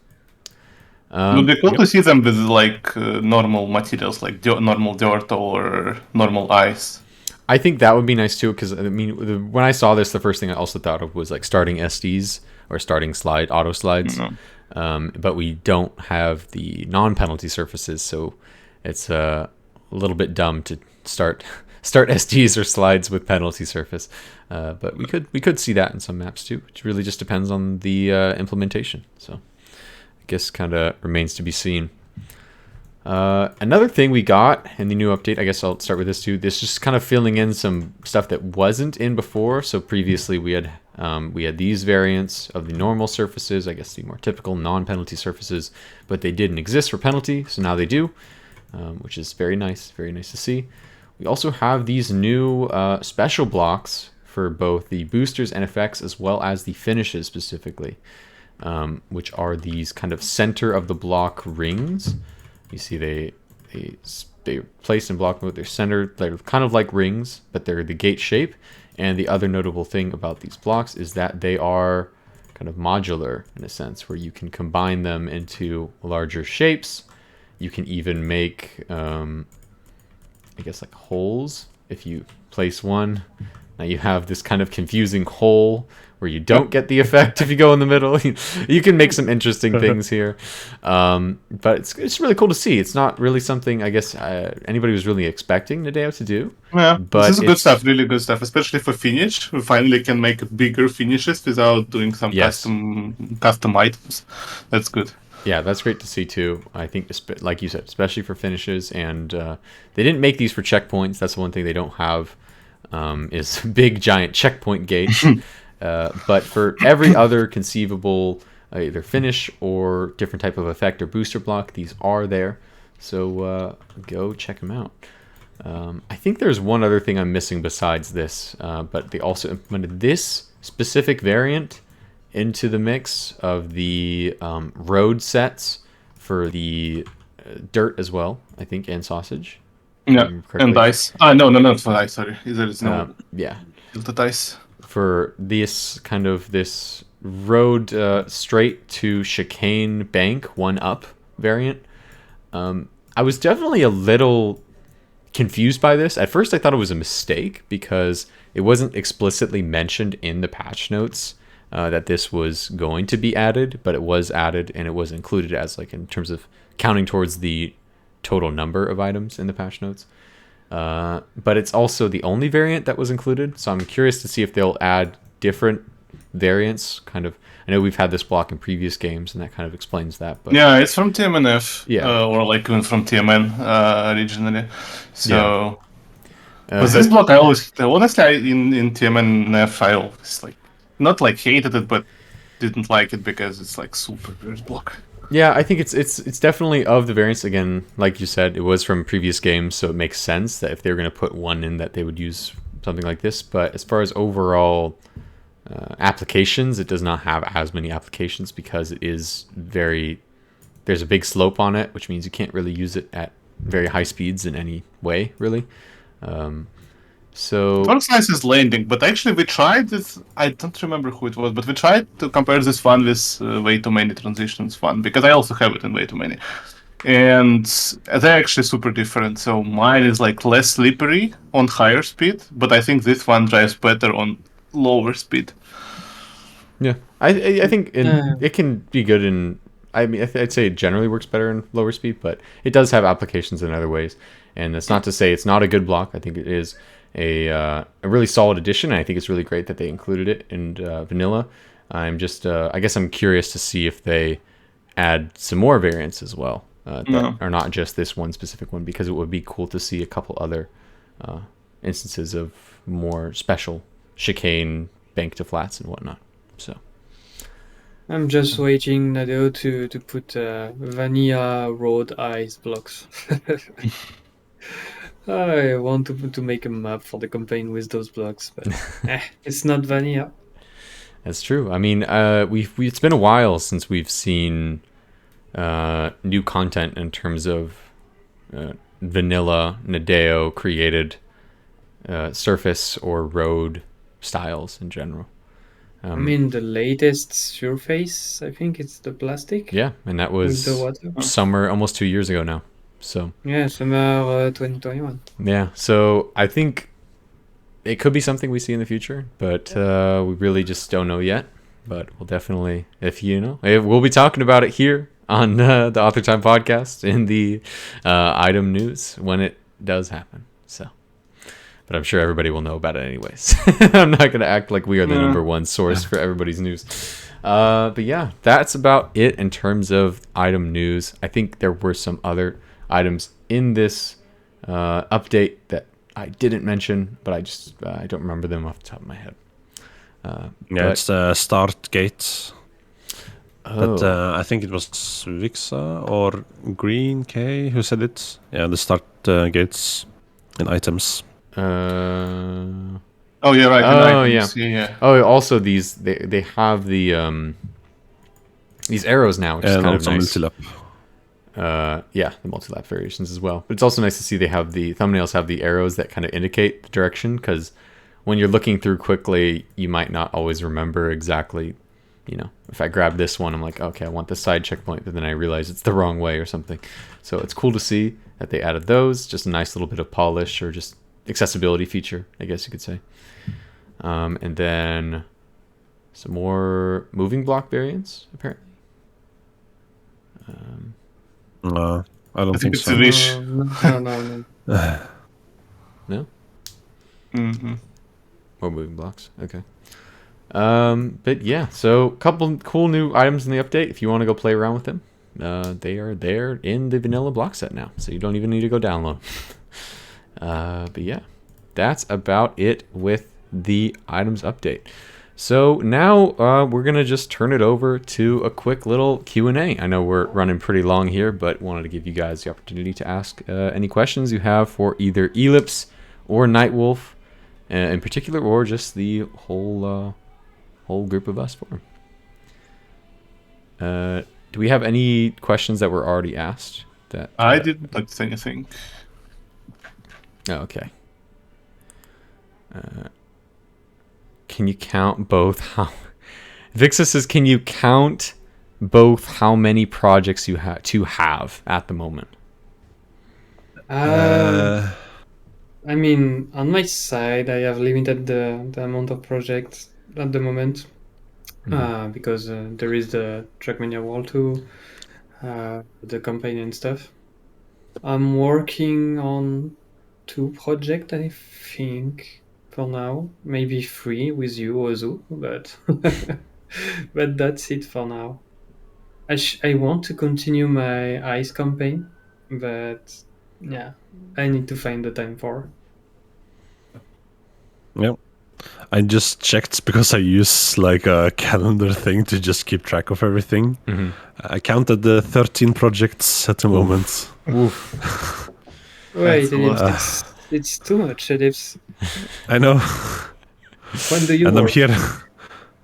Speaker 2: It would be cool to see them with like normal materials, like normal dirt or normal ice.
Speaker 1: I think that would be nice too, because I mean, when I saw this, the first thing I also thought of was like starting SDs or starting auto slides. But we don't have the non-penalty surfaces, so it's a little bit dumb to start SDs or slides with penalty surface. But we could see that in some maps too. It really just depends on the implementation. So I guess kind of remains to be seen. Another thing we got in the new update, I guess I'll start with this too. This just kind of filling in some stuff that wasn't in before. So previously we had these variants of the normal surfaces, I guess the more typical non-penalty surfaces, but they didn't exist for penalty, so now they do, which is very nice to see. We also have these new special blocks for both the boosters and effects, as well as the finishes specifically, which are these kind of center of the block rings. You see they placed in block mode. They're centered, they're kind of like rings, but they're the gate shape. And the other notable thing about these blocks is that they are kind of modular in a sense, where you can combine them into larger shapes. You can even make, I guess, like holes. If you place one, now you have this kind of confusing hole where you don't get the effect if you go in the middle. You can make some interesting things here. But it's really cool to see. It's not really something, I guess, anybody was really expecting NADEO to do.
Speaker 2: Yeah,
Speaker 1: but
Speaker 2: this is good stuff, really good stuff, especially for finish. We finally can make bigger finishes without doing some custom items. That's good.
Speaker 1: Yeah, that's great to see too. I think, like you said, especially for finishes. And they didn't make these for checkpoints. That's the one thing they don't have, is big, giant checkpoint gates. But for every other conceivable either finish or different type of effect or booster block, these are there. So go check them out. I think there's one other thing I'm missing besides this, but they also implemented this specific variant into the mix of the road sets for the dirt as well, I think, and sausage.
Speaker 2: Yeah, and ice. No, not for ice, sorry. There is no tilted ice.
Speaker 1: For this kind of this road straight to chicane bank 1-up variant, I was definitely a little confused by this. At first, I thought it was a mistake because it wasn't explicitly mentioned in the patch notes that this was going to be added, but it was added and it was included as like in terms of counting towards the total number of items in the patch notes. But it's also the only variant that was included, so I'm curious to see if they'll add different variants. Kind of, I know we've had this block in previous games, and that kind of explains that. But
Speaker 2: yeah, it's from TMNF,
Speaker 1: Yeah.
Speaker 2: or like even from TMN originally. So,
Speaker 1: Yeah.
Speaker 2: but this block, I always honestly in TMNF I always like not like hated it, but didn't like it because it's like super weird block.
Speaker 1: Yeah, I think it's definitely of the variants. Again, like you said, it was from previous games, so it makes sense that if they were going to put one in, that they would use something like this. But as far as overall applications, it does not have as many applications because it is there's a big slope on it, which means you can't really use it at very high speeds in any way, really. So
Speaker 2: It works nice as landing, but actually we tried this. I don't remember who it was, but we tried to compare this one with Way Too Many Transitions one, because I also have it in Way Too Many, and they're actually super different. So mine is like less slippery on higher speed, but I think this one drives better on lower speed.
Speaker 1: yeah, I think it can be good in. I mean, I'd say it generally works better in lower speed, but it does have applications in other ways. And that's not to say it's not a good block. I think it is a really solid addition. I think it's really great that they included it in vanilla. I'm just, I guess I'm curious to see if they add some more variants as well that are not just this one specific one, because it would be cool to see a couple other instances of more special chicane, bank to flats and whatnot. So
Speaker 4: I'm just waiting NADEO to put vanilla road ice blocks. I want to make a map for the campaign with those blocks, but it's not vanilla.
Speaker 1: That's true. I mean, it's been a while since we've seen new content in terms of vanilla NADEO created surface or road styles in general.
Speaker 4: I mean, the latest surface, I think it's the plastic.
Speaker 1: Yeah, and that was
Speaker 4: with the water.
Speaker 1: summer, almost 2 years ago now. So
Speaker 4: Yeah, summer 2021.
Speaker 1: yeah, so I think it could be something we see in the future, but we really just don't know yet. But we'll definitely, we'll be talking about it here on the Author Time podcast in the item news when it does happen. So, but I'm sure everybody will know about it anyways. I'm not going to act like we are the number one source for everybody's news. But yeah, that's about it in terms of item news. I think there were some other items in this update that I didn't mention, but I don't remember them off the top of my head.
Speaker 3: It's the start gates.
Speaker 1: Oh.
Speaker 3: But I think it was Vixa or Green K who said it. Yeah, the start gates and items.
Speaker 2: Oh, you're right.
Speaker 1: Oh,
Speaker 2: yeah.
Speaker 1: Oh, also they have the these arrows now, which is kind of nice.
Speaker 3: Multilap.
Speaker 1: Yeah, the multi-lap variations as well. But it's also nice to see they have the thumbnails have the arrows that kind of indicate the direction, because when you're looking through quickly, you might not always remember exactly. If I grab this one, I'm like, okay, I want the side checkpoint, but then I realize it's the wrong way or something. So it's cool to see that they added those. Just a nice little bit of polish, or just accessibility feature, I guess you could say. And then some more moving block variants, apparently.
Speaker 3: I don't
Speaker 2: I think
Speaker 3: think
Speaker 2: it's
Speaker 3: so.
Speaker 2: a wish.
Speaker 4: No.
Speaker 1: No?
Speaker 2: Mm-hmm.
Speaker 1: More moving blocks. Okay. But yeah, so a couple cool new items in the update. If you want to go play around with them, they are there in the vanilla block set now, so you don't even need to go download. But yeah, that's about it with the items update. So now we're going to just turn it over to a quick little Q&A. I know we're running pretty long here, but wanted to give you guys the opportunity to ask any questions you have for either Ealipse or Nightwolf in particular, or just the whole group of us for them. Do we have any questions that were already asked? That
Speaker 2: I didn't like to say anything.
Speaker 1: Oh, okay. Can you count both how... Vixa says, can you count both how many projects you have at the moment?
Speaker 4: I mean, on my side, I have limited the amount of projects at the moment because there is the TrackMania World 2, the campaign and stuff. I'm working on 2 projects, I think, for now. Maybe 3 with you, Ozu, but but that's it for now. I want to continue my ice campaign, but yeah, I need to find the time for.
Speaker 3: Yeah. I just checked because I use like a calendar thing to just keep track of everything. I counted the 13 projects at the moment.
Speaker 1: Oof.
Speaker 4: Wait,
Speaker 2: That's a lot.
Speaker 4: it's too much, Ealipse.
Speaker 3: I know.
Speaker 4: When do you
Speaker 3: And I'm
Speaker 4: work?
Speaker 3: here.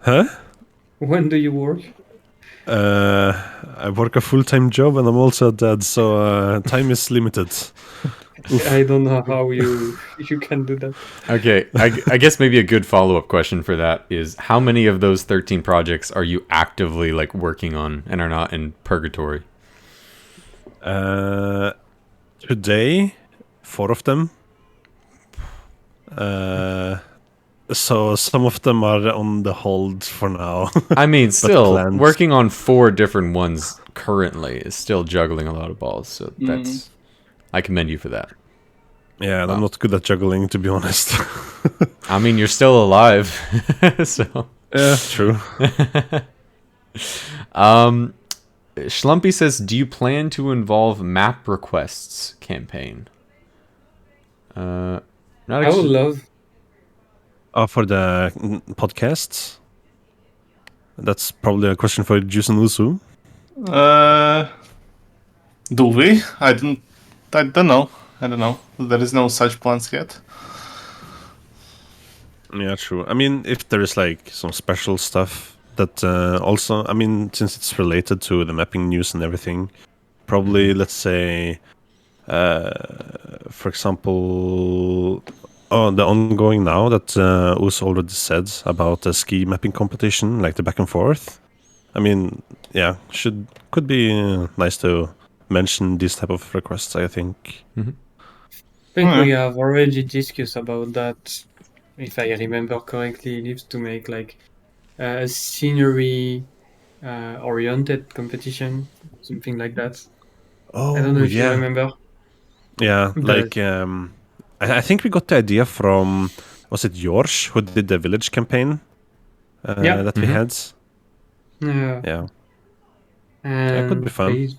Speaker 3: Huh?
Speaker 4: When do you work?
Speaker 3: I work a full-time job and I'm also a dad, so time is limited.
Speaker 4: I don't know how you can do that.
Speaker 1: Okay, I guess maybe a good follow-up question for that is how many of those 13 projects are you actively like working on and are not in purgatory?
Speaker 3: Today, 4 of them. So some of them are on the hold for now.
Speaker 1: I mean, still
Speaker 3: planned.
Speaker 1: working on 4 different ones currently is still juggling a lot of balls. So that's I commend you for that.
Speaker 3: Yeah, and I'm not good at juggling, to be honest.
Speaker 1: I mean, you're still alive, so
Speaker 3: Yeah, true.
Speaker 1: Schlumpy says, "Do you plan to involve map requests campaign?" Not
Speaker 4: I would
Speaker 1: actually.
Speaker 4: love.
Speaker 3: For the podcasts, that's probably a question for Juice and Usu.
Speaker 2: Do we? I don't know. I don't know. There is no such plans yet.
Speaker 3: Yeah, true. I mean, if there is like some special stuff that also, I mean, since it's related to the mapping news and everything, probably let's say, for example, the ongoing now that Us already said about the ski mapping competition, like the back and forth. I mean, yeah, could be nice to mention these type of requests, I think.
Speaker 4: I think we have already discussed about that. If I remember correctly, Ealipse, to make like a scenery oriented competition, something like that. I don't know
Speaker 3: Oh,
Speaker 4: if you
Speaker 3: yeah.
Speaker 4: remember.
Speaker 3: Yeah,
Speaker 4: But
Speaker 3: like I think we got the idea from, was it Jorge who did the village campaign
Speaker 4: yeah,
Speaker 3: that we had?
Speaker 4: yeah,
Speaker 3: Yeah, that could
Speaker 4: and
Speaker 3: be fun.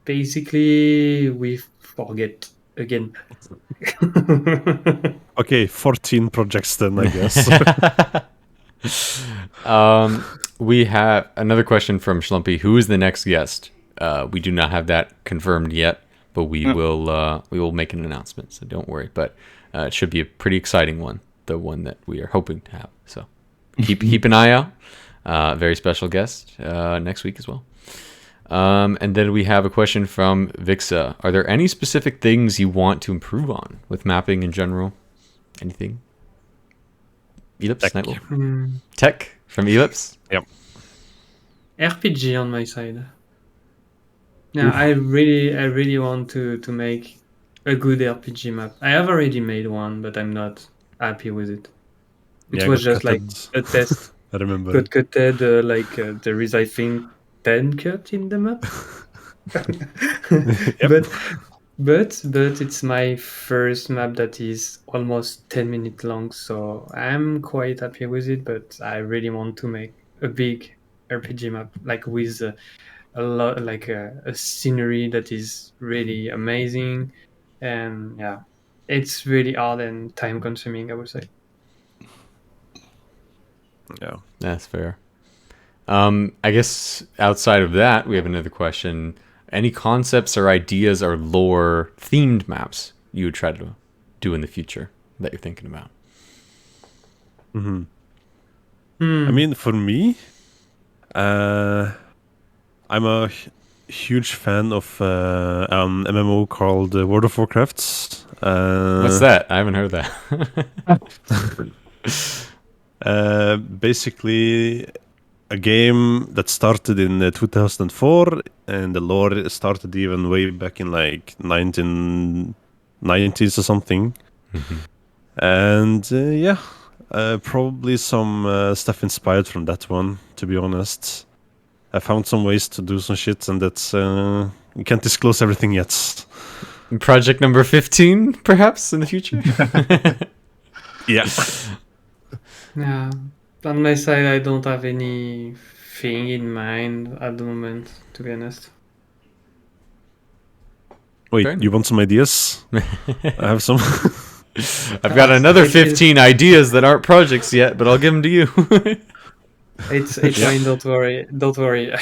Speaker 4: basically we forget again.
Speaker 3: Okay, 14 projects then, I guess.
Speaker 1: We have another question from Schlumpy. Who is the next guest? We do not have that confirmed yet, but we will make an announcement. So don't worry. But it should be a pretty exciting one, the one that we are hoping to have. So keep an eye out. Very special guest next week as well. And then we have a question from Vixa. Are there any specific things you want to improve on with mapping in general? Anything? Ealipse, Nightwolf? Tech from Ealipse?
Speaker 3: Yep.
Speaker 4: RPG on my side. Yeah, I really want to make a good RPG map. I have already made one, but I'm not happy with it. It
Speaker 3: Yeah,
Speaker 4: was
Speaker 3: got
Speaker 4: just like
Speaker 3: cutted.
Speaker 4: a test.
Speaker 3: I remember.
Speaker 4: Got cutted, there is, I think, 10 cut in the map.
Speaker 3: Yep.
Speaker 4: But it's my first map that is almost 10 minutes long, so I'm quite happy with it. But I really want to make a big RPG map, like with a lot, like a scenery that is really amazing, and yeah, it's really hard and time consuming, I would say.
Speaker 3: Yeah.
Speaker 1: That's fair. I guess outside of that, we have another question. Any concepts or ideas or lore themed maps you would try to do in the future that you're thinking about?
Speaker 3: I mean, for me, I'm a huge fan of an MMO called World of Warcraft.
Speaker 1: What's that? I haven't heard that.
Speaker 3: Basically, a game that started in 2004, and the lore started even way back in like 1990s or something. And probably some stuff inspired from that one, to be honest. I found some ways to do some shit, and that's we can't disclose everything yet.
Speaker 1: Project number 15, perhaps, in the future?
Speaker 3: Yeah.
Speaker 4: Yeah. On my side, I don't have anything in mind at the moment, to be honest.
Speaker 3: Wait,
Speaker 1: Fair
Speaker 3: you want some ideas? I have some.
Speaker 1: I've got another 15 ideas that aren't projects yet, but I'll give them to you.
Speaker 4: It's fine, don't worry. Don't worry.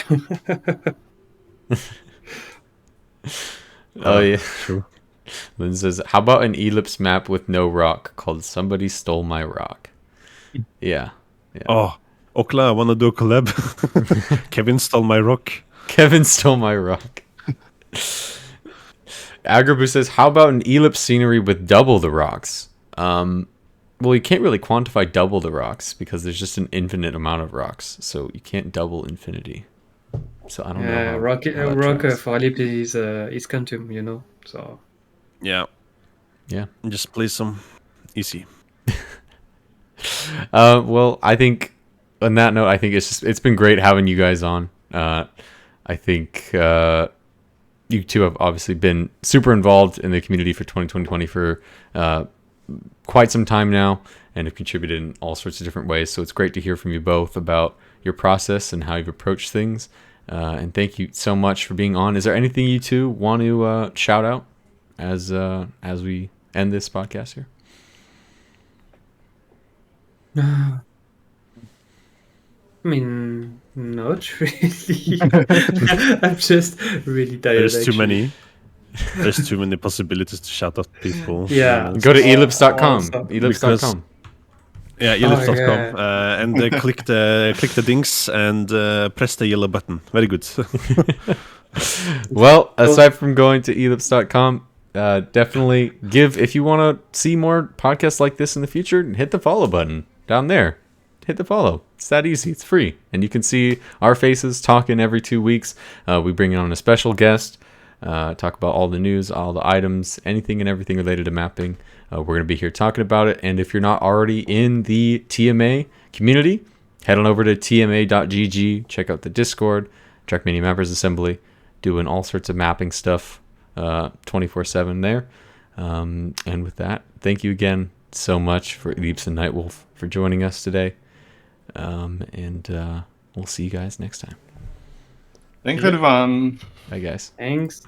Speaker 1: Oh, yeah.
Speaker 3: True.
Speaker 1: Lynn says, how about an Ealipse map with no rock called Somebody Stole My Rock? Yeah.
Speaker 3: Oh, Okla, I want to do a collab. Kevin stole my rock.
Speaker 1: Kevin stole my rock. Agraboo says, how about an Ealipse scenery with double the rocks? Well, you can't really quantify double the rocks because there's just an infinite amount of rocks. So you can't double infinity. So I don't know.
Speaker 4: Yeah, rock for Ealipse is Quantum, you know. So
Speaker 3: Yeah. Just play some easy.
Speaker 1: Well, I think on that note, I think it's been great having you guys on. I think you two have obviously been super involved in the community for 2020 for quite some time now and have contributed in all sorts of different ways. So it's great to hear from you both about your process and how you've approached things. And thank you so much for being on. Is there anything you two want to shout out as we end this podcast here?
Speaker 4: I mean, not really. I'm just really tired.
Speaker 3: There's too many. There's too many possibilities to shout out people.
Speaker 4: Yeah.
Speaker 1: Go to ealipse.com.
Speaker 4: Also.
Speaker 1: Ealipse.com.
Speaker 3: Yeah, ealipse.com.
Speaker 4: yeah.
Speaker 3: And click the dings and press the yellow button. Very good.
Speaker 1: Well, aside from going to ealipse.com, definitely if you want to see more podcasts like this in the future, hit the follow button down there. Hit the follow. It's that easy. It's free. And you can see our faces talking every 2 weeks. We bring on a special guest, talk about all the news, all the items, anything and everything related to mapping. We're going to be here talking about it. And if you're not already in the TMA community, head on over to tma.gg, check out the Discord, TrackMania Mappers Assembly, doing all sorts of mapping stuff 24/7 there. And with that, thank you again so much for Ealipse and Nightwolf for joining us today. And we'll see you guys next time.
Speaker 2: Thanks, everyone.
Speaker 1: Bye, guys.
Speaker 4: Thanks.